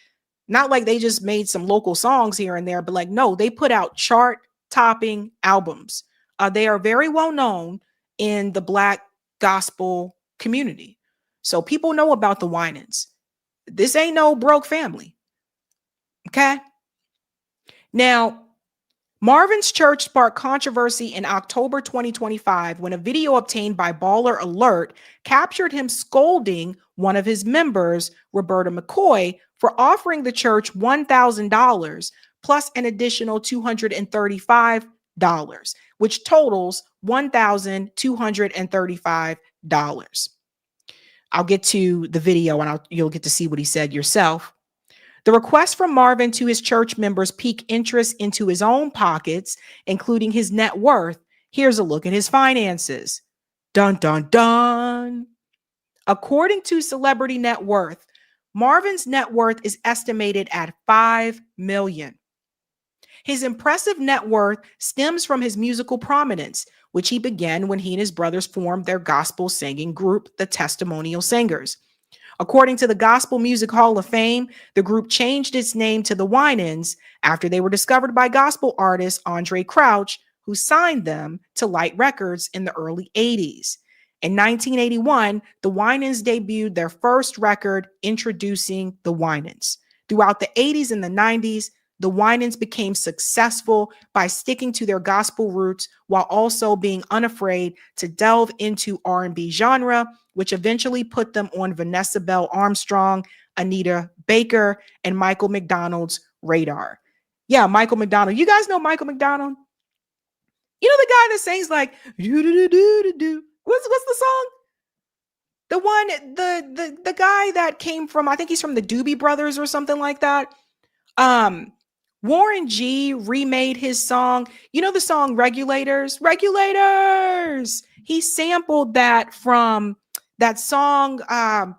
not like they just made some local songs here and there, but like, no, they put out chart-topping albums. They are very well known in the Black gospel community. So people know about the Winans. This ain't no broke family. Okay? Now, Marvin's church sparked controversy in October 2025 when a video obtained by Baller Alert captured him scolding one of his members, Roberta McCoy, for offering the church $1,000 plus an additional $235, which totals $1,235. I'll get to the video and you'll get to see what he said yourself. The request from Marvin to his church members piqued interest into his own pockets, including his net worth. Here's a look at his finances. Dun, dun, dun. According to Celebrity Net Worth, Marvin's net worth is estimated at $5 million. His impressive net worth stems from his musical prominence, which he began when he and his brothers formed their gospel singing group, the Testimonial Singers. According to the Gospel Music Hall of Fame, the group changed its name to the Winans after they were discovered by gospel artist Andre Crouch, who signed them to Light Records in the early 80s. In 1981, the Winans debuted their first record, introducing the Winans. Throughout the 80s and the 90s, the Winans became successful by sticking to their gospel roots while also being unafraid to delve into R&B genre, which eventually put them on Vanessa Bell Armstrong, Anita Baker, and Michael McDonald's radar. Yeah, Michael McDonald. You guys know Michael McDonald? You know the guy that sings like do. What's the song? The one, the guy that came from, I think he's from the Doobie Brothers or something like that. Warren G remade his song. You know the song Regulators? Regulators. He sampled that from that song. I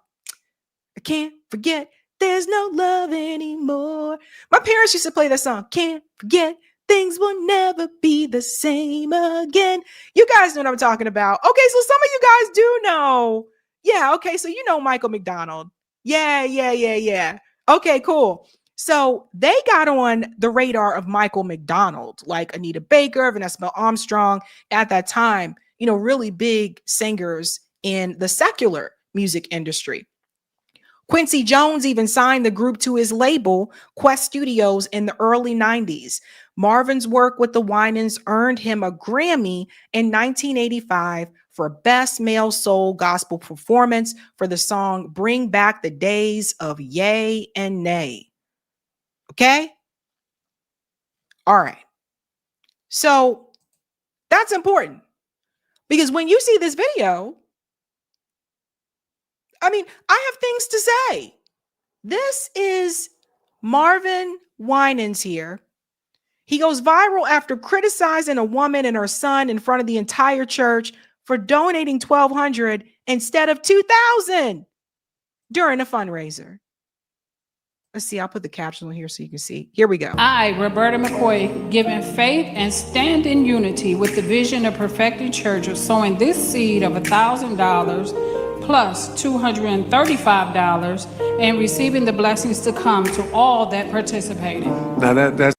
can't forget. There's no love anymore. My parents used to play that song. Can't forget. Things will never be the same again. You guys know what I'm talking about. Okay, so some of you guys do know. Yeah, okay, so you know Michael McDonald. Yeah. Okay, cool. So they got on the radar of Michael McDonald, like Anita Baker, Vanessa Bell Armstrong at that time, you know, really big singers in the secular music industry. Quincy Jones even signed the group to his label, Quest Studios, in the early 90s. Marvin's work with the Winans earned him a Grammy in 1985 for Best Male Soul Gospel Performance for the song Bring Back the Days of Yay and Nay. Okay? All right. So that's important because when you see this video, I mean, I have things to say. This is Marvin Winans here. He goes viral after criticizing a woman and her son in front of the entire church for donating $1,200 instead of $2,000 during a fundraiser. Let's see, I'll put the caption on here so you can see. Here we go. I, Roberta McCoy, giving faith and stand in unity with the vision of perfecting church of sowing this seed of $1,000 plus $235 and receiving the blessings to come to all that participated. Now that's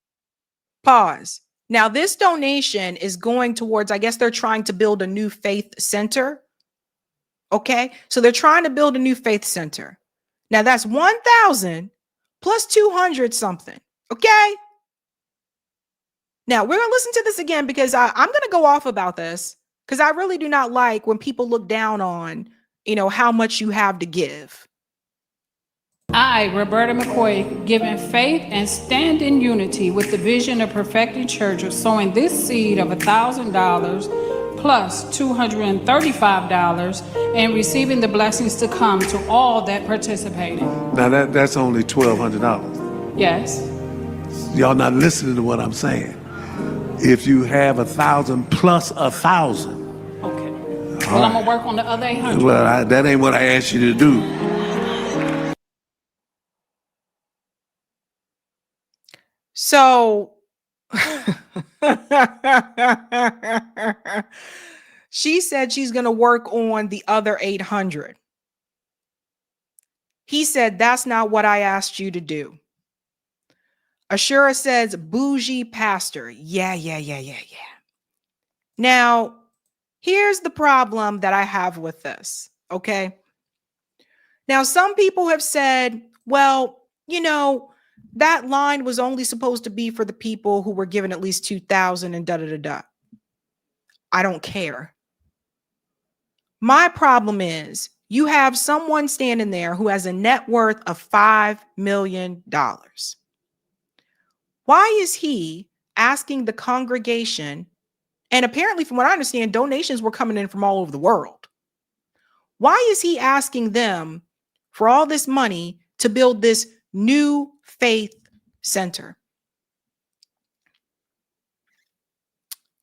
pause. Now this donation is going towards, I guess they're trying to build a new faith center. Okay, so they're trying to build a new faith center. Now that's 1,000 plus 200 something. Okay. Now we're going to listen to this again because I'm going to go off about this because I really do not like when people look down on, you know, how much you have to give. I, Roberta McCoy, giving faith and stand in unity with the vision of perfecting church of sowing this seed of $1,000 plus $235 and receiving the blessings to come to all that participated. Now that's only $1,200. Yes. Y'all not listening to what I'm saying. If you have 1,000 plus 1,000. Okay. Well, I'm gonna work on the other 800. Well, that ain't what I asked you to do. So she said she's going to work on the other 800. He said, that's not what I asked you to do. Ashura says, bougie pastor. Yeah. Now, here's the problem that I have with this. Okay. Now, some people have said, well, you know, that line was only supposed to be for the people who were given at least 2,000 and da-da-da-da. I don't care. My problem is you have someone standing there who has a net worth of $5 million. Why is he asking the congregation, and apparently from what I understand, donations were coming in from all over the world. Why is he asking them for all this money to build this new faith center?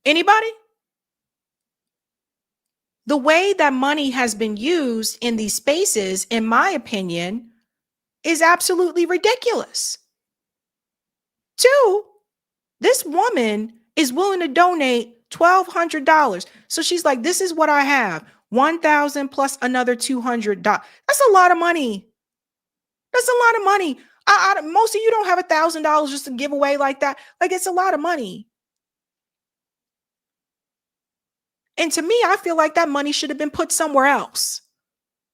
Anybody? The way that money has been used in these spaces, in my opinion, is absolutely ridiculous. Two, this woman is willing to donate $1,200. So she's like, this is what I have. 1,000 plus another $200. That's a lot of money. That's a lot of money. Most of you don't have $1,000 just to give away like that. Like, it's a lot of money. And to me, I feel like that money should have been put somewhere else.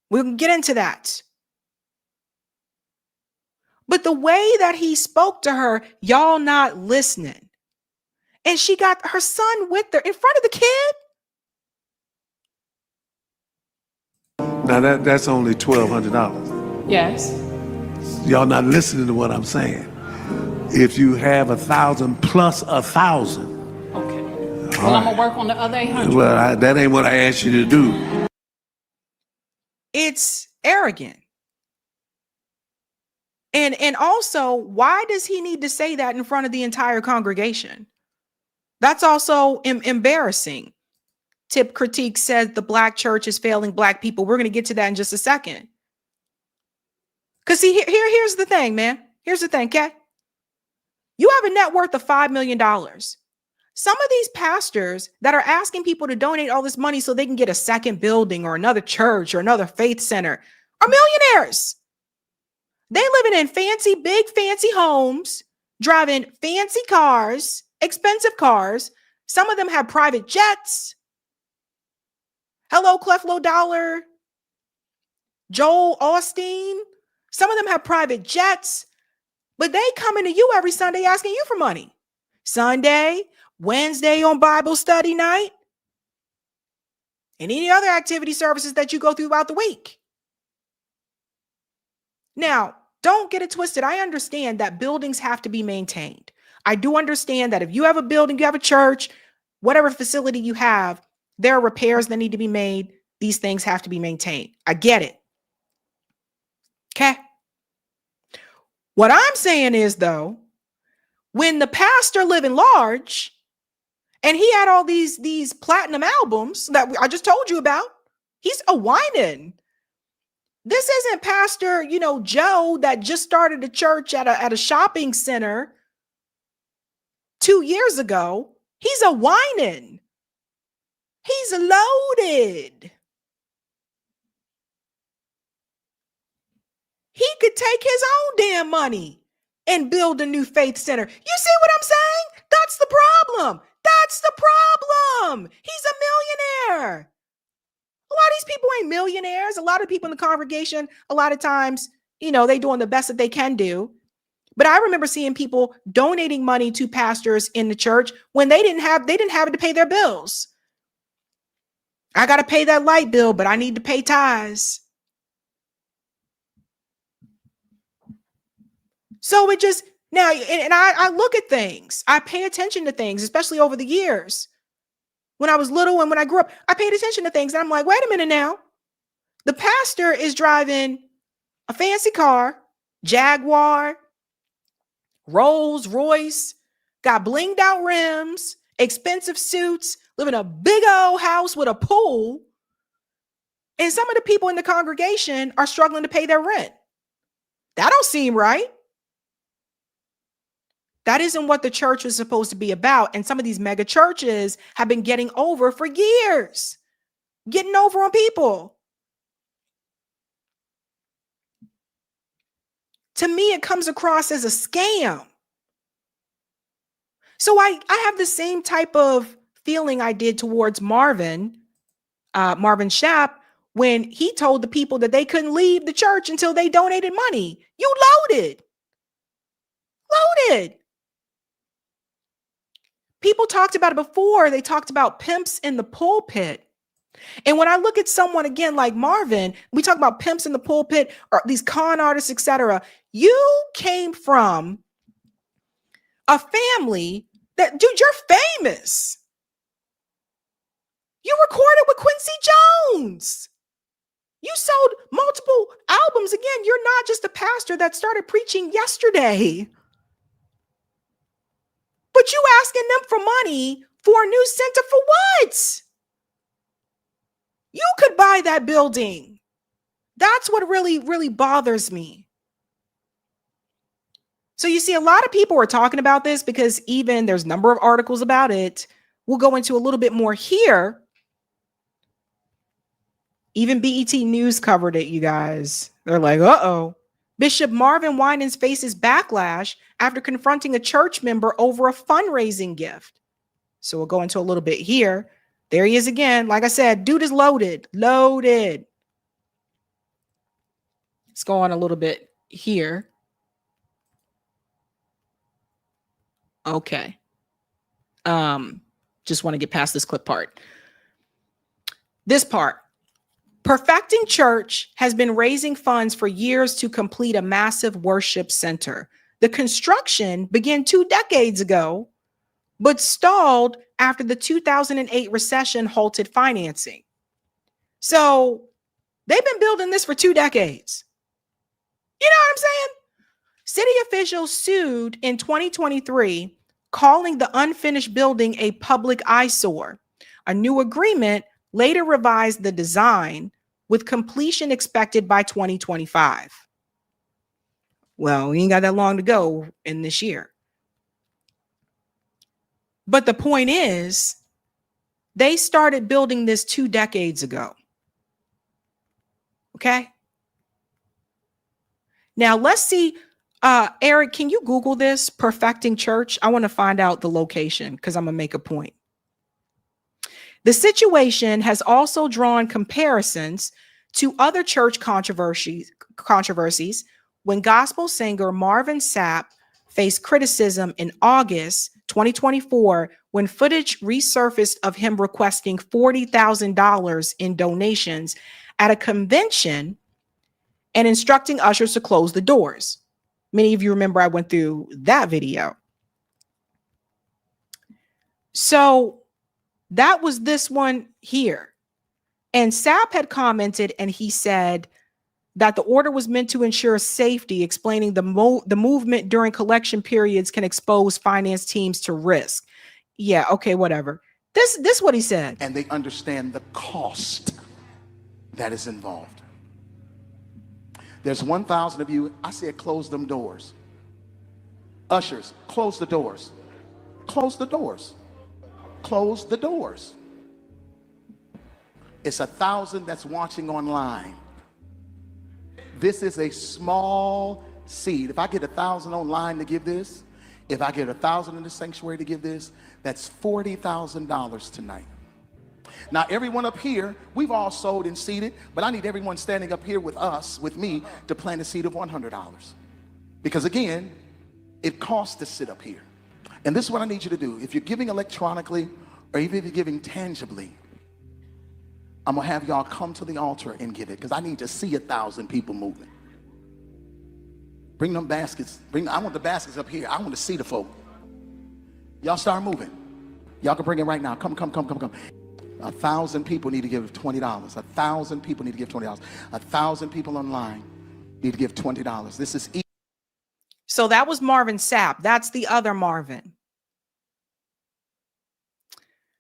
We'll get into that. But the way that he spoke to her, y'all not listening. And she got her son with her in front of the kid. Now that's only $1,200. Yes. Y'all not listening to what I'm saying. If you have 1,000 plus 1,000. Well, I'm gonna work on the other 800. Well, that ain't what I asked you to do. It's arrogant. And also, why does he need to say that in front of the entire congregation? That's also embarrassing. Tip Critique says the black church is failing black people. We're going to get to that in just a second. Because see, here's the thing, man. Here's the thing, okay? You have a net worth of $5 million. Some of these pastors that are asking people to donate all this money so they can get a second building or another church or another faith center are millionaires. They living in big fancy homes, driving fancy cars, expensive cars. Some of them have private jets. Hello, Cleflo Dollar, Joel Osteen. Some of them have private jets, but they coming to you every Sunday asking you for money. Sunday, Wednesday on Bible study night, and any other activity services that you go throughout the week. Now, don't get it twisted. I understand that buildings have to be maintained. I do understand that if you have a building, you have a church, whatever facility you have, there are repairs that need to be made. These things have to be maintained. I get it. Okay. What I'm saying is, though, when the pastor living large and he had all these platinum albums that I just told you about, he's a whining. This isn't Pastor, Joe that just started a church at a shopping center 2 years ago. He's a whining. He's loaded. He could take his own damn money and build a new faith center. You see what I'm saying? That's the problem. That's the problem. He's a millionaire. A lot of these people ain't millionaires. A lot of people in the congregation, a lot of times, they doing the best that they can do. But I remember seeing people donating money to pastors in the church when they didn't have it to pay their bills. I got to pay that light bill, but I need to pay tithes. So it just now, and I look at things. I pay attention to things, especially over the years. When I was little and when I grew up, I paid attention to things. And I'm like, wait a minute now. The pastor is driving a fancy car, Jaguar, Rolls Royce, got blinged out rims, expensive suits, live in a big old house with a pool. And some of the people in the congregation are struggling to pay their rent. That don't seem right. That isn't what the church was supposed to be about. And some of these mega churches have been getting over for years, getting over on people. To me, it comes across as a scam. So I have the same type of feeling I did towards Marvin Sharpe, when he told the people that they couldn't leave the church until they donated money. You loaded. People talked about it before. They talked about pimps in the pulpit. And when I look at someone again like Marvin, we talk about pimps in the pulpit or these con artists, etc. You came from a family that, dude, you're famous. You recorded with Quincy Jones. You sold multiple albums. Again, you're not just a pastor that started preaching yesterday. But you asking them for money for a new center for what? You could buy that building. That's what really, really bothers me. So you see, a lot of people are talking about this because even there's a number of articles about it. We'll go into a little bit more here. Even BET News covered it, you guys. They're like, uh-oh. Bishop Marvin Winans faces backlash after confronting a church member over a fundraising gift. So we'll go into a little bit here. There he is again. Like I said, dude is loaded. Let's go on a little bit here. Okay. Just want to get past this clip part. This part. Perfecting Church has been raising funds for years to complete a massive worship center. The construction began 2 decades ago, but stalled after the 2008 recession halted financing. So they've been building this for 2 decades. You know what I'm saying? City officials sued in 2023, calling the unfinished building a public eyesore. A new agreement later revised the design, with completion expected by 2025. Well, we ain't got that long to go in this year. But the point is, they started building this 2 decades ago. Okay? Now, let's see. Eric, can you Google this, Perfecting Church? I want to find out the location because I'm going to make a point. The situation has also drawn comparisons to other church controversies when gospel singer Marvin Sapp faced criticism in August 2024 when footage resurfaced of him requesting $40,000 in donations at a convention and instructing ushers to close the doors. Many of you remember I went through that video. So that was this one here. And Sapp had commented and he said that the order was meant to ensure safety, explaining the movement during collection periods can expose finance teams to risk. Yeah, okay, whatever. This is what he said. And they understand the cost that is involved. There's 1,000 of you. I said close them doors. Ushers, close the doors. Close the doors. Close the doors. It's 1,000 that's watching online. This is a small seed. If I get 1,000 online to give this, if I get 1,000 in the sanctuary to give this, that's $40,000 tonight. Now, everyone up here, we've all sold and seeded, but I need everyone standing up here with us, with me, to plant a seed of $100. Because again, it costs to sit up here. And this is what I need you to do. If you're giving electronically, or even if you're giving tangibly, I'm gonna have y'all come to the altar and give it, because I need to see 1,000 people moving. Bring them baskets. I want the baskets up here. I want to see the folk. Y'all start moving. Y'all can bring it right now. Come. 1,000 people need to give $20. 1,000 people need to give $20. 1,000 people online need to give $20. This is so that was Marvin Sapp. That's the other Marvin.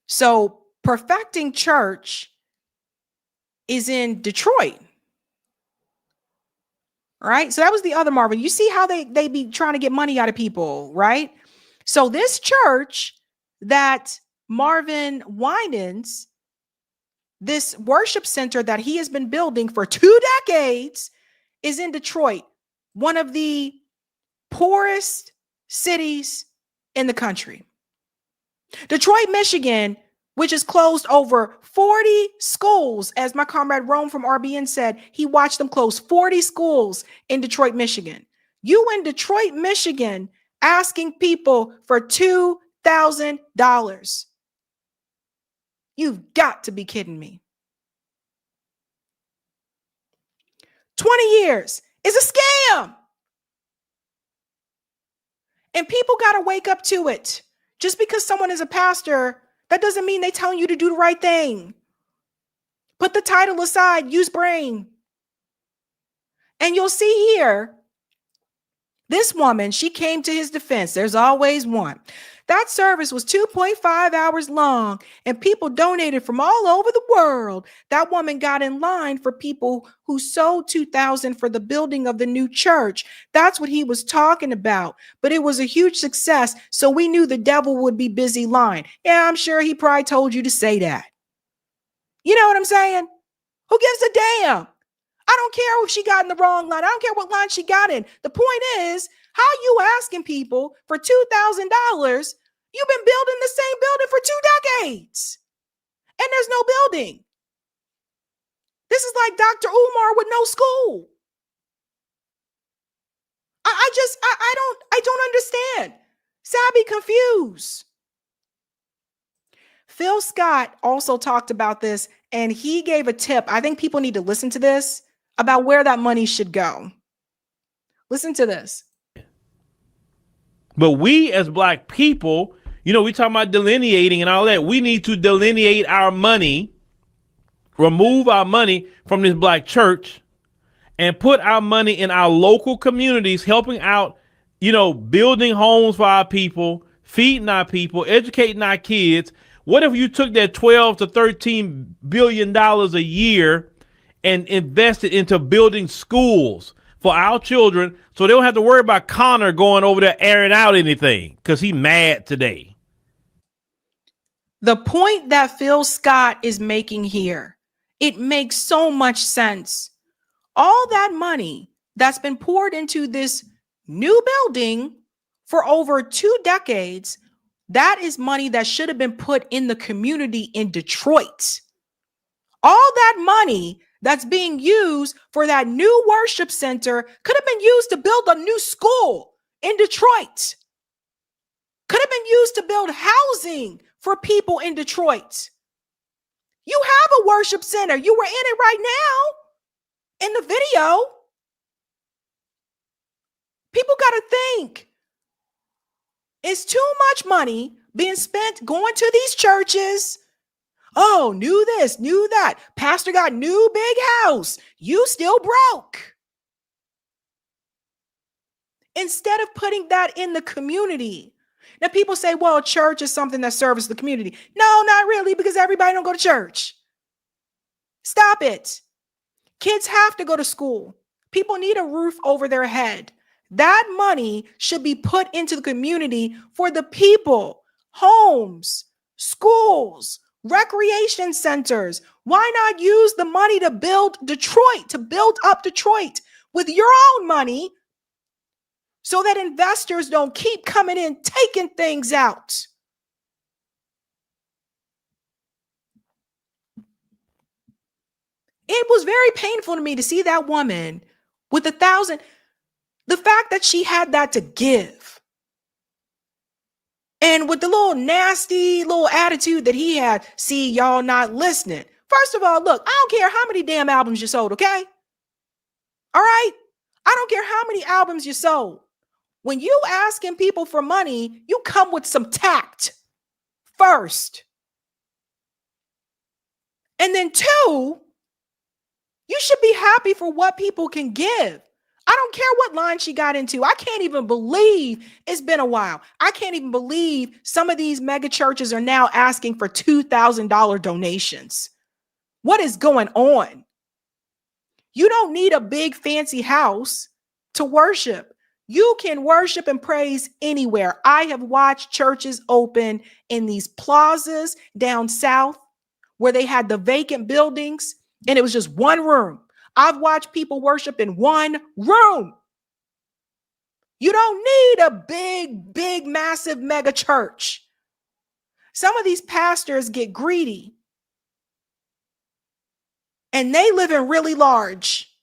So Perfecting Church is in Detroit. Right? So that was the other Marvin. You see how they be trying to get money out of people, right? So this church that Marvin Winans, this worship center that he has been building for 2 decades, is in Detroit, one of the poorest cities in the country. Detroit, Michigan, which has closed over 40 schools. As my comrade Rome from RBN said, he watched them close 40 schools in Detroit, Michigan. You in Detroit, Michigan, asking people for $2,000. You've got to be kidding me. 20 years is a scam. And people got to wake up to it. Just because someone is a pastor, that doesn't mean they're telling you to do the right thing. Put the title aside, use brain. And you'll see here, this woman, she came to his defense. There's always one. That service was 2.5 hours long, and people donated from all over the world. That woman got in line for people who sold $2,000 for the building of the new church. That's what he was talking about. But it was a huge success, so we knew the devil would be busy lying. Yeah, I'm sure he probably told you to say that. You know what I'm saying? Who gives a damn? I don't care if she got in the wrong line. I don't care what line she got in. The point is, how you asking people for $2,000? You've been building the same building for 2 decades, and there's no building. This is like Dr. Umar with no school. I don't understand. Sabby confused. Phil Scott also talked about this, and he gave a tip. I think people need to listen to this about where that money should go. Listen to this. But we as Black people, we talking about delineating and all that. We need to delineate our money, remove our money from this Black church, and put our money in our local communities, helping out, building homes for our people, feeding our people, educating our kids. What if you took that $12 to $13 billion a year and invested into building schools for our children so they don't have to worry about Connor going over there airing out anything because he's mad today? The point that Phil Scott is making here, it makes so much sense. All that money that's been poured into this new building for over 2 decades, that is money that should have been put in the community in Detroit. All that money that's being used for that new worship center could have been used to build a new school in Detroit. Could have been used to build housing for people in Detroit. You have a worship center. You were in it right now. In the video, people got to think. It's too much money being spent going to these churches. Oh, knew this, knew that. Pastor got new big house. You still broke. Instead of putting that in the community. Now, people say, well, church is something that serves the community. No, not really, because everybody don't go to church. Stop it. Kids have to go to school. People need a roof over their head. That money should be put into the community for the people. Homes, schools, recreation centers. Why not use the money to build Detroit, to build up Detroit with your own money so that investors don't keep coming in, taking things out? It was very painful to me to see that woman with 1,000. The fact that she had that to give. And with the little nasty little attitude that he had, see, y'all not listening. First of all, look, I don't care how many damn albums you sold, okay? All right? I don't care how many albums you sold. When you asking people for money, you come with some tact first. And then 2, you should be happy for what people can give. I don't care what line she got into. I can't even believe it's been a while. I can't even believe some of these mega churches are now asking for $2,000 donations. What is going on? You don't need a big fancy house to worship. You can worship and praise anywhere. I have watched churches open in these plazas down south where they had the vacant buildings and it was just one room. I've watched people worship in one room. You don't need a big, massive mega church. Some of these pastors get greedy and they live in really large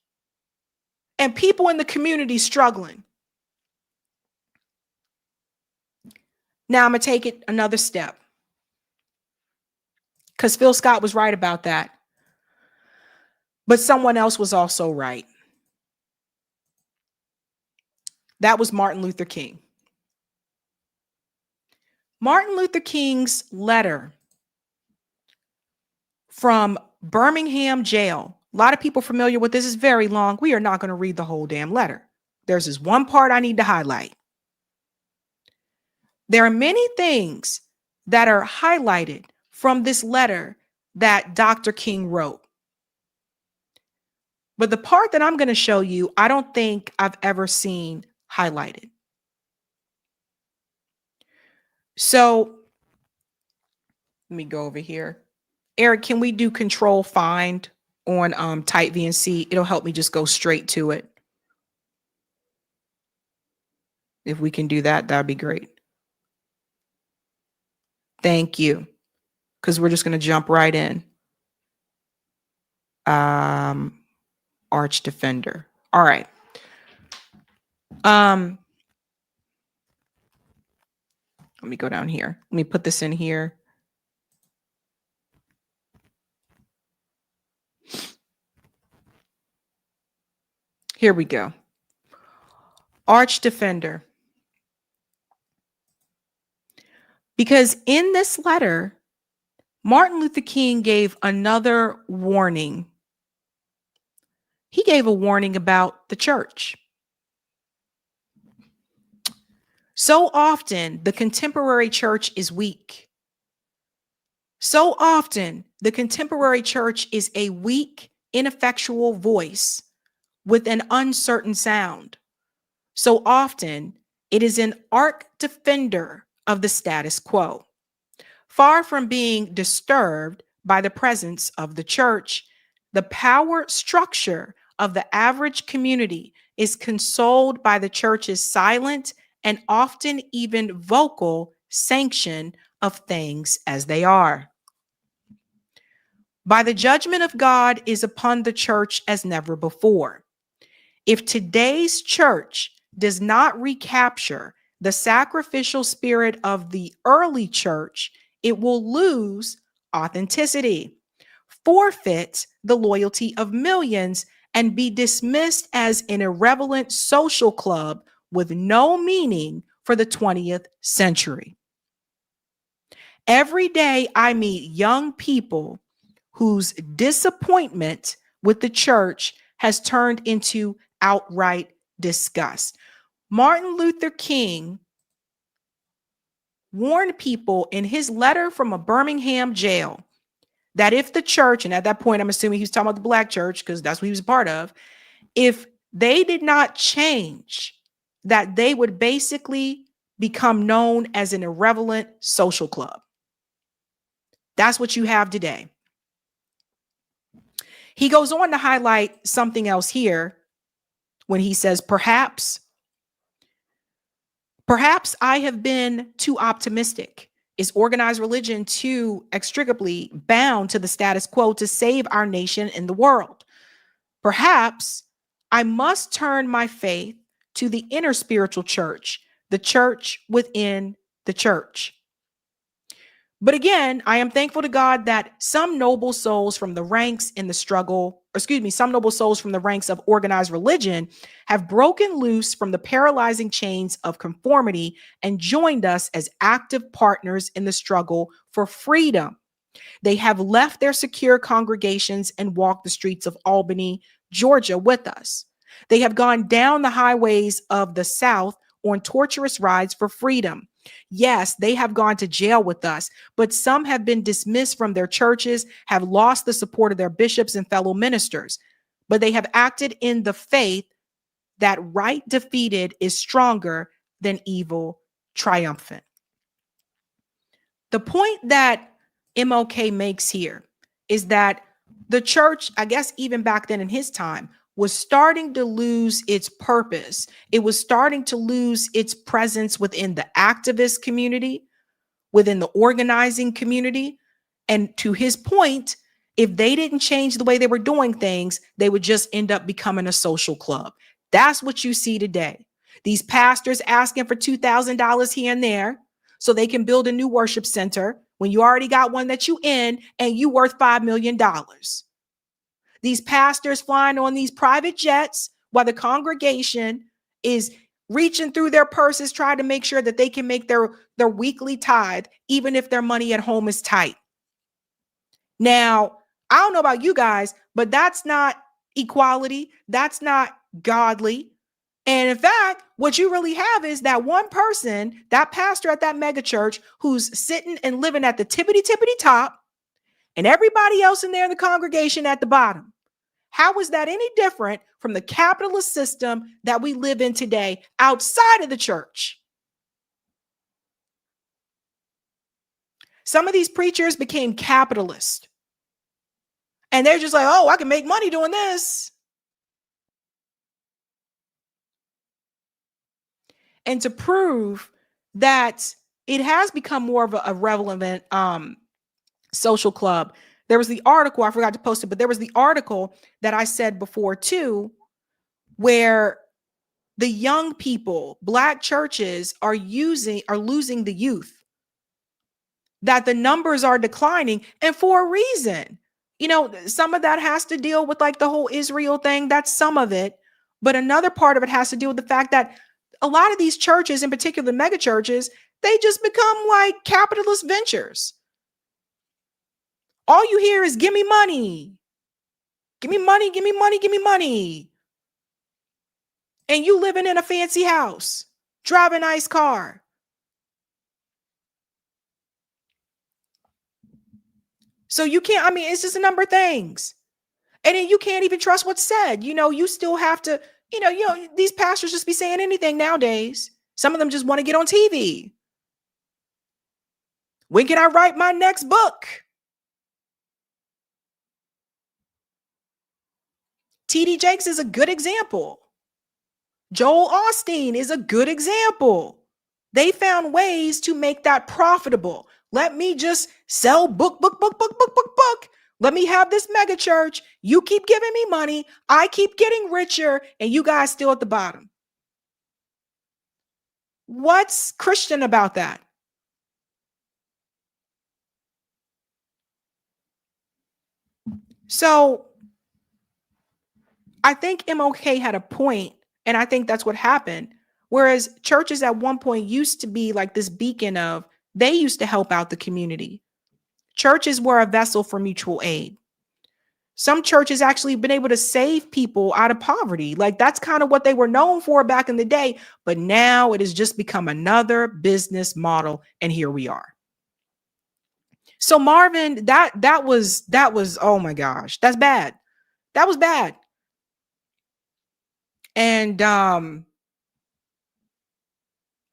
and people in the community struggling. Now I'm going to take it another step because Phil Scott was right about that. But someone else was also right. That was Martin Luther King. Martin Luther King's letter from Birmingham jail. A lot of people familiar with this. Is very long. We are not going to read the whole damn letter. There's this one part I need to highlight. There are many things that are highlighted from this letter that Dr. King wrote. But the part that I'm going to show you, I don't think I've ever seen highlighted. So let me go over here. Eric, can we do control find on type VNC? It'll help me just go straight to it. If we can do that, that'd be great. Thank you. Because we're just going to jump right in. Arch Defender. All right. Let me go down here. Let me put this in here. Here we go. Arch defender. Because in this letter, Martin Luther King gave another warning. He gave a warning about the church. So often, the contemporary church is weak. So often, the contemporary church is a weak, ineffectual voice with an uncertain sound. So often, it is an arch defender of the status quo. Far from being disturbed by the presence of the church, the power structure of the average community is consoled by the church's silent and often even vocal sanction of things as they are. By the judgment of God is upon the church as never before. If today's church does not recapture the sacrificial spirit of the early church, it will lose authenticity, forfeit the loyalty of millions, and be dismissed as an irrelevant social club with no meaning for the 20th century. Every day I meet young people whose disappointment with the church has turned into outright disgust. Martin Luther King warned people in his letter from a Birmingham jail that if the church, and at that point, I'm assuming he was talking about the black church because that's what he was a part of, if they did not change, that they would basically become known as an irrelevant social club. That's what you have today. He goes on to highlight something else here when he says, perhaps I have been too optimistic. Is organized religion too inextricably bound to the status quo to save our nation and the world? Perhaps I must turn my faith to the inner spiritual church, the church within the church. But again, I am thankful to God that some noble souls from the ranks in the struggle, some noble souls from the ranks of organized religion have broken loose from the paralyzing chains of conformity and joined us as active partners in the struggle for freedom. They have left their secure congregations and walked the streets of Albany, Georgia with us. They have gone down the highways of the South on torturous rides for freedom. Yes, they have gone to jail with us, but some have been dismissed from their churches, have lost the support of their bishops and fellow ministers, but they have acted in the faith that right defeated is stronger than evil triumphant. The point that MLK makes here is that the church, I guess even back then in his time, was starting to lose its purpose. It was starting to lose its presence within the activist community, within the organizing community. And to his point, if they didn't change the way they were doing things, they would just end up becoming a social club. That's what you see today. These pastors asking for $2,000 here and there so they can build a new worship center when you already got one that you in and you worth $5 million. These pastors flying on these private jets while the congregation is reaching through their purses, trying to make sure that they can make their weekly tithe, even if their money at home is tight. Now, I don't know about you guys, but that's not equality. That's not godly. And in fact, what you really have is that one person, that pastor at that mega church who's sitting and living at the tippity top and everybody else in there in the congregation at the bottom. How is that any different from the capitalist system that we live in today outside of the church? Some of these preachers became capitalist. And they're just like, oh, I can make money doing this. And to prove that it has become more of a relevant social club, there was the article, I forgot to post it, but there was the article that I said before too, where the young people, Black churches are losing the youth, that the numbers are declining, and for a reason. You know, some of that has to deal with like the whole Israel thing. That's some of it. But another part of it has to do with the fact that a lot of these churches, in particular the mega churches, they just become like capitalist ventures. All you hear is give me money. Give me money, give me money, give me money. And you living in a fancy house, drive a nice car. So you can't, I mean, it's just a number of things. And then you can't even trust what's said. You know, you still have to, you know, these pastors just be saying anything nowadays. Some of them just want to get on TV. When can I write my next book? TD Jakes is a good example. Joel Osteen is a good example. They found ways to make that profitable. Let me just sell book. Let me have this mega church. You keep giving me money. I keep getting richer, and you guys still at the bottom. What's Christian about that? So I think MOK had a point, and I think that's what happened. Whereas churches at one point used to be like this beacon of, they used to help out the community. Churches were a vessel for mutual aid. Some churches actually been able to save people out of poverty. Like that's kind of what they were known for back in the day. But now it has just become another business model. And here we are. So Marvin, that was, oh my gosh, that's bad. That was bad. And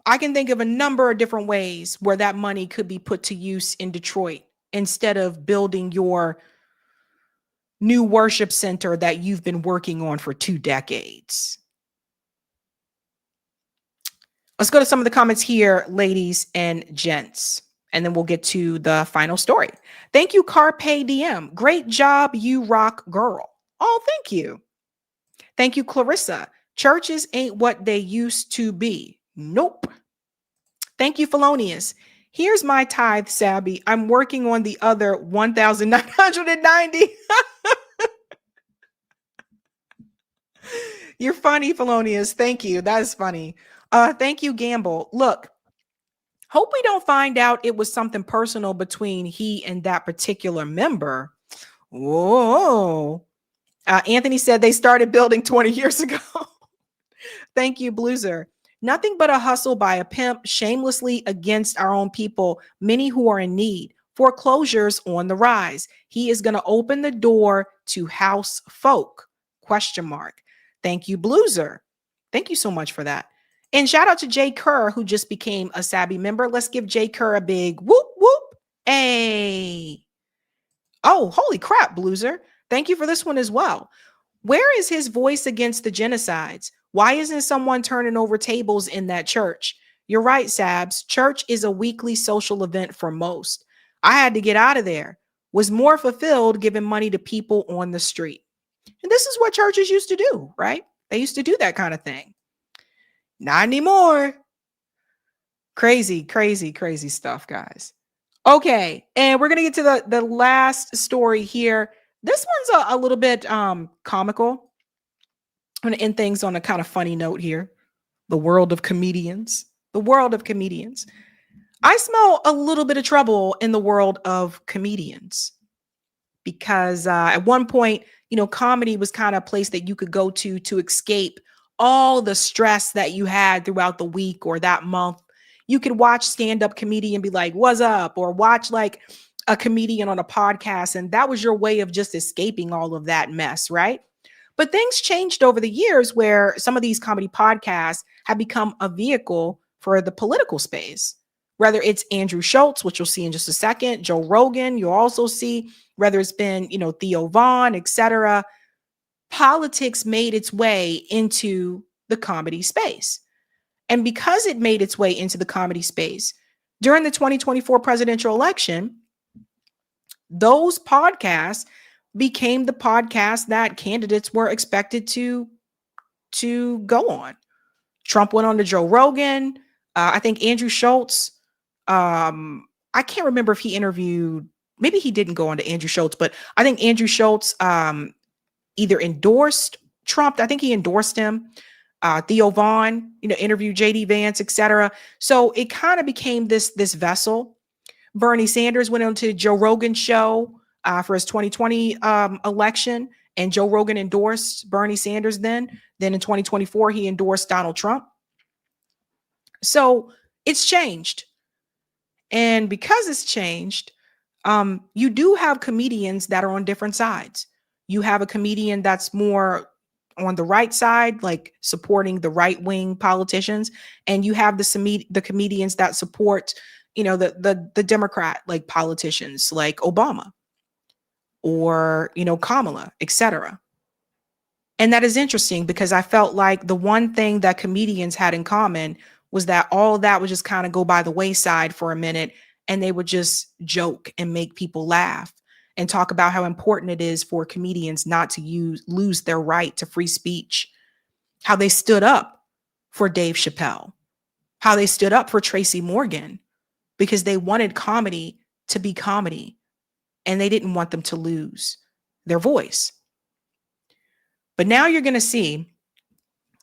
I can think of a number of different ways where that money could be put to use in Detroit instead of building your new worship center that you've been working on for 2 decades. Let's go to some of the comments here, ladies and gents, and then we'll get to the final story. Thank you, Carpe DM. Great job, you rock girl. Oh, thank you. Thank you, Clarissa. Churches ain't what they used to be. Nope. Thank you, Felonious. Here's my tithe, Sabby. I'm working on the other 1,990. You're funny, Felonious. Thank you. That is funny. Thank you, Gamble. Look, hope we don't find out it was something personal between he and that particular member. Whoa. Anthony said they started building 20 years ago. Thank you, Blueser. Nothing but a hustle by a pimp shamelessly against our own people, many who are in need. Foreclosures on the rise. He is going to open the door to house folk, ? Thank you, Blueser. Thank you so much for that. And shout out to Jay Kerr, who just became a Sabby member. Let's give Jay Kerr a big whoop, whoop. Hey. Oh, holy crap, Blueser. Thank you for this one as well. Where is his voice against the genocides? Why isn't someone turning over tables in that church? You're right, Sabs. Church is a weekly social event for most. I had to get out of there. Was more fulfilled giving money to people on the street. And this is what churches used to do, right? They used to do that kind of thing. Not anymore. Crazy, crazy, crazy stuff, guys. Okay, and we're going to get to the last story here. This one's a little bit comical. I'm going to end things on a kind of funny note here. The world of comedians. The world of comedians. I smell a little bit of trouble in the world of comedians because at one point, you know, comedy was kind of a place that you could go to escape all the stress that you had throughout the week or that month. You could watch stand-up comedian and be like, what's up? Or watch like a comedian on a podcast. And that was your way of just escaping all of that mess, right? But things changed over the years where some of these comedy podcasts have become a vehicle for the political space. Whether it's Andrew Schultz, which you'll see in just a second, Joe Rogan, you'll also see, whether it's been, you know, Theo Vaughn, etc. Politics made its way into the comedy space. And because it made its way into the comedy space, during the 2024 presidential election, those podcasts became the podcasts that candidates were expected to go on. Trump went on to Joe Rogan. I think Andrew Schultz, I can't remember if he interviewed, maybe he didn't go on to Andrew Schultz, but I think Andrew Schultz either endorsed Trump. I think he endorsed him. Theo Vaughn, interviewed JD Vance, etc. So it kind of became this vessel. Bernie Sanders went on to Joe Rogan's show for his 2020 election, and Joe Rogan endorsed Bernie Sanders then. Then in 2024, he endorsed Donald Trump. So it's changed. And because it's changed, you do have comedians that are on different sides. You have a comedian that's more on the right side, like supporting the right-wing politicians, and you have the comedians that support, the Democrat like politicians like Obama or Kamala, etc. And that is interesting because I felt like the one thing that comedians had in common was that all of that would just kind of go by the wayside for a minute, and they would just joke and make people laugh and talk about how important it is for comedians not to lose their right to free speech, how they stood up for Dave Chappelle, how they stood up for Tracy Morgan, because they wanted comedy to be comedy and they didn't want them to lose their voice. But now you're going to see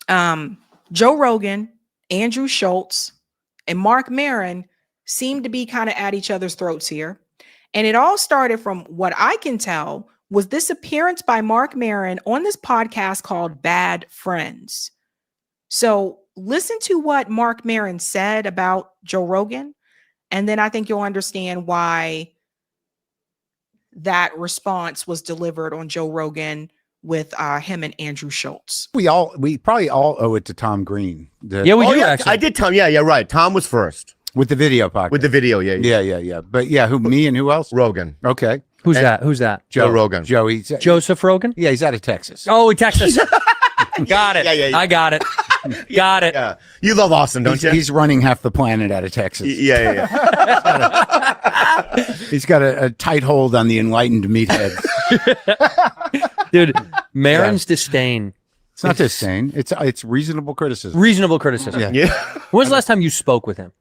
Joe Rogan, Andrew Schultz, and Mark Maron seem to be kind of at each other's throats here. And it all started from what I can tell was this appearance by Mark Maron on this podcast called Bad Friends. So listen to what Mark Maron said about Joe Rogan, and then I think you'll understand why that response was delivered on Joe Rogan with him and Andrew Schultz. We probably all owe it to Tom Green. Yeah, we do actually. I did Tom. Yeah, right. Tom was first. With the video podcast. With the video, yeah. But yeah, me and who else? Rogan. Okay. Who's that? Joe Rogan. Joseph Rogan? Yeah, he's out of Texas. Oh, Texas. Got it. Yeah. I got it. Got it. Yeah. You love Austin, don't you? He's running half the planet out of Texas. Yeah. He's got a tight hold on the enlightened meatheads. Dude, Maron's disdain. It's not disdain. It's reasonable criticism. Reasonable criticism. Yeah. When was the last time you spoke with him?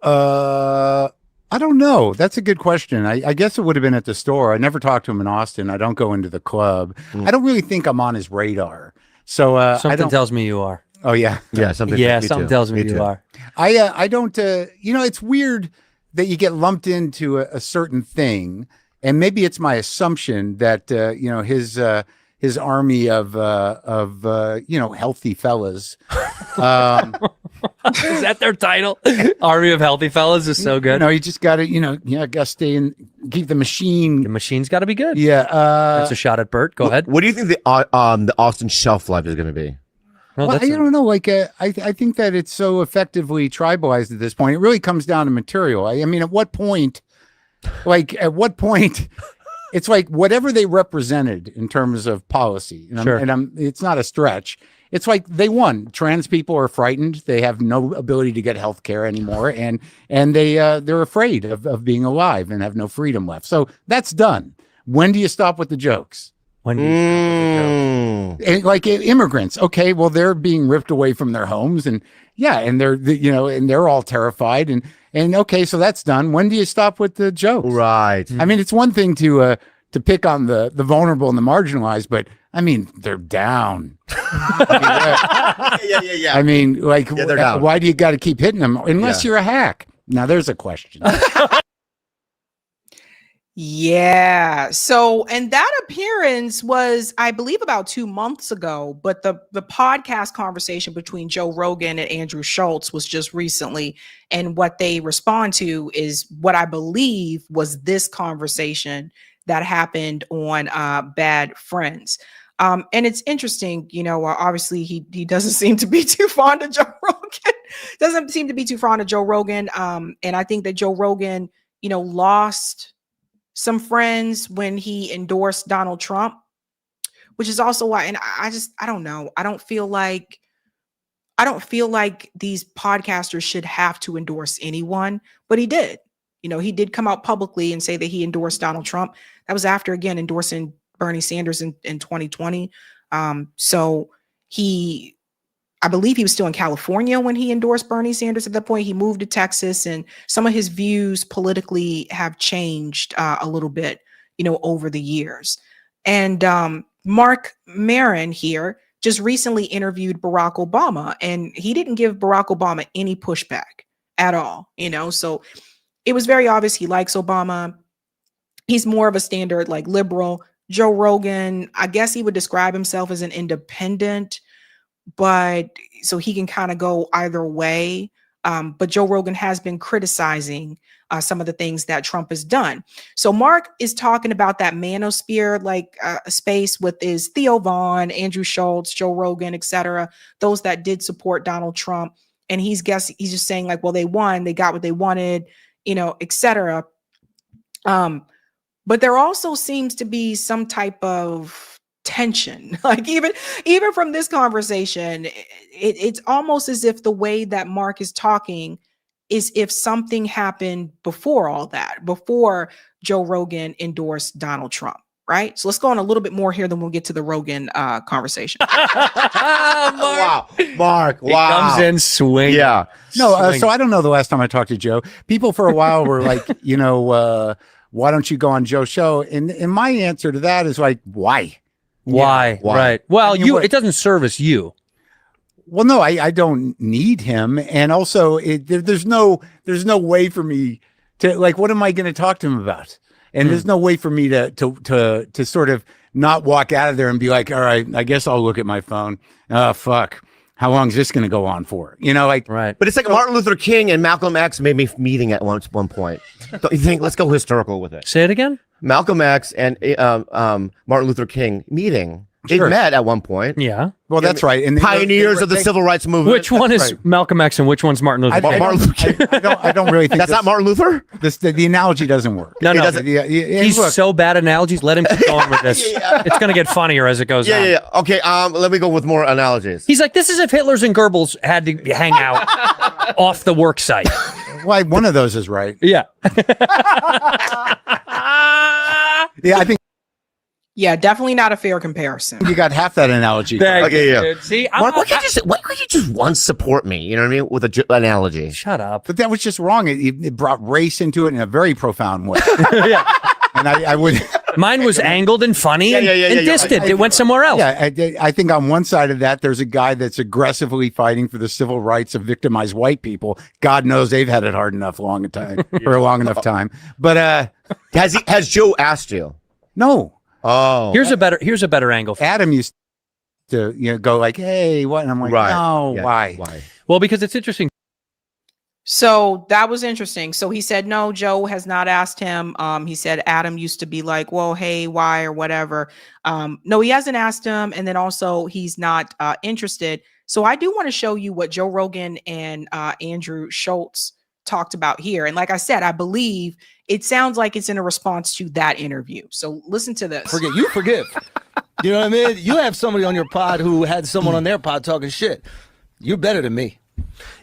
I don't know. That's a good question. I guess it would have been at the store. I never talked to him in Austin. I don't go into the club. I don't really think I'm on his radar. So something tells me you are. Oh yeah. Something tells me you are. I don't. It's weird that you get lumped into a certain thing, and maybe it's my assumption that his army of healthy fellas. Is that their title? Army of Healthy Fellas is so good. No, you just got to, got to stay and keep the machine. The machine's got to be good. Yeah. That's a shot at Bert. Go ahead. What do you think the Austin shelf life is going to be? Well, I don't know. Like, I think that it's so effectively tribalized at this point. It really comes down to material. I mean, at what point, it's like whatever they represented in terms of policy. And it's not a stretch. It's like they won. Trans people are frightened. They have no ability to get health care anymore. And they're afraid of being alive and have no freedom left. So that's done. When do you stop with the jokes? When do you stop with the jokes? And like immigrants. Okay, well, they're being ripped away from their homes and they're all terrified. And okay, so that's done. When do you stop with the jokes? Right. I mean, it's one thing to pick on the vulnerable and the marginalized, but I mean, they're down. Yeah. I mean, like, they're down. Why do you got to keep hitting them unless you're a hack? Now, there's a question. Yeah. So, and that appearance was, I believe, about 2 months ago, but the podcast conversation between Joe Rogan and Andrew Schultz was just recently. And what they respond to is what I believe was this conversation that happened on Bad Friends. And it's interesting, obviously he doesn't seem to be too fond of Joe Rogan. And I think that Joe Rogan, lost some friends when he endorsed Donald Trump, which is also why, and I don't know. I don't feel like these podcasters should have to endorse anyone, but he did. He did come out publicly and say that he endorsed Donald Trump. That was after, again, endorsing Bernie Sanders in 2020. So I I believe he was still in California when he endorsed Bernie Sanders at that point. He moved to Texas, and some of his views politically have changed a little bit, over the years. And Mark Maron here just recently interviewed Barack Obama, and he didn't give Barack Obama any pushback at all, so it was very obvious he likes Obama. He's more of a standard like liberal. Joe Rogan, I guess he would describe himself as an independent, but so he can kind of go either way. But Joe Rogan has been criticizing some of the things that Trump has done. So Mark is talking about that manosphere space with his Theo Vaughn, Andrew Schultz, Joe Rogan, etc. Those that did support Donald Trump. And he's just saying like, well, they won, they got what they wanted, etc. But there also seems to be some type of tension. Like even from this conversation, it's almost as if the way that Mark is talking is if something happened before all that, before Joe Rogan endorsed Donald Trump. Right. So let's go on a little bit more here, then we'll get to the Rogan conversation. Wow. Mark. He comes in swinging. Yeah. No, so I don't know the last time I talked to Joe. People for a while were like, why don't you go on Joe's show? And my answer to that is like, why? Why? Right. Well, it doesn't service you. Well, no, I don't need him. And also there's no way for me to like, what am I going to talk to him about? And there's no way for me to sort of not walk out of there and be like, all right, I guess I'll look at my phone. Oh, fuck. How long is this going to go on for? Right. But it's like Martin Luther King and Malcolm X made me meeting at one point. Don't you think? Let's go historical with it. Say it again. Malcolm X and Martin Luther King meeting. They met at one point. Yeah. Well, that's right. And pioneers of the civil rights movement. Which one is Malcolm X and which one's Martin Luther King? Martin Luther King. I don't really think that's not Martin Luther. The analogy doesn't work. No. He's so bad at analogies. Let him keep going with this. It's going to get funnier as it goes on. Yeah. Okay. Let me go with more analogies. He's like, this is if Hitler's and Goebbels had to hang out off the work site. Why? One of those is right. Yeah. Yeah, I think. Yeah, definitely not a fair comparison. You got half that analogy. Okay, yeah. See, Mark, why can't you just once support me? You know what I mean? With an analogy. Shut up. But that was just wrong. It brought race into it in a very profound way. Yeah. And I would. Mine was angled and funny and distant. It went somewhere else. Yeah, I think on one side of that, there's a guy that's aggressively fighting for the civil rights of victimized white people. God knows they've had it hard enough for a long enough time. But has Joe asked you? No. Oh, here's a better angle. Adam used to go like, hey, what? And I'm like, no, why? Well, because it's interesting. So that was interesting. So he said, no, Joe has not asked him. He said Adam used to be like, well, hey, why or whatever. No, he hasn't asked him. And then also he's not interested. So I do want to show you what Joe Rogan and Andrew Schultz talked about here. And like I said, I believe it sounds like it's in a response to that interview. So listen to this. Forgive. You know what I mean? You have somebody on your pod who had someone on their pod talking shit. You're better than me.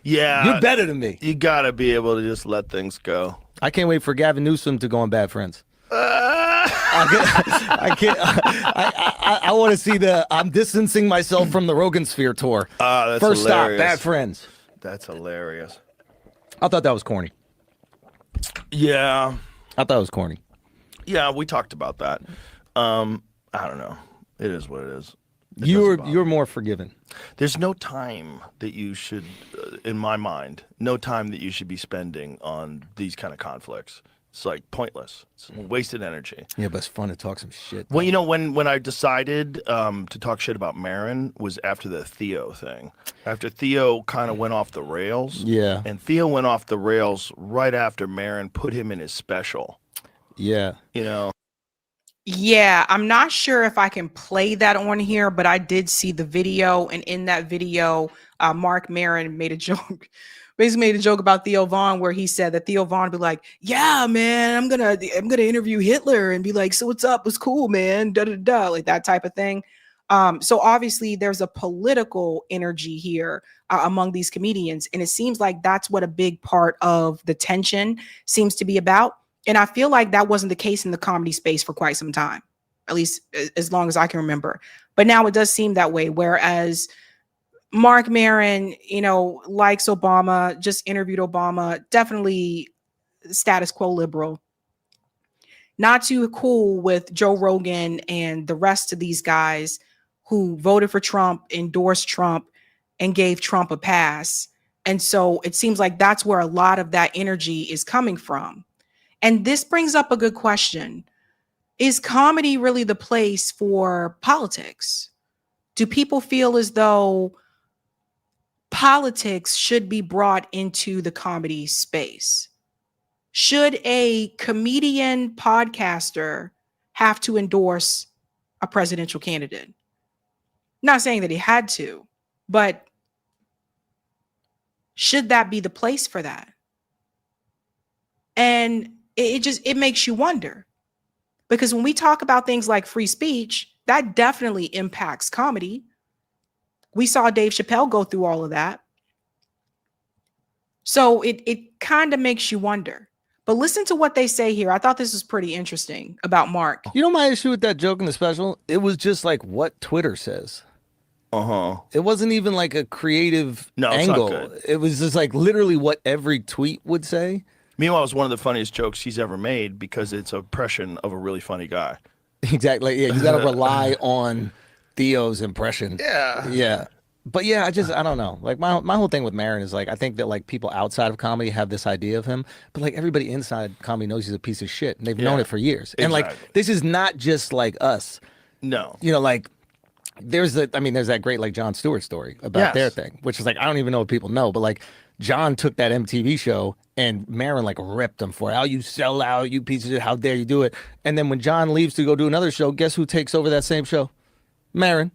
Yeah. You're better than me. You got to be able to just let things go. I can't wait for Gavin Newsom to go on Bad Friends. I can't. I want to see I'm distancing myself from the Rogan Sphere tour. That's First hilarious. stop, Bad Friends. That's hilarious. I thought that was corny. Yeah. I thought it was corny. Yeah, we talked about that. I don't know. It is what it is. You're more forgiving. There's no time that you should, in my mind, no time that you should be spending on these kind of conflicts. It's like pointless. It's wasted energy. Yeah, but it's fun to talk some shit. Well, you know, when I decided to talk shit about Maron was after the Theo thing. After Theo kind of went off the rails. Yeah. And Theo went off the rails right after Maron put him in his special. Yeah. You know? Yeah, I'm not sure if I can play that on here, but I did see the video. And in that video, Mark Maron made a joke. Basically made a joke about Theo Vaughn where he said that Theo Vaughn would be like, yeah, man, I'm gonna interview Hitler and be like, so what's up? What's cool, man? Da da da, like that type of thing. So obviously there's a political energy here among these comedians. And it seems like that's what a big part of the tension seems to be about. And I feel like that wasn't the case in the comedy space for quite some time, at least as long as I can remember. But now it does seem that way. Whereas Mark Maron, likes Obama, just interviewed Obama, definitely status quo liberal. Not too cool with Joe Rogan and the rest of these guys who voted for Trump, endorsed Trump, and gave Trump a pass. And so it seems like that's where a lot of that energy is coming from. And this brings up a good question. Is comedy really the place for politics? Do people feel as though politics should be brought into the comedy space? Should a comedian podcaster have to endorse a presidential candidate? Not saying that he had to, but should that be the place for that? And it makes you wonder, because when we talk about things like free speech, that definitely impacts comedy. We saw Dave Chappelle go through all of that. So it kind of makes you wonder. But listen to what they say here. I thought this was pretty interesting about Mark. You know my issue with that joke in the special? It was just like what Twitter says. It wasn't even like a creative angle. It's not good. It was just like literally what every tweet would say. Meanwhile, it's one of the funniest jokes he's ever made because it's an impression of a really funny guy. Exactly. Yeah, you got to rely on Theo's impression. Yeah. Yeah. But yeah, I don't know. Like my whole thing with Maron is like, I think that like people outside of comedy have this idea of him, but like everybody inside comedy knows he's a piece of shit, and they've known it for years. And like, this is not just like us. No. Like there's that great like Jon Stewart story about their thing, which is like, I don't even know if people know, but like John took that MTV show and Maron like ripped him for it. How you sell out, you piece of shit, how dare you do it? And then when John leaves to go do another show, guess who takes over that same show? Maron.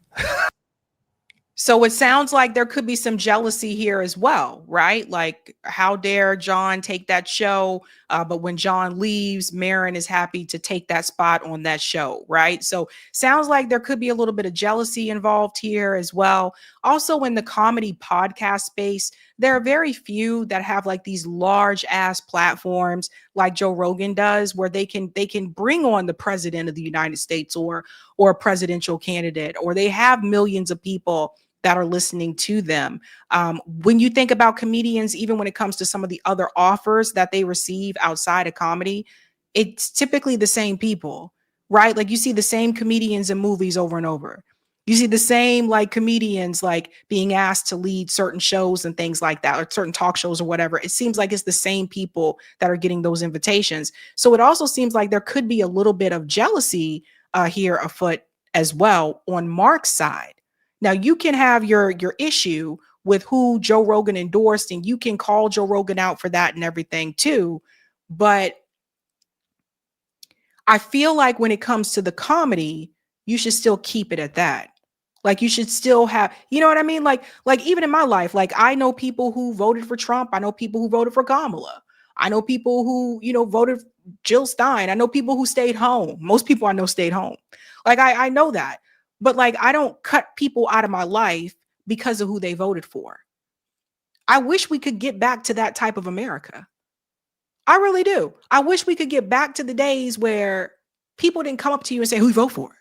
So it sounds like there could be some jealousy here as well, right? Like, how dare John take that show? But when John leaves, Maron is happy to take that spot on that show, right? So sounds like there could be a little bit of jealousy involved here as well. Also, in the comedy podcast space, there are very few that have like these large ass platforms like Joe Rogan does, where they can bring on the president of the United States or a presidential candidate, or they have millions of people that are listening to them. When you think about comedians, even when it comes to some of the other offers that they receive outside of comedy, it's typically the same people, right? Like you see the same comedians in movies over and over. You see the same like comedians like being asked to lead certain shows and things like that, or certain talk shows or whatever. It seems like it's the same people that are getting those invitations. So it also seems like there could be a little bit of jealousy here afoot as well on Mark's side. Now, you can have your issue with who Joe Rogan endorsed, and you can call Joe Rogan out for that and everything too. But I feel like when it comes to the comedy, you should still keep it at that. Like you should still have, you know what I mean? Like even in my life, like I know people who voted for Trump. I know people who voted for Kamala. I know people who, voted Jill Stein. I know people who stayed home. Most people I know stayed home. Like I know that. But like, I don't cut people out of my life because of who they voted for. I wish we could get back to that type of America. I really do. I wish we could get back to the days where people didn't come up to you and say, who you vote for?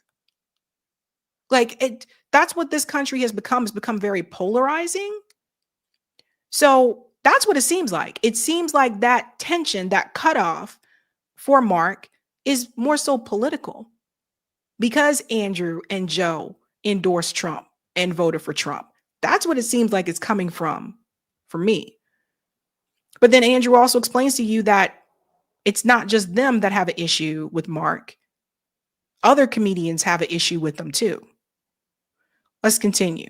Like that's what this country has become. It's become very polarizing. So that's what it seems like. It seems like that tension, that cutoff for Mark is more so political. Because Andrew and Joe endorsed Trump and voted for Trump. That's what it seems like it's coming from for me. But then Andrew also explains to you that it's not just them that have an issue with Mark. Other comedians have an issue with them too. Let's continue.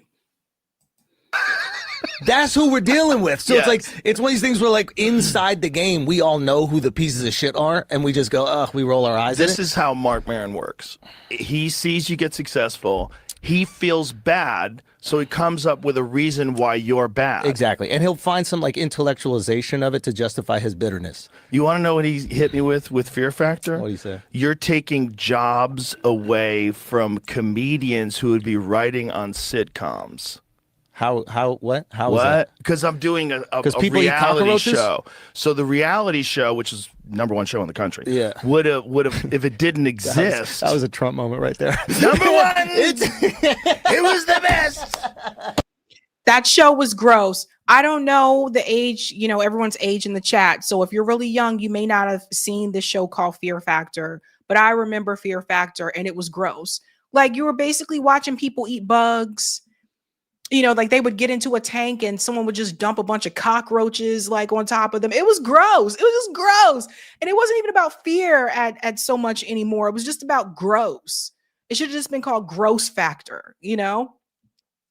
That's who we're dealing with. So Yes. it's like, it's one of these things where like inside the game, we all know who the pieces of shit are, and we just go, we roll our eyes at This it. is how Mark Maron works. He sees you get successful. He feels bad, so he comes up with a reason why you're bad. Exactly. And he'll find some like intellectualization of it to justify his bitterness. You want to know what he hit me with Fear Factor? What do you say? You're taking jobs away from comedians who would be writing on sitcoms. What? How is What? that? Because I'm doing a people eat reality cockroaches? show. So the reality show, which is #1 show in the country, Yeah. would have if it didn't exist. That was a Trump moment right there. #1. It was the best. That show was gross. I don't know the age, everyone's age in the chat. So if you're really young, you may not have seen this show called Fear Factor, but I remember Fear Factor and it was gross. Like you were basically watching people eat bugs. Like they would get into a tank and someone would just dump a bunch of cockroaches like on top of them. It was gross. It was just gross. And it wasn't even about fear at so much anymore. It was just about gross. It should have just been called Gross Factor,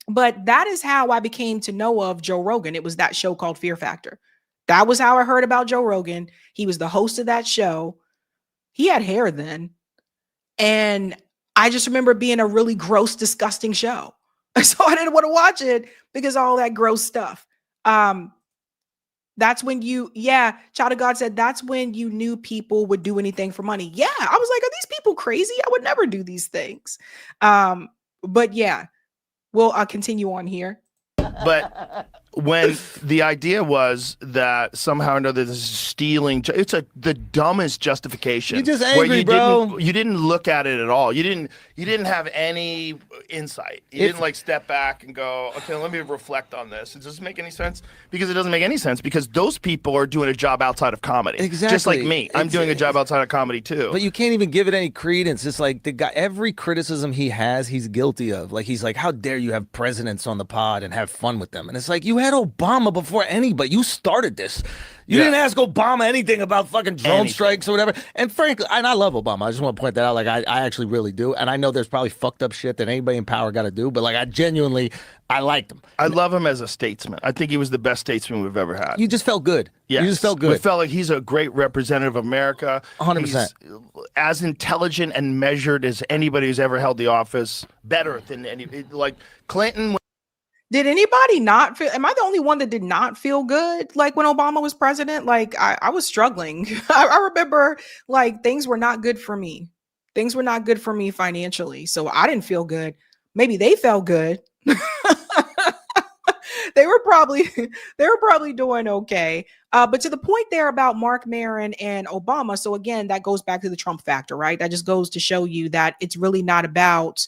But that is how I became to know of Joe Rogan. It was that show called Fear Factor. That was how I heard about Joe Rogan. He was the host of that show. He had hair then. And I just remember it being a really gross, disgusting show. So I didn't want to watch it because of all that gross stuff. That's when Child of God said, that's when you knew people would do anything for money. Yeah. I was like, are these people crazy? I would never do these things. But yeah, we'll continue on here. But when the idea was that somehow or another this is stealing, it's the dumbest justification. You're just angry, bro. You didn't look at it at all. You didn't have any insight. You didn't like step back and go, okay, let me reflect on this. Does this make any sense? Because it doesn't make any sense because those people are doing a job outside of comedy. Exactly. Just like me. I'm doing a job outside of comedy too. But you can't even give it any credence. It's like the guy, every criticism he has, he's guilty of. Like he's like, how dare you have presidents on the pod and have fun with them? And it's like, you had Obama before anybody. You started this. You didn't ask Obama anything about fucking drone strikes or whatever. And frankly, and I love Obama. I just want to point that out. Like, I actually really do. And I know there's probably fucked up shit that anybody in power got to do. But like, I liked him. I love him as a statesman. I think he was the best statesman we've ever had. You just felt good. Yes. You just felt good. We felt like he's a great representative of America. 100%. He's as intelligent and measured as anybody who's ever held the office. Better than like Clinton. Did anybody not feel? Am I the only one that did not feel good? Like when Obama was president, like I was struggling. I remember like things were not good for me. Things were not good for me financially. So I didn't feel good. Maybe they felt good. They were probably doing okay. But to the point there about Mark Maron and Obama. So again, that goes back to the Trump factor, right? That just goes to show you that it's really not about,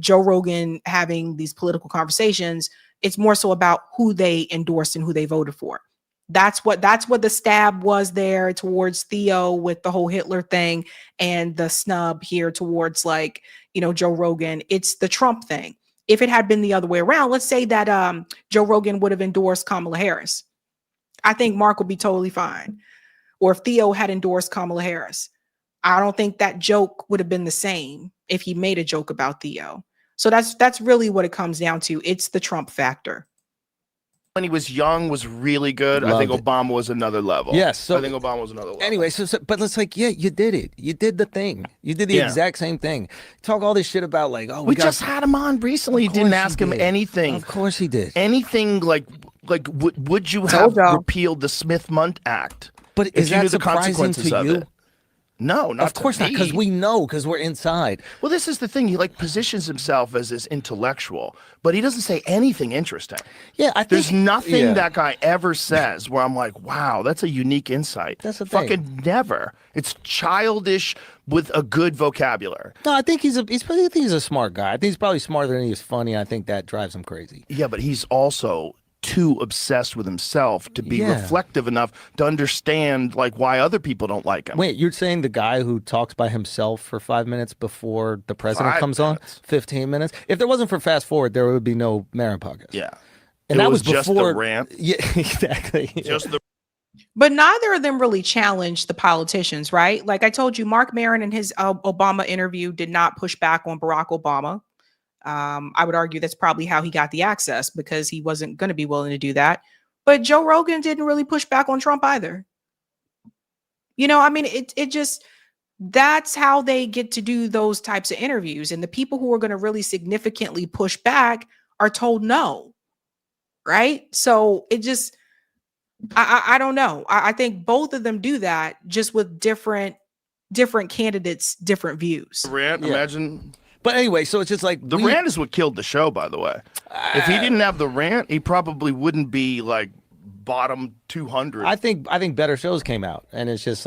Joe Rogan having these political conversations. It's more so about who they endorsed and who they voted for. That's what the stab was there towards Theo with the whole Hitler thing and the snub here towards Joe Rogan. It's the Trump thing. If it had been the other way around, let's say that Joe Rogan would have endorsed Kamala Harris. I think Mark would be totally fine. Or if Theo had endorsed Kamala Harris, I don't think that joke would have been the same if he made a joke about Theo. So that's really what it comes down to. It's the Trump factor. When he was young was really good. I think Obama was another level. Yes. So, I think Obama was another level. Anyway, but it's like, yeah, you did it. You did the thing. You did the exact same thing. Talk all this shit about like, oh, we just had him on recently. Didn't ask him anything. Of course he did. Anything like would you have repealed the Smith-Mundt Act? But is that surprising to you? No, not of course not, because we know, because we're inside. Well, this is the thing. He positions himself as this intellectual, but he doesn't say anything interesting. Yeah, I think there's nothing that guy ever says where I'm like, wow, that's a unique insight. That's the thing. Fucking never. It's childish with a good vocabulary. No, I think he's a smart guy. I think he's probably smarter than he is funny. I think that drives him crazy. Yeah, but he's also too obsessed with himself to be reflective enough to understand why other people don't like him. Wait, you're saying the guy who talks by himself for 5 minutes before the president comes on? 15 minutes? If there wasn't for Fast Forward, there would be no Maron podcast. Yeah. And that was before just the rant. Yeah, exactly. Just the But neither of them really challenged the politicians, right? Like I told you, Mark Maron in his Obama interview did not push back on Barack Obama. I would argue that's probably how he got the access because he wasn't going to be willing to do that. But Joe Rogan didn't really push back on Trump either. It just, that's how they get to do those types of interviews. And the people who are going to really significantly push back are told no. Right. So it just, I don't know. I think both of them do that just with different candidates, different views. Rant, imagine. But anyway, so it's just like the rant is what killed the show, by the way. If he didn't have the rant, he probably wouldn't be bottom 200. I think better shows came out, and it's just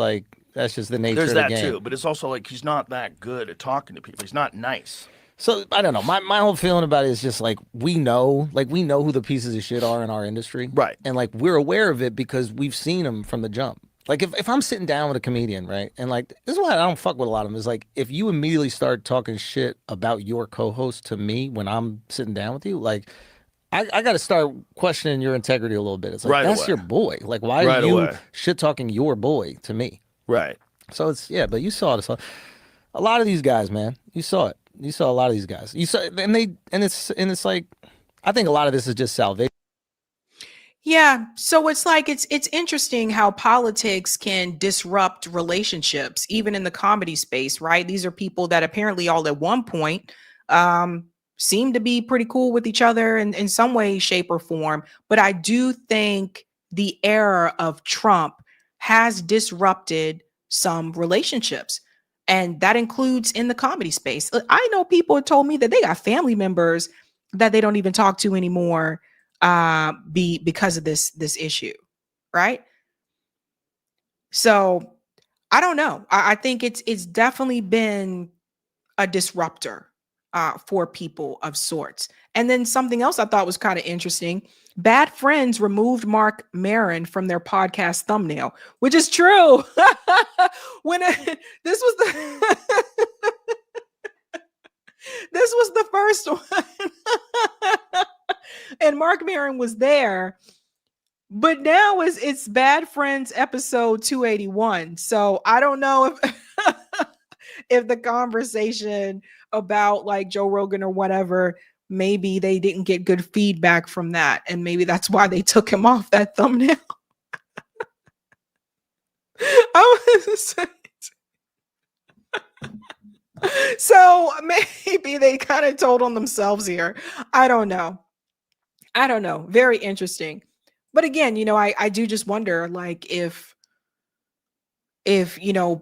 that's just the nature There's of the that game. too, but it's also he's not that good at talking to people. He's not nice. So I don't know. My whole feeling about it is just like we know who the pieces of shit are in our industry, right? And like we're aware of it because we've seen them from the jump. Like if I'm sitting down with a comedian, right, and like this is why I don't fuck with a lot of them is like if you immediately start talking shit about your co-host to me when I'm sitting down with you, like I got to start questioning your integrity a little bit. It's like Right that's away. your boy. Like why Right are you away. shit talking your boy to me? Right. So it's but you saw this. A lot of these guys, man. You saw it. You saw a lot of these guys. You saw and it's like I think a lot of this is just salvation. Yeah. So it's like it's interesting how politics can disrupt relationships, even in the comedy space, right? These are people that apparently all at one point seem to be pretty cool with each other in some way, shape, or form. But I do think the era of Trump has disrupted some relationships. And that includes in the comedy space. I know people have told me that they got family members that they don't even talk to anymore because of this issue, right? So I don't know. I think it's definitely been a disruptor for people of sorts. And then something else I thought was kind of interesting. Bad Friends removed Mark Maron from their podcast thumbnail, which is true. This was the first one. And Mark Maron was there. But now it's Bad Friends episode 281. So I don't know if the conversation about like Joe Rogan or whatever, maybe they didn't get good feedback from that. And maybe that's why they took him off that thumbnail. So maybe they kind of told on themselves here. I don't know. Very interesting. But again, I do just wonder like if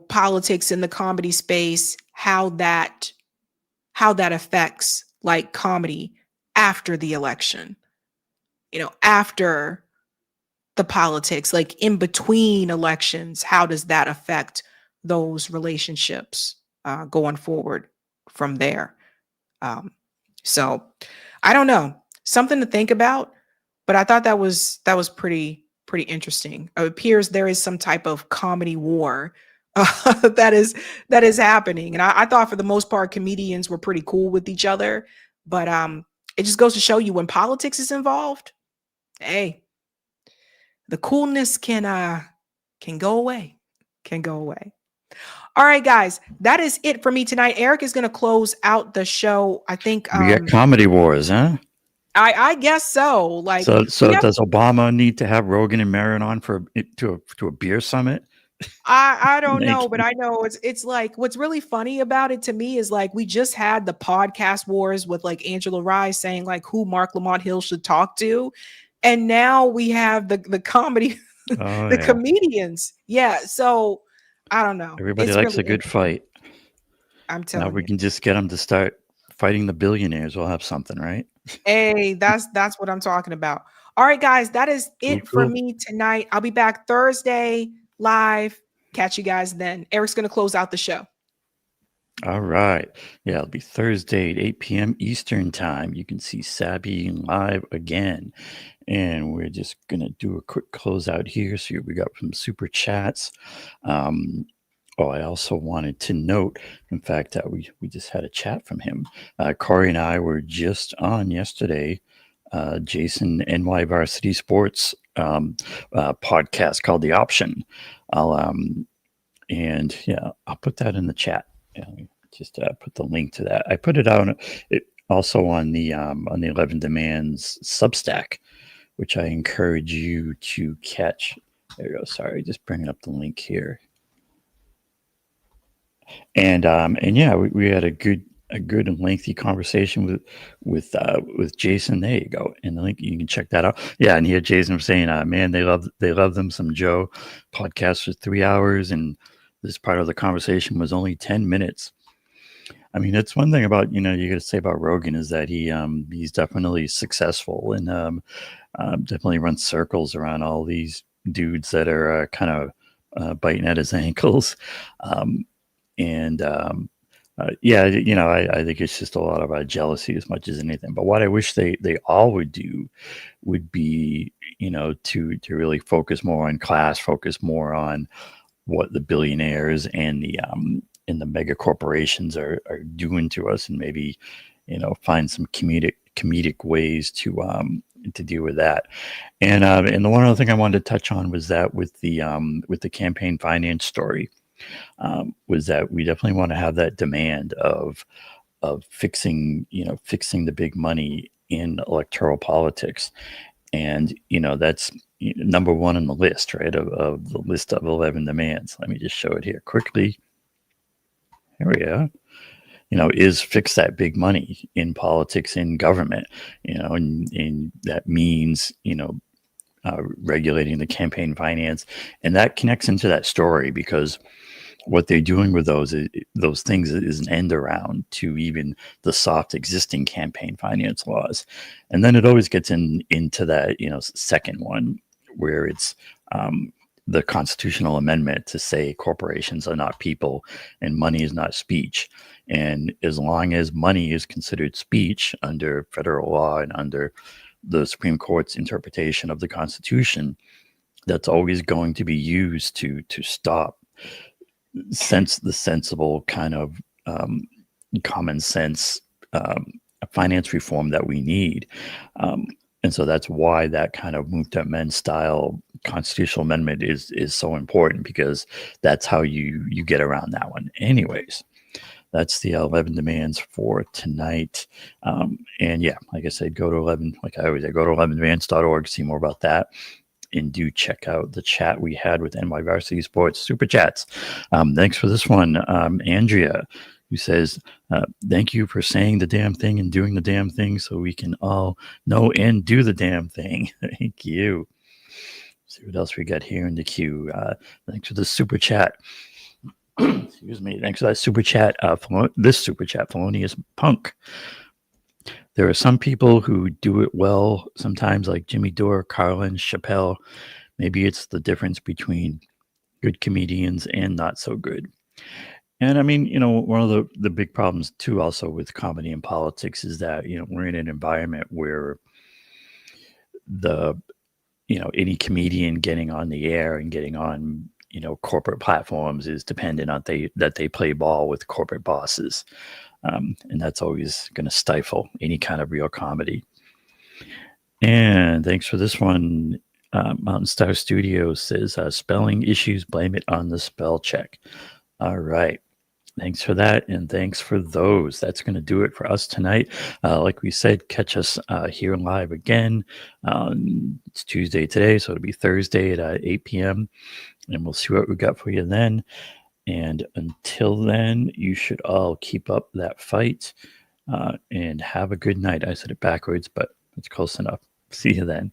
politics in the comedy space, how that affects like comedy after the election, after the politics, like in between elections, how does that affect those relationships going forward from there? So I don't know, something to think about, but I thought that was pretty interesting. It appears there is some type of comedy war that is happening. And I thought for the most part, comedians were pretty cool with each other, but it just goes to show you when politics is involved, hey, the coolness can go away, All right, guys, that is it for me tonight. Eric is going to close out the show. I think we got comedy wars, huh? I guess so. Like, So does Obama need to have Rogan and Maron on to a beer summit? I don't know, but I know it's like what's really funny about it to me is like we just had the podcast wars with like Angela Rye saying like who Mark Lamont Hill should talk to, and now we have the comedy, comedians. Yeah, so I don't know. Everybody likes really a good fight. I'm telling you. Now we can just get them to start fighting the billionaires. We'll have something, right? Hey, that's what I'm talking about. All right, guys, that is it for me tonight. I'll be back Thursday live. Catch you guys then. Eric's going to close out the show. All right. Yeah, it'll be Thursday at 8 p.m. Eastern time. You can see Sabby live again. And we're just going to do a quick closeout here. So we got some super chats. I also wanted to note, in fact, that we just had a chat from him. Corey and I were just on yesterday, Jason NY Varsity Sports podcast called The Option. I'll put that in the chat. Just put the link to that. I put it out also on the 11 Demands Substack, which I encourage you to catch. There you go. Sorry, just bringing up the link here. And yeah, we had a good and lengthy conversation with Jason. There you go. And the link, you can check that out. Yeah, and here Jason was saying, man, they love them some Joe. Podcast for 3 hours, and this part of the conversation was only 10 minutes. I mean, it's one thing about, you got to say about Rogan is that he's definitely successful and definitely runs circles around all these dudes that are kind of biting at his ankles. Yeah, I think it's just a lot of jealousy as much as anything. But what I wish they all would do would be, to really focus more on class, focus more on what the billionaires and the mega corporations are doing to us, and maybe, find some comedic ways to deal with that. And the one other thing I wanted to touch on was that with the campaign finance story. Was that we definitely want to have that demand of fixing the big money in electoral politics, and that's number one on the list, right, of the list of 11 demands. Let me just show it here quickly. Here we are. Is fix that big money in politics, in government, and that means regulating the campaign finance, and that connects into that story, because what they're doing with those things is an end around to even the soft existing campaign finance laws. And then it always gets into that, second one, where it's the constitutional amendment to say corporations are not people and money is not speech. And as long as money is considered speech under federal law and under the Supreme Court's interpretation of the Constitution, that's always going to be used to stop the sensible kind of common sense finance reform that we need. And so that's why that kind of moved men style constitutional amendment is so important, because that's how you get around that one. Anyways, that's the 11 demands for tonight. And yeah, like I said, go to 11, like I always say, go to 11demands.org, see more about that. And do check out the chat we had with NY Varsity Sports Super Chats. Thanks for this one, Andrea, who says, thank you for saying the damn thing and doing the damn thing so we can all know and do the damn thing. Thank you. Let's see what else we got here in the queue. Thanks for the super chat. Excuse me. Thanks for that super chat. This super chat, Felonious Punk. There are some people who do it well sometimes, like Jimmy Dore, Carlin, Chappelle. Maybe it's the difference between good comedians and not so good. And I mean, one of the big problems too also with comedy and politics is that, we're in an environment where any comedian getting on the air and getting on, corporate platforms is dependent on that they play ball with corporate bosses. And that's always going to stifle any kind of real comedy. And thanks for this one. Mountain Star Studios says, spelling issues, blame it on the spell check. All right. Thanks for that. And thanks for those. That's going to do it for us tonight. Like we said, catch us here live again. It's Tuesday today, so it'll be Thursday at 8 p.m. And we'll see what we got for you then. And until then, you should all keep up that fight and have a good night. I said it backwards, but it's close enough. See you then.